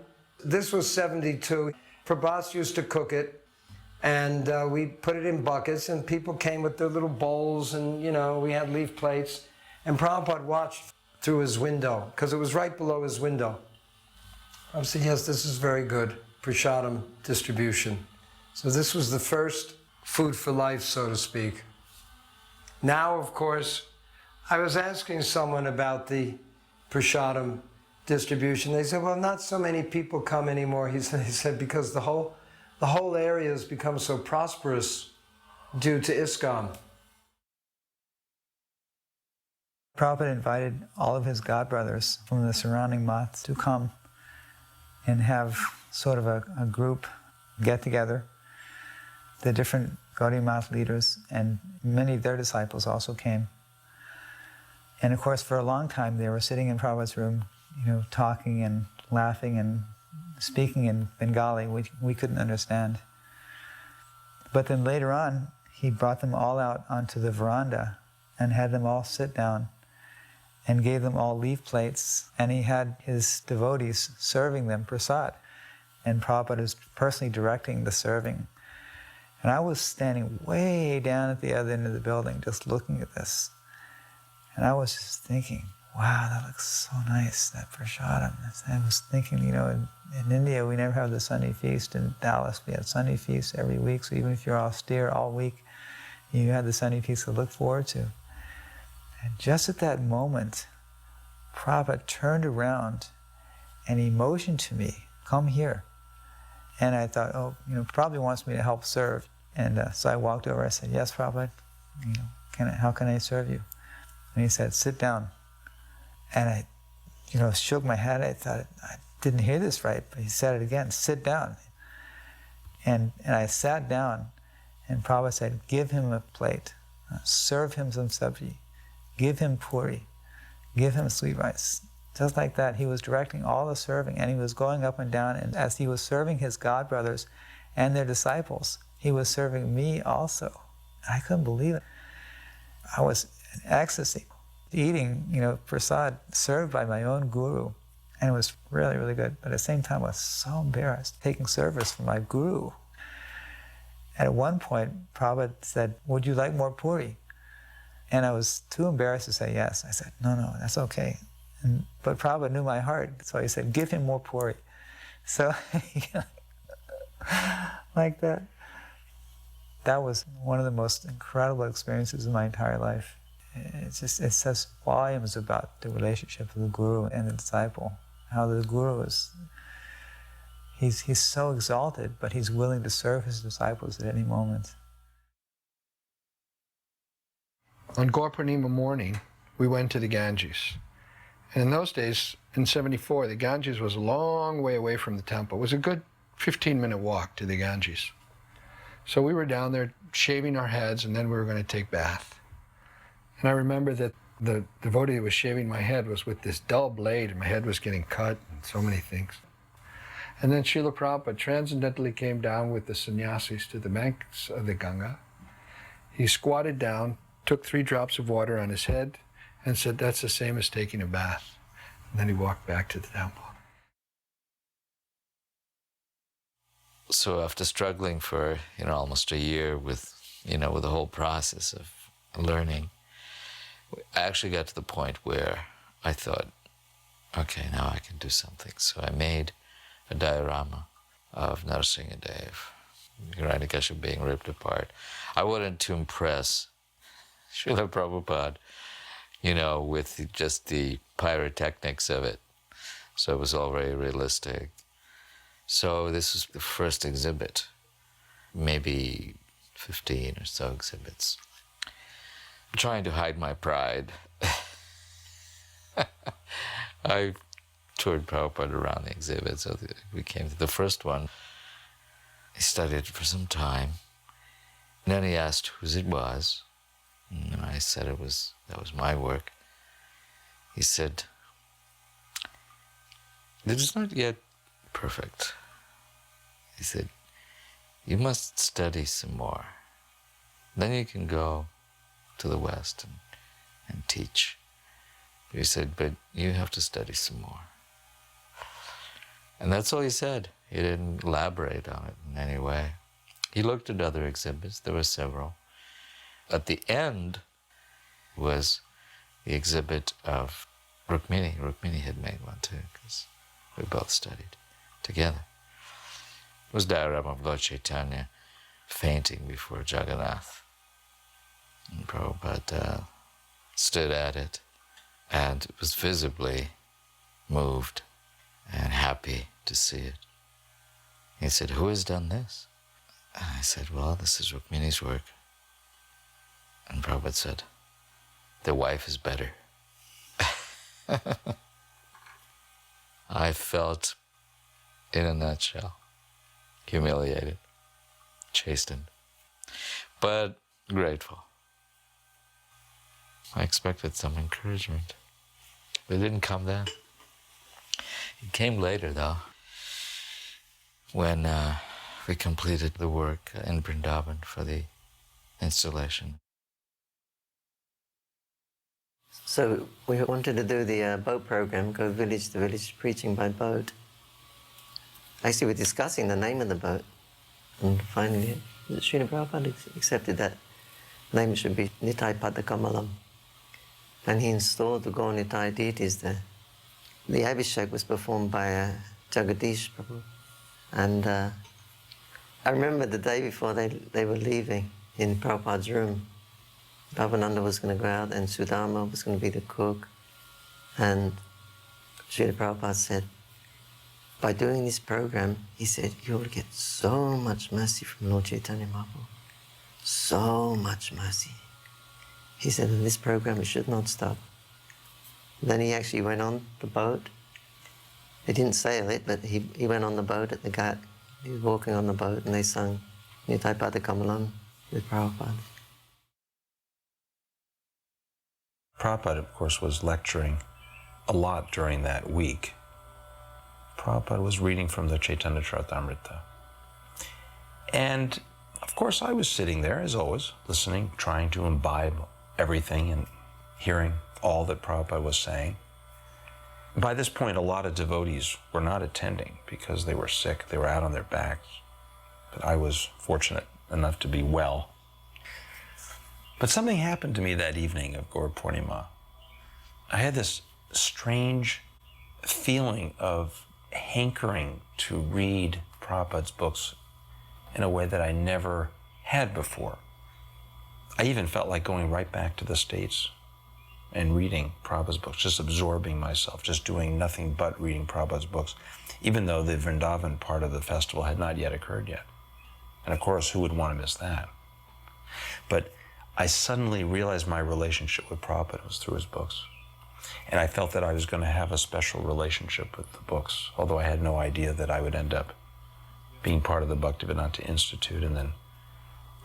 [SPEAKER 4] this was 72, Prabhupada used to cook it, and we put it in buckets, and people came with their little bowls, and, you know, we had leaf plates. And Prabhupada watched through his window, because it was right below his window. I said, yes, this is very good, prasadam distribution. So this was the first food for life, so to speak. Now, of course, I was asking someone about the prasadam distribution. They said, well, not so many people come anymore. He said because the whole area has become so prosperous due to ISKCON.
[SPEAKER 7] Prabhupada invited all of his godbrothers from the surrounding maths to come and have sort of a group get together. The different Gaudiya Math leaders and many of their disciples also came. And of course, for a long time, they were sitting in Prabhupada's room, you know, talking and laughing and speaking in Bengali, which we couldn't understand. But then later on, he brought them all out onto the veranda and had them all sit down and gave them all leaf plates, and he had his devotees serving them prasad. And Prabhupada was personally directing the serving. And I was standing way down at the other end of the building just looking at this. And I was just thinking, wow, that looks so nice, that prasadam. I was thinking, you know, in India we never have the Sunday feast. In Dallas we have Sunday feasts every week, so even if you're austere all week, you had the Sunday feast to look forward to. And just at that moment, Prabhupada turned around and he motioned to me, come here. And I thought, oh, you know, probably wants me to help serve. And so I walked over, I said, yes, Prabhupada, you know, how can I serve you? And he said, sit down. And I, you know, shook my head. I thought, I didn't hear this right, but he said it again, sit down. And I sat down, and Prabhupada said, give him a plate, serve him some sabji, give him puri, give him sweet rice. Just like that, he was directing all the serving, and he was going up and down, and as he was serving his godbrothers and their disciples, he was serving me also. I couldn't believe it. I was in ecstasy. eating, prasad served by my own guru. And it was really, really good. But at the same time, I was so embarrassed taking service from my guru. And at one point, Prabhupada said, would you like more puri? And I was too embarrassed to say yes. I said, no, that's okay. But Prabhupada knew my heart, so he said, give him more puri. So, like that. That was one of the most incredible experiences of my entire life. It says volumes about the relationship of the guru and the disciple. How the guru is, he's so exalted, but he's willing to serve his disciples at any moment.
[SPEAKER 10] On Gaur Purnima morning, we went to the Ganges. And in those days, in '74, the Ganges was a long way away from the temple. It was a good 15-minute walk to the Ganges. So we were down there shaving our heads, and then we were going to take bath. And I remember that the devotee who was shaving my head was with this dull blade, and my head was getting cut, and so many things. And then Srila Prabhupada transcendentally came down with the sannyasis to the banks of the Ganga. He squatted down, took 3 drops of water on his head, and said, that's the same as taking a bath. And then he walked back to the temple.
[SPEAKER 14] So after struggling for, almost a year with the whole process of learning, I actually got to the point where I thought, okay, now I can do something. So I made a diorama of Narasimhadev, Hiranyakashipu being ripped apart. I wanted to impress Srila Prabhupada, with just the pyrotechnics of it. So it was all very realistic. So this was the first exhibit, maybe 15 or so exhibits. I'm trying to hide my pride. I toured Prabhupada around the exhibit, so we came to the first one. He studied it for some time. And then he asked whose it was. And I said that was my work. He said, it is not yet perfect. He said, you must study some more. Then you can go to the West and teach. He said, but you have to study some more. And that's all he said. He didn't elaborate on it in any way. He looked at other exhibits. There were several. At the end was the exhibit of Rukmini. Rukmini had made one too, because we both studied together. It was a diorama of Lord Chaitanya fainting before Jagannath. And Prabhupada stood at it and was visibly moved and happy to see it. He said, who has done this? And I said, well, this is Rukmini's work. And Prabhupada said, the wife is better. I felt, in a nutshell, humiliated, chastened, but grateful. I expected some encouragement, but it didn't come then. It came later, though, when we completed the work in Vrindavan for the installation.
[SPEAKER 21] So we wanted to do the boat program, go village to village preaching by boat. Actually, we're discussing the name of the boat, and finally, Srila Prabhupada accepted that name should be Nitai Padakamalam. And he installed the Gaur Nitai deities there. The Abhishek was performed by Jagadish Prabhu. And I remember the day before they were leaving in Prabhupada's room. Bhavananda was going to go out and Sudama was going to be the cook. And Srila Prabhupada said, by doing this program, he said, you will get so much mercy from Lord Chaitanya Mahaprabhu. So much mercy. He said, in this program, it should not stop. Then he actually went on the boat. He didn't sail it, but he went on the boat at the Ghat. He was walking on the boat, and they sung Nitai Padakamalam with Prabhupada.
[SPEAKER 22] Prabhupada, of course, was lecturing a lot during that week. Prabhupada was reading from the Chaitanya Charitamrita. And, of course, I was sitting there, as always, listening, trying to imbibe everything and hearing all that Prabhupada was saying. By this point, a lot of devotees were not attending because they were sick. They were out on their backs. But I was fortunate enough to be well. But something happened to me that evening of Gaur Purnima. I had this strange feeling of hankering to read Prabhupada's books in a way that I never had before. I even felt like going right back to the States and reading Prabhupada's books, just absorbing myself, just doing nothing but reading Prabhupada's books, even though the Vrindavan part of the festival had not yet occurred yet. And of course, who would want to miss that? But I suddenly realized my relationship with Prabhupada was through his books. And I felt that I was going to have a special relationship with the books, although I had no idea that I would end up being part of the Bhaktivedanta Institute and then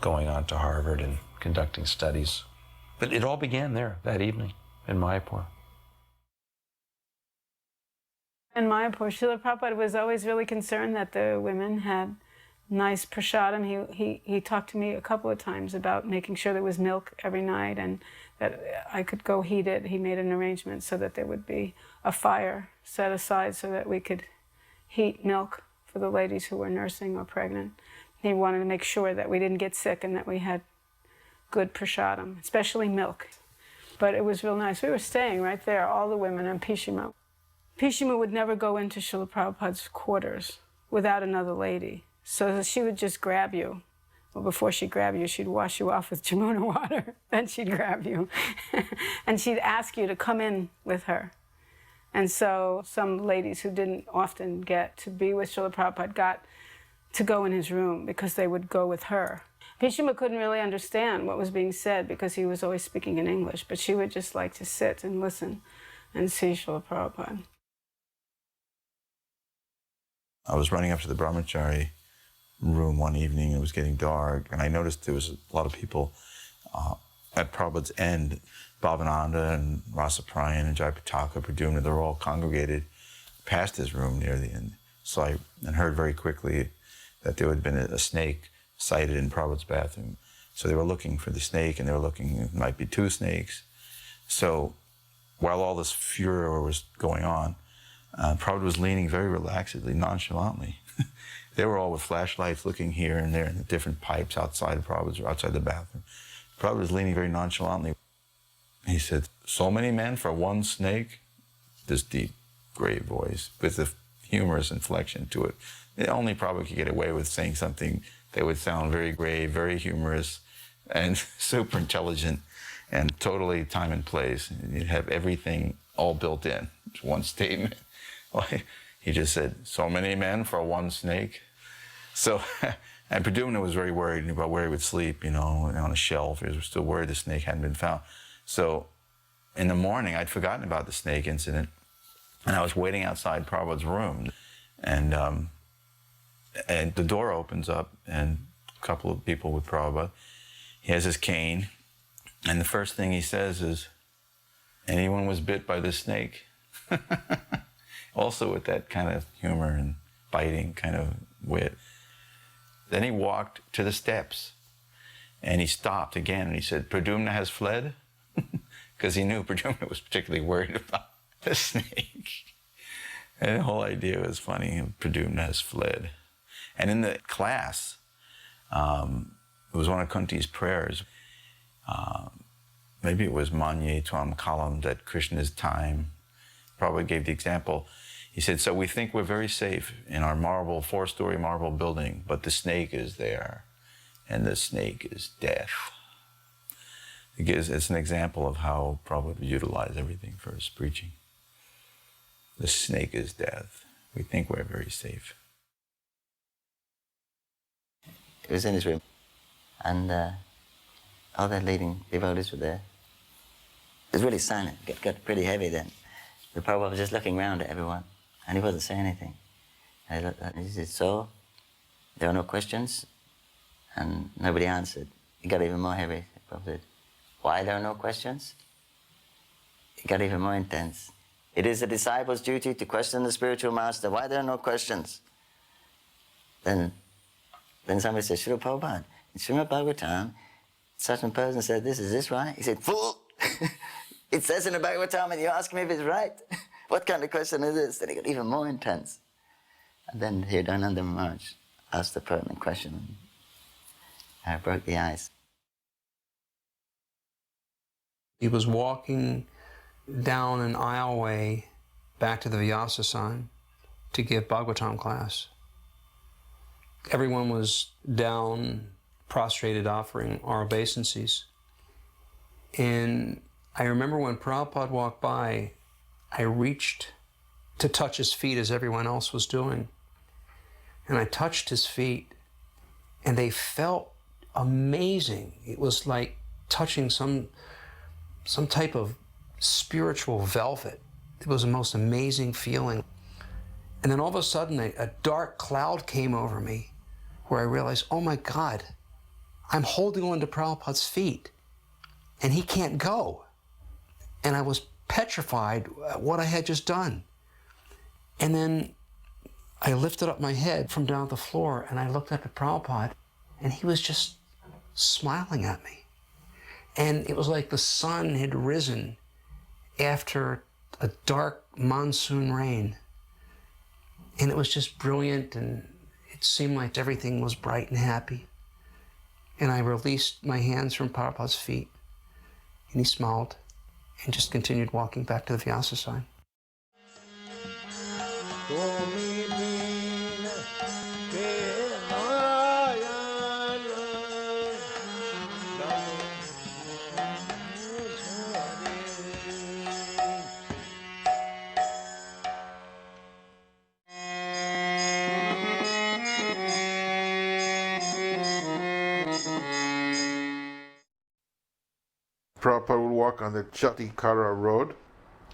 [SPEAKER 22] going on to Harvard and conducting studies. But it all began there that evening in Mayapur.
[SPEAKER 2] In Mayapur, Srila Prabhupada was always really concerned that the women had nice prasadam. He talked to me a couple of times about making sure there was milk every night and that I could go heat it. He made an arrangement so that there would be a fire set aside so that we could heat milk for the ladies who were nursing or pregnant. He wanted to make sure that we didn't get sick and that we had good prasadam, especially milk. But it was real nice. We were staying right there, all the women in Pishima. Pishima would never go into Srila Prabhupada's quarters without another lady. So she would just grab you. Well, before she'd grab you, she'd wash you off with Jamuna water. Then she'd grab you. And she'd ask you to come in with her. And so some ladies who didn't often get to be with Srila Prabhupada got to go in his room because they would go with her. Pishima couldn't really understand what was being said because he was always speaking in English, but she would just like to sit and listen and see Srila Prabhupada.
[SPEAKER 3] I was running up to the brahmachari room one evening. It was getting dark, and I noticed there was a lot of people at Prabhupada's end. Bhavananda and Rasaprayan and Jayapataka, Pradyumna, they were all congregated past his room near the end. So I heard very quickly that there had been a snake sighted in Prabhupada's bathroom. So they were looking for the snake, and they were looking, it might be two snakes. So while all this furor was going on, Prabhupada was leaning very relaxedly, nonchalantly. They were all with flashlights looking here and there in the different pipes outside of Prabhupada's or outside the bathroom. Prabhupada was leaning very nonchalantly. He said, "So many men for one snake?" This deep, grave voice with a humorous inflection to it. Only Prabhupada could get away with saying something that would sound very grave, very humorous, and super intelligent, and totally time and place. You'd have everything all built in. It's one statement. He just said, "So many men for one snake?" So, and Pradyumna was very worried about where he would sleep, on a shelf. He was still worried the snake hadn't been found. So in the morning, I'd forgotten about the snake incident, and I was waiting outside Prabhupada's room, and the door opens up, and a couple of people with Prabhupada. He has his cane, and the first thing he says is, "Anyone was bit by this snake?" Also with that kind of humor and biting kind of wit. Then he walked to the steps, and he stopped again, and he said, "Pradyumna has fled?" Because he knew Pradyumna was particularly worried about the snake. And the whole idea was funny. Pradyumna has fled. And in the class, it was one of Kunti's prayers. Maybe it was Manye Tvam Kalam, that Krishna's time. Prabhupada gave the example. He said, "So we think we're very safe in our four-story marble building, but the snake is there, and the snake is death." It's an example of how Prabhupada would utilize everything for his preaching. The snake is death. We think we're very safe.
[SPEAKER 21] He was in his room, and all the leading devotees were there. It was really silent. It got pretty heavy then. The Prabhupada was just looking around at everyone, and he wasn't saying anything. And he said, "So, there are no questions?" And nobody answered. It got even more heavy. The Prabhupada said, "Why there are no questions?" It got even more intense. "It is a disciple's duty to question the spiritual master. Why there are no questions?" Then somebody said, "Srila Prabhupada, in Srimad Bhagavatam, such a person said this, is this right?" He said, "Fool!
[SPEAKER 1] It says in the Bhagavatam, and you ask me if it's right. What kind of question is this? Then it got even more intense. And then Hridayananda Maharaj asked the pertinent question, and I broke the ice.
[SPEAKER 8] He was walking down an aisleway back to the Vyasa-san to give Bhagavatam class. Everyone was down, prostrated, offering our obeisances. And I remember when Prabhupada walked by, I reached to touch his feet as everyone else was doing. And I touched his feet, and they felt amazing. It was like touching some type of spiritual velvet. It was the most amazing feeling. And then all of a sudden, a dark cloud came over me where I realized, oh my God, I'm holding on to Prabhupada's feet, and he can't go. And I was petrified at what I had just done. And then I lifted up my head from down the floor, and I looked up at Prabhupada, and he was just smiling at me. And it was like the sun had risen after a dark monsoon rain. And it was just brilliant, and it seemed like everything was bright and happy. And I released my hands from Prabhupada's feet, and he smiled and just continued walking back to the Vyasa side.
[SPEAKER 15] Prabhupada would walk on the Chatikara road,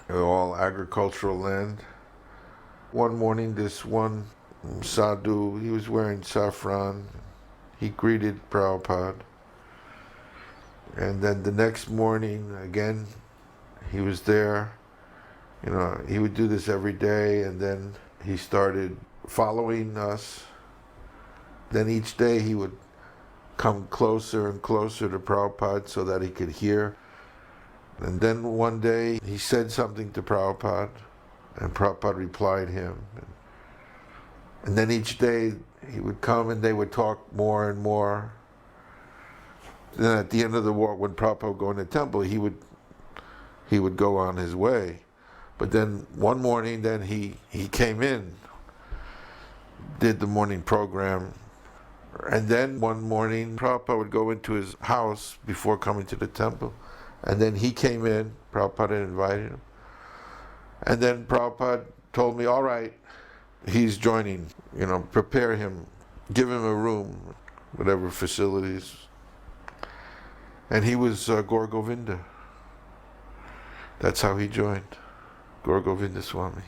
[SPEAKER 15] all agricultural land. One morning, this one sadhu, he was wearing saffron. He greeted Prabhupada. And then the next morning, again, he was there. You know, he would do this every day, and then he started following us. Then each day he would come closer and closer to Prabhupada so that he could hear. And then one day he said something to Prabhupada, and Prabhupada replied him. And then each day he would come and they would talk more and more. Then at the end of the walk, when Prabhupada would go in the temple, he would go on his way. But then one morning, then he came in, did the morning program. And then one morning, Prabhupada would go into his house before coming to the temple. And then he came in, Prabhupada invited him. And then Prabhupada told me, all right, he's joining, you know, prepare him, give him a room, whatever facilities. And he was Gaur Govinda. That's how he joined, Gaur Govinda Swami.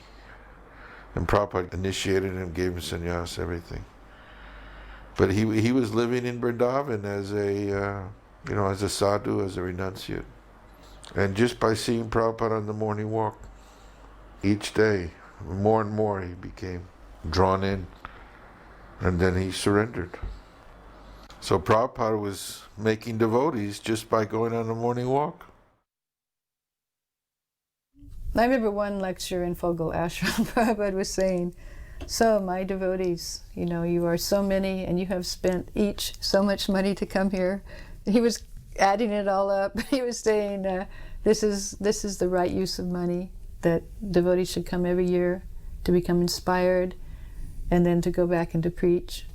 [SPEAKER 15] And Prabhupada initiated him, gave him sannyas, everything. But he was living in Vrindavan as a, as a sadhu, as a renunciate. And just by seeing Prabhupada on the morning walk, each day, more and more he became drawn in, and then he surrendered. So Prabhupada was making devotees just by going on the morning walk.
[SPEAKER 23] I remember one lecture in Fogel Ashram, Prabhupada was saying, so my devotees, you are so many and you have spent each so much money to come here. He was adding it all up. He was saying, this is the right use of money, that devotees should come every year to become inspired and then to go back and to preach.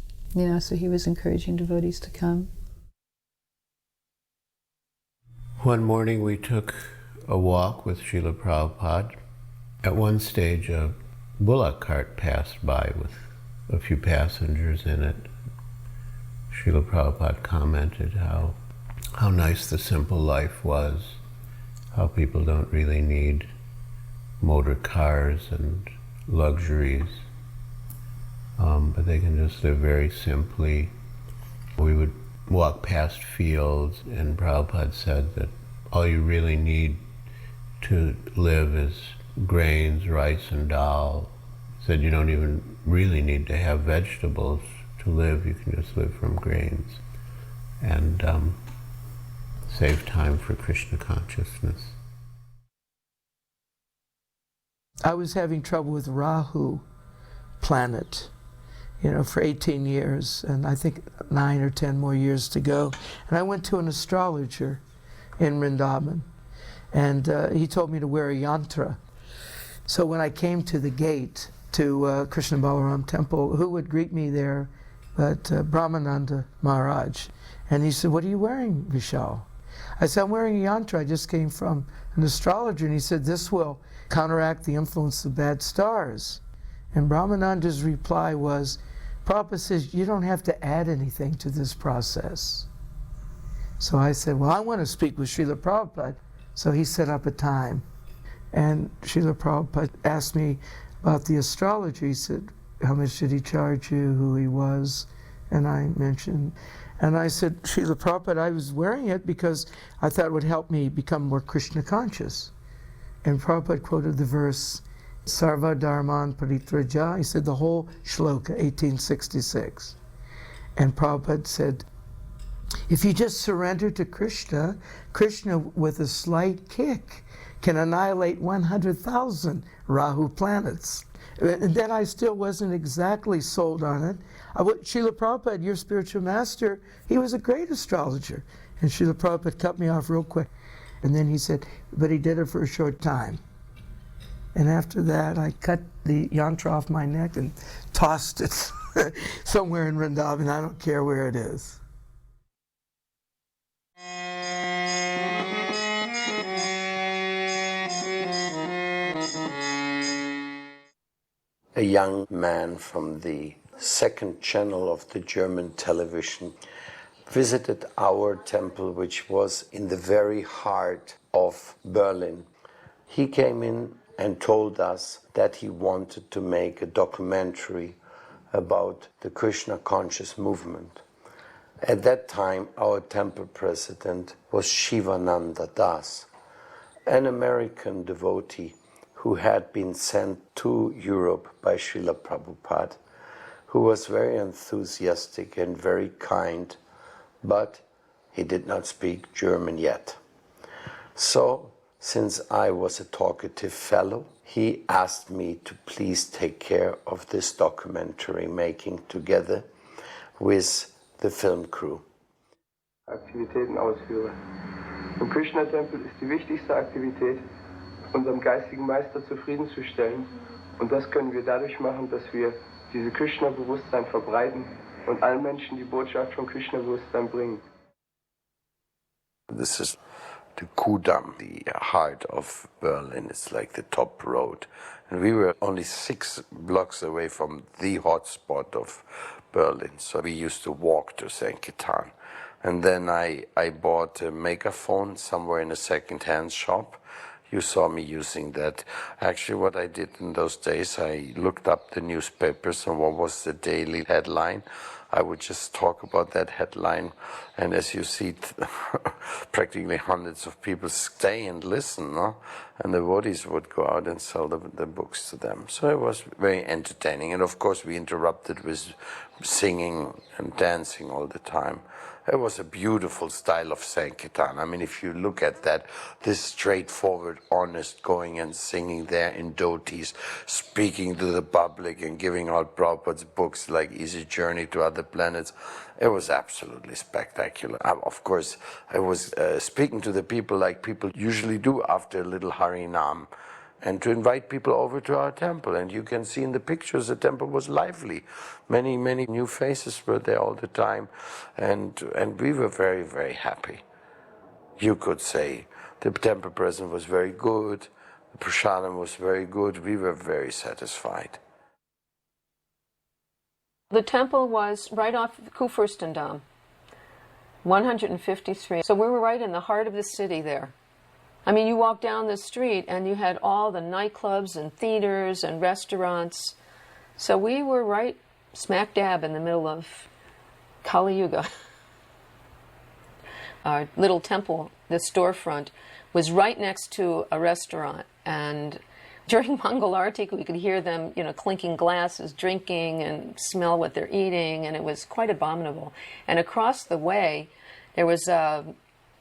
[SPEAKER 23] So he was encouraging devotees to come.
[SPEAKER 19] One morning we took a walk with Srila Prabhupada. At one stage, a bullock cart passed by with a few passengers in it. Srila Prabhupada commented how nice the simple life was, how people don't really need motor cars and luxuries, but they can just live very simply. We would walk past fields, and Prabhupada said that all you really need to live is grains, rice, and dal. He said you don't even really need to have vegetables to live. You can just live from grains and save time for Krishna consciousness.
[SPEAKER 5] I was having trouble with Rahu planet, for 18 years, and I think 9 or 10 more years to go. And I went to an astrologer in Vrindavan, and he told me to wear a yantra. So when I came to the gate to Krishna Balaram temple, who would greet me there but Brahmananda Maharaj? And he said, "What are you wearing, Vishal?" I said, "I'm wearing a yantra. I just came from an astrologer." And he said, "This will counteract the influence of bad stars." And Brahmananda's reply was, "Prabhupada says you don't have to add anything to this process." So I said, "Well, I want to speak with Srila Prabhupada." So he set up a time. And Srila Prabhupada asked me about the astrology. He said, "How much did he charge you, who he was?" And I mentioned, and I said, "Srila Prabhupada, I was wearing it because I thought it would help me become more Krishna conscious." And Prabhupada quoted the verse, Sarva Dharman Paritraja. He said the whole shloka, 1866. And Prabhupada said, if you just surrender to Krishna, Krishna with a slight kick can annihilate 100,000 Rahu planets. And then I still wasn't exactly sold on it. Srila Prabhupada, your spiritual master, he was a great astrologer. And Srila Prabhupada cut me off real quick. And then he said, but he did it for a short time. And after that, I cut the yantra off my neck and tossed it somewhere in Vrindavan. I don't care where it is.
[SPEAKER 6] A young man from the second channel of the German television visited our temple, which was in the very heart of Berlin. He came in and told us that he wanted to make a documentary about the Krishna conscious movement. At that time, our temple president was Shivananda Das, an American devotee who had been sent to Europe by Srila Prabhupada, who was very enthusiastic and very kind, but he did not speak German yet. So, since I was a talkative fellow, he asked me to please take care of this documentary making together with the film crew.
[SPEAKER 9] Aktivitäten ausführe. Im Krishna-Tempel ist die wichtigste Aktivität, unserem geistigen Meister zufriedenzustellen. Und das können wir dadurch machen, dass wir diese Krishna-Bewusstsein verbreiten und allen Menschen die Botschaft von Krishna-Bewusstsein bringen.
[SPEAKER 6] This is the Kudamm, the heart of Berlin. It's like the top road. And we were only 6 blocks away from the hotspot of Berlin. So we used to walk to Sankirtan. And then I bought a megaphone somewhere in a second-hand shop. You saw me using that. Actually, what I did in those days, I looked up the newspapers and what was the daily headline. I would just talk about that headline. And as you see, practically hundreds of people stay and listen, no? And the devotees would go out and sell the books to them. So it was very entertaining. And of course, we interrupted with singing and dancing all the time. It was a beautiful style of Sankirtan. I mean, if you look at that, this straightforward, honest going and singing there in dhotis, speaking to the public and giving out Prabhupada's books like Easy Journey to Other Planets, it was absolutely spectacular. Of course, I was speaking to the people like people usually do after a little Harinam, and to invite people over to our temple. And you can see in the pictures the temple was lively. Many, many new faces were there all the time. And we were very, very happy. You could say the temple present was very good, the prasadam was very good. We were very satisfied.
[SPEAKER 18] The temple was right off Kurfürstendamm, 153. So we were right in the heart of the city there. I mean, you walk down the street and you had all the nightclubs and theaters and restaurants. So we were right smack dab in the middle of Kali Yuga. Our little temple, the storefront, was right next to a restaurant. And during Mangal Arati, we could hear them, clinking glasses, drinking, and smell what they're eating. And it was quite abominable. And across the way, there was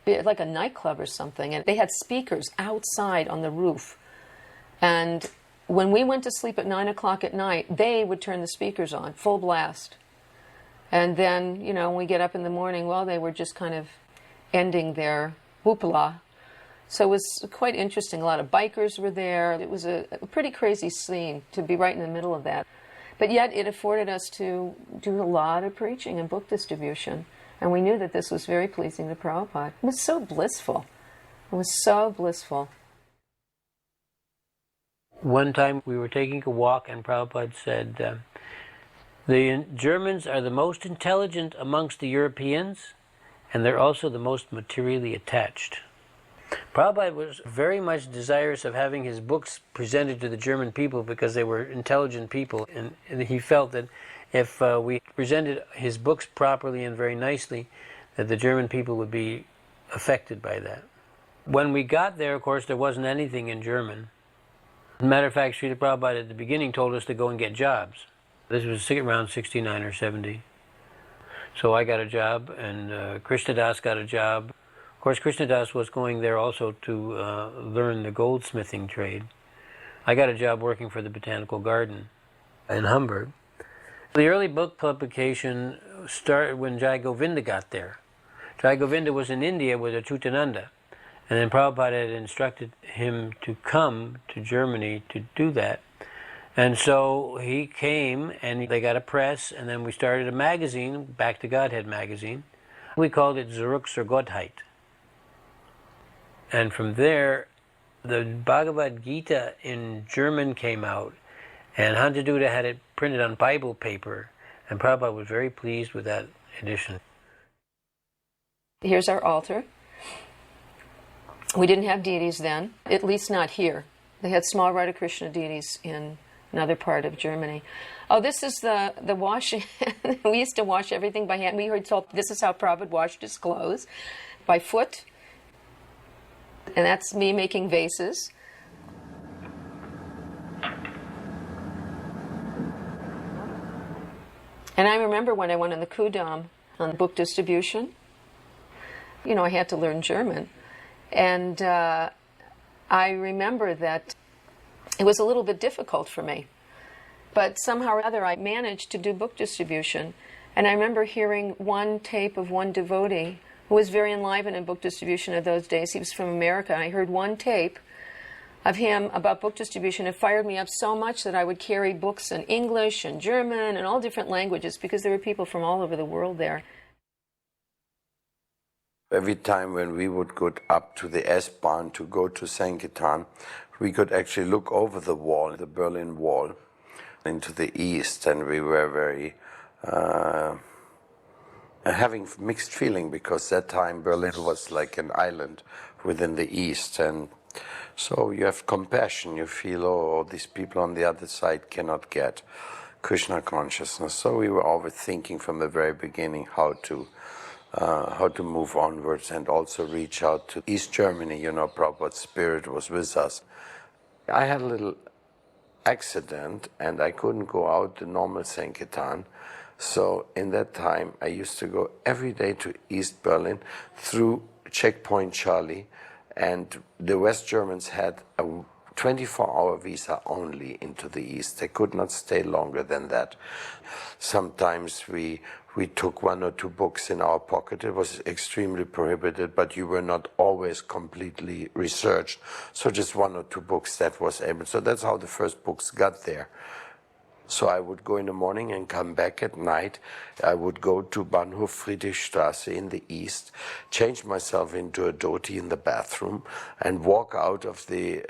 [SPEAKER 18] like a nightclub or something, and they had speakers outside on the roof. And when we went to sleep at 9 o'clock at night, they would turn the speakers on, full blast. And then, you know, when we get up in the morning, well, they were just kind of ending their hoopla. So it was quite interesting. A lot of bikers were there. It was a pretty crazy scene to be right in the middle of that. But yet it afforded us to do a lot of preaching and book distribution. And we knew that this was very pleasing to Prabhupada. It was so blissful. It was so blissful.
[SPEAKER 11] One time we were taking a walk and Prabhupada said, the Germans are the most intelligent amongst the Europeans, and they're also the most materially attached. Prabhupada was very much desirous of having his books presented to the German people because they were intelligent people, and he felt that if we presented his books properly and very nicely, that the German people would be affected by that. When we got there, of course, there wasn't anything in German. As a matter of fact, Srila Prabhupada at the beginning told us to go and get jobs. This was around 69 or 70. So I got a job, and Krishna Das got a job. Of course, Krishna Das was going there also to learn the goldsmithing trade. I got a job working for the Botanical Garden in Hamburg. The early book publication started when Jai Govinda got there. Jai Govinda was in India with Achyutananda, and then Prabhupada had instructed him to come to Germany to do that. And so he came, and they got a press, and then we started a magazine, Back to Godhead magazine. We called it Zurück zur Gottheit. And from there, the Bhagavad Gita in German came out, and Hantaduta had it printed on Bible paper, and Prabhupada was very pleased with that edition.
[SPEAKER 18] Here's our altar. We didn't have deities then, at least not here. They had small Radha Krishna deities in another part of Germany. Oh, this is the washing. We used to wash everything by hand. We were told this is how Prabhupada washed his clothes, by foot. And that's me making vases. And I remember when I went on the Kudam on book distribution, you know, I had to learn German. And I remember that it was a little bit difficult for me. But somehow or other I managed to do book distribution. And I remember hearing one tape of one devotee who was very enlivened in book distribution of those days. He was from America. I heard one tape of him about book distribution. It fired me up so much that I would carry books in English and German and all different languages because there were people from all over the world there.
[SPEAKER 6] Every time when we would go up to the S-Bahn to go to Sankirtan, we could actually look over the wall, the Berlin Wall, into the east, and we were very having mixed feeling because that time Berlin was like an island within the east, and so you have compassion. You feel, oh, these people on the other side cannot get Krishna consciousness. So we were always thinking from the very beginning how to move onwards and also reach out to East Germany. You know, Prabhupada's spirit was with us. I had a little accident and I couldn't go out the normal Sankirtan. So in that time, I used to go every day to East Berlin through Checkpoint Charlie, and the West Germans had a 24-hour visa only into the East. They could not stay longer than that. Sometimes we took 1 or 2 books in our pocket. It was extremely prohibited, but you were not always completely researched. So just 1 or 2 books that was able. So that's how the first books got there. So I would go in the morning and come back at night. I would go to Bahnhof Friedrichstraße in the east, change myself into a dhoti in the bathroom, and walk out of the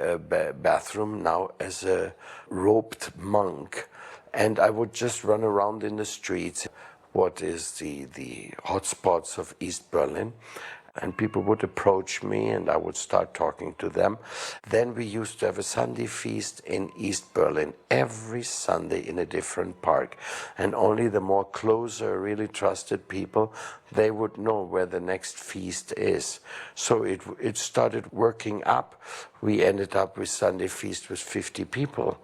[SPEAKER 6] bathroom now as a robed monk. And I would just run around in the streets. What is the hotspots of East Berlin? And people would approach me and I would start talking to them. Then we used to have a Sunday feast in East Berlin, every Sunday in a different park. And only the more closer, really trusted people, they would know where the next feast is. So it started working up. We ended up with Sunday feast with 50 people.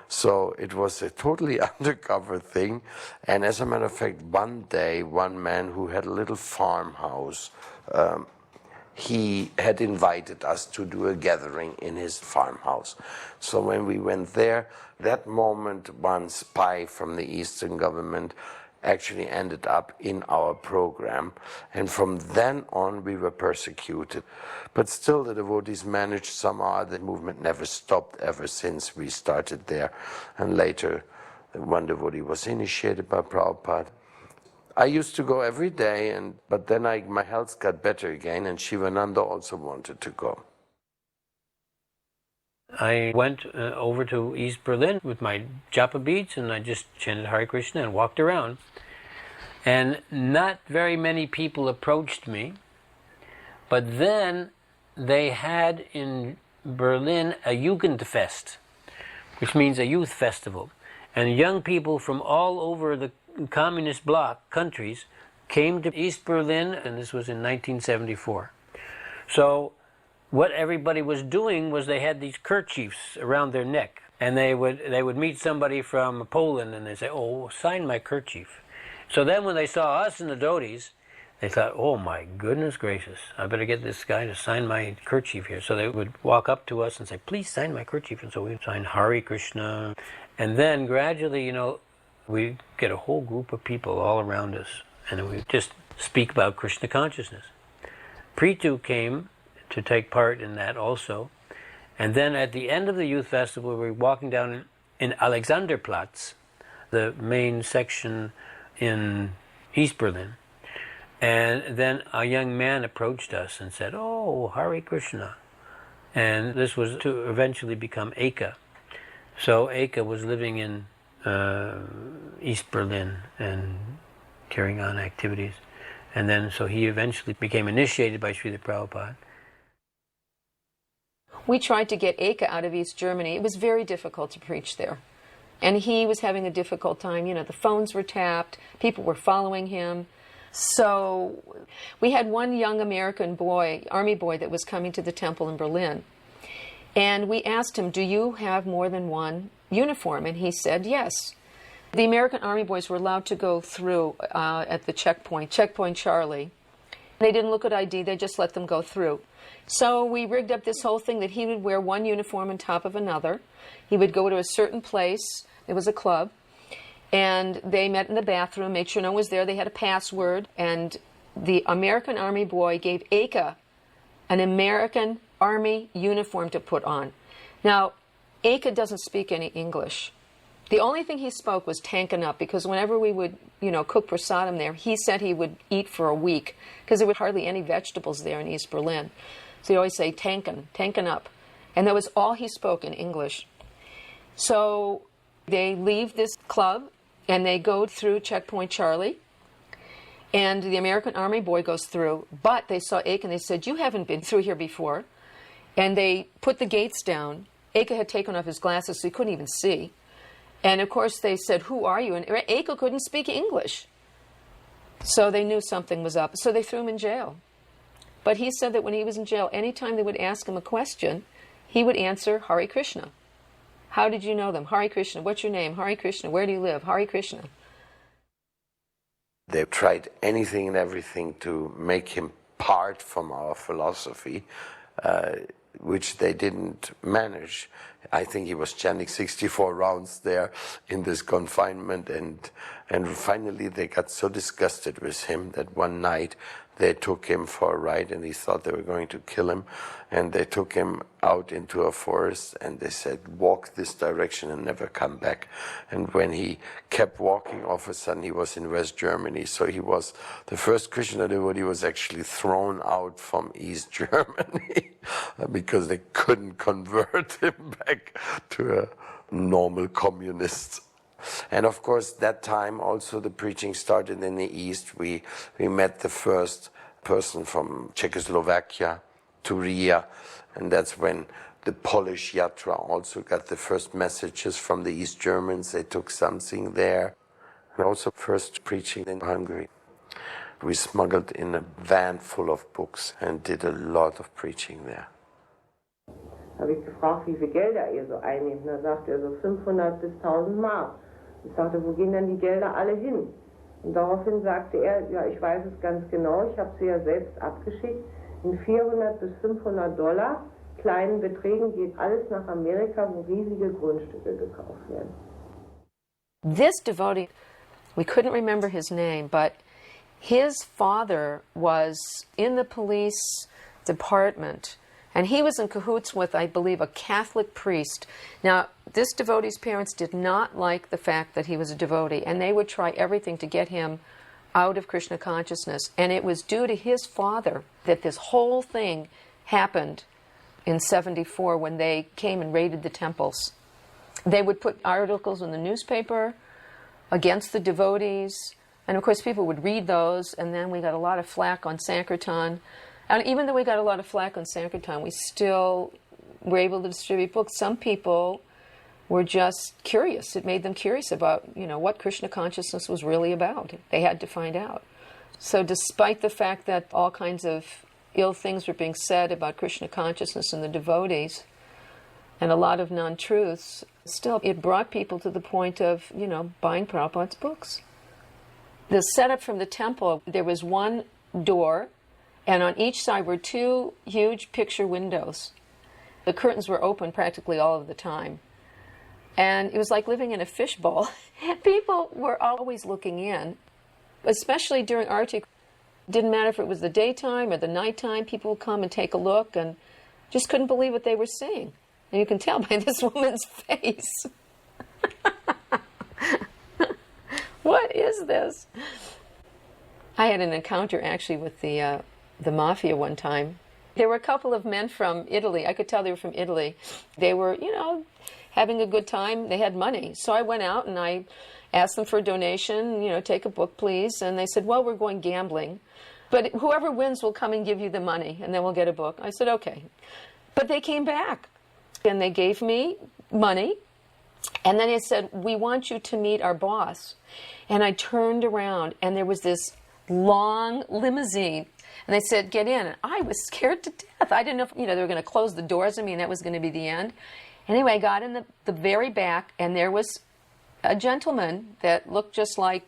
[SPEAKER 6] So it was a totally undercover thing. And as a matter of fact, one day, one man who had a little farmhouse, he had invited us to do a gathering in his farmhouse. So when we went there, that moment one spy from the Eastern government actually ended up in our program, and from then on we were persecuted. But still the devotees managed somehow. The movement never stopped ever since we started there, and later one devotee was initiated by Prabhupada. I used to go every day, but then my health got better again, and Shivananda also wanted to go.
[SPEAKER 11] I went over to East Berlin with my japa beads, and I just chanted Hare Krishna and walked around. And not very many people approached me, but then they had in Berlin a Jugendfest, which means a youth festival. And young people from all over the communist bloc countries came to East Berlin, and this was in 1974. So what everybody was doing was they had these kerchiefs around their neck, and they would meet somebody from Poland, and they'd say, "Oh, sign my kerchief." So then when they saw us in the dhotis, they thought, "Oh my goodness gracious, I better get this guy to sign my kerchief here." So they would walk up to us and say, "Please sign my kerchief." And so we'd sign Hare Krishna. And then gradually, we get a whole group of people all around us, and we just speak about Krishna consciousness. Preetu came to take part in that also. And then at the end of the youth festival, we were walking down in Alexanderplatz, the main section in East Berlin. And then a young man approached us and said, "Oh, Hare Krishna." And this was to eventually become Eka. So Eka was living in East Berlin and carrying on activities. And then so he eventually became initiated by Srila Prabhupada.
[SPEAKER 18] We tried to get Eka out of East Germany. It was very difficult to preach there. And he was having a difficult time. The phones were tapped, people were following him. So we had one young American boy, army boy, that was coming to the temple in Berlin. And we asked him, "Do you have more than one uniform?" And he said, yes. The American army boys were allowed to go through at the checkpoint Charlie. They didn't look at ID, they just let them go through. So we rigged up this whole thing that he would wear one uniform on top of another. He would go to a certain place, it was a club, and they met in the bathroom, made sure no one was there, they had a password, and the American Army boy gave Eka an American Army uniform to put on. Now, Eka doesn't speak any English. The only thing he spoke was tankin up, because whenever we would, cook prasadam there, he said he would eat for a week, because there were hardly any vegetables there in East Berlin. So he always say tankin up. And that was all he spoke in English. So they leave this club, and they go through checkpoint Charlie, and the American Army boy goes through, but they saw Eka and they said, "You haven't been through here before." And they put the gates down. Eka had taken off his glasses, so he couldn't even see. And of course they said, "Who are you?" And Eka couldn't speak English. So they knew something was up. So they threw him in jail. But he said that when he was in jail, anytime they would ask him a question, he would answer Hare Krishna. "How did you know them?" "Hare Krishna." "What's your name?" "Hare Krishna." "Where do you live?" "Hare Krishna."
[SPEAKER 6] They tried anything and everything to make him part from our philosophy, which they didn't manage. I think he was chanting 64 rounds there in this confinement, and finally they got so disgusted with him that one night they took him for a ride, and he thought they were going to kill him, and they took him out into a forest, and they said, "Walk this direction and never come back." And when he kept walking, all of a sudden he was in West Germany. So he was the first Krishna devotee was actually thrown out from East Germany because they couldn't convert him back to a normal communist. And of course, that time also the preaching started in the East. We met the first person from Czechoslovakia, Turia, and that's when the Polish Yatra also got the first messages from the East Germans. They took something there. And also first preaching in Hungary. We smuggled in a van full of books and did a lot of preaching there.
[SPEAKER 12] Habe ich gefragt, wie viel Gelder ihr so einnehmt. Und dann sagt er so 500 bis 1000 Mark. Ich sagte, wo gehen denn die Gelder alle hin? Und daraufhin sagte er, ja, ich weiß es ganz genau, ich habe sie ja selbst abgeschickt. In 400 bis 500 Dollar kleinen Beträgen geht alles nach Amerika, wo riesige Grundstücke gekauft werden.
[SPEAKER 18] This devotee, we couldn't remember his name, but his father was in the police department, and he was in cahoots with, I believe, a Catholic priest. Now, this devotee's parents did not like the fact that he was a devotee, and they would try everything to get him out of Krishna consciousness. And it was due to his father that this whole thing happened in 74 when they came and raided the temples. They would put articles in the newspaper against the devotees, and of course people would read those, and then we got a lot of flack on Sankirtan. And even though we got a lot of flack on Sankirtan, we still were able to distribute books. Some people were just curious. It made them curious about, you know, what Krishna consciousness was really about. They had to find out. So despite the fact that all kinds of ill things were being said about Krishna consciousness and the devotees, and a lot of non-truths, still it brought people to the point of, you know, buying Prabhupada's books. The setup from the temple, there was one door, and on each side were two huge picture windows. The curtains were open practically all of the time. And it was like living in a fishbowl. People were always looking in, especially during Arti. Didn't matter if it was the daytime or the nighttime, people would come and take a look and just couldn't believe what they were seeing. And you can tell by this woman's face. What is this? I had an encounter actually with the mafia one time. There were a couple of men from Italy. I could tell they were from Italy. They were, you know, having a good time. They had money. So I went out and I asked them for a donation, you know, take a book, please. And they said, well, we're going gambling, but whoever wins will come and give you the money, and then we'll get a book. I said, okay. But they came back, and they gave me money, and then they said, we want you to meet our boss. And I turned around, and there was this long limousine, and they said, get in. And I was scared to death. I didn't know if, you know, they were going to close the doors. I mean, that was going to be the end. Anyway, I got in the very back, and there was a gentleman that looked just like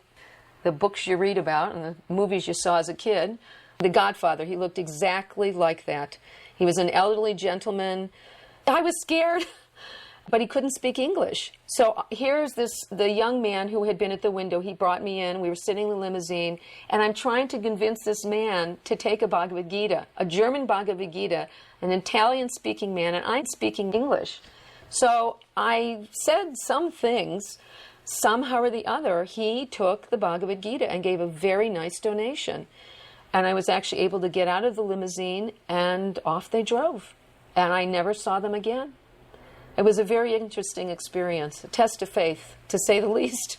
[SPEAKER 18] the books you read about and the movies you saw as a kid. The Godfather, he looked exactly like that. He was an elderly gentleman. I was scared, but he couldn't speak English. So here's the young man who had been at the window. He brought me in. We were sitting in the limousine, and I'm trying to convince this man to take a Bhagavad Gita, a German Bhagavad Gita, an Italian-speaking man, and I'm speaking English. So I said some things. Somehow or the other, he took the Bhagavad Gita and gave a very nice donation. And I was actually able to get out of the limousine, and off they drove. And I never saw them again. It was a very interesting experience, a test of faith, to say the least.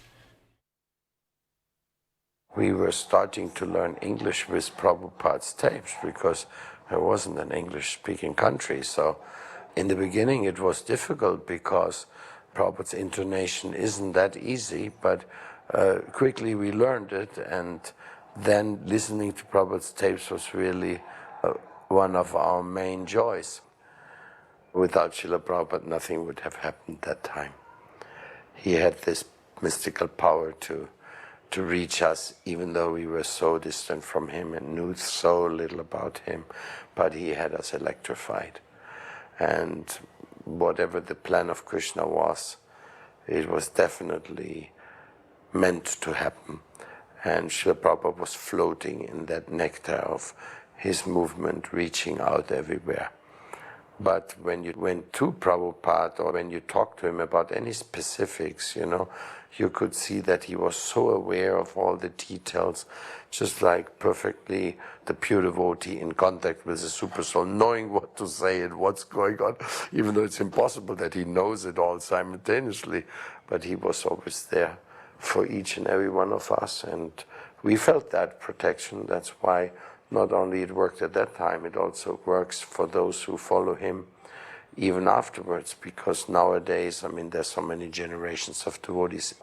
[SPEAKER 6] We were starting to learn English with Prabhupada's tapes because there wasn't an English-speaking country. So in the beginning it was difficult because Prabhupada's intonation isn't that easy, but quickly we learned it, and then listening to Prabhupada's tapes was really one of our main joys. Without Srila Prabhupada, nothing would have happened that time. He had this mystical power to reach us, even though we were so distant from him and knew so little about him, but he had us electrified. And whatever the plan of Krishna was, it was definitely meant to happen. And Srila Prabhupada was floating in that nectar of his movement, reaching out everywhere. But when you went to Prabhupada or when you talked to him about any specifics, you know, you could see that he was so aware of all the details, just like perfectly the pure devotee in contact with the super soul, knowing what to say and what's going on, even though it's impossible that he knows it all simultaneously. But he was always there for each and every one of us, and we felt that protection. That's why not only it worked at that time, it also works for those who follow him even afterwards, because nowadays, I mean, there's so many generations of devotees.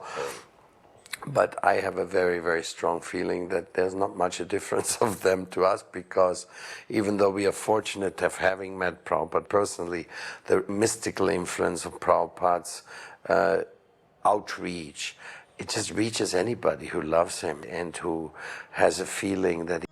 [SPEAKER 6] But I have a very, very strong feeling that there's not much a difference of them to us, because even though we are fortunate of having met Prabhupada personally, the mystical influence of Prabhupada's outreach, it just reaches anybody who loves him and who has a feeling that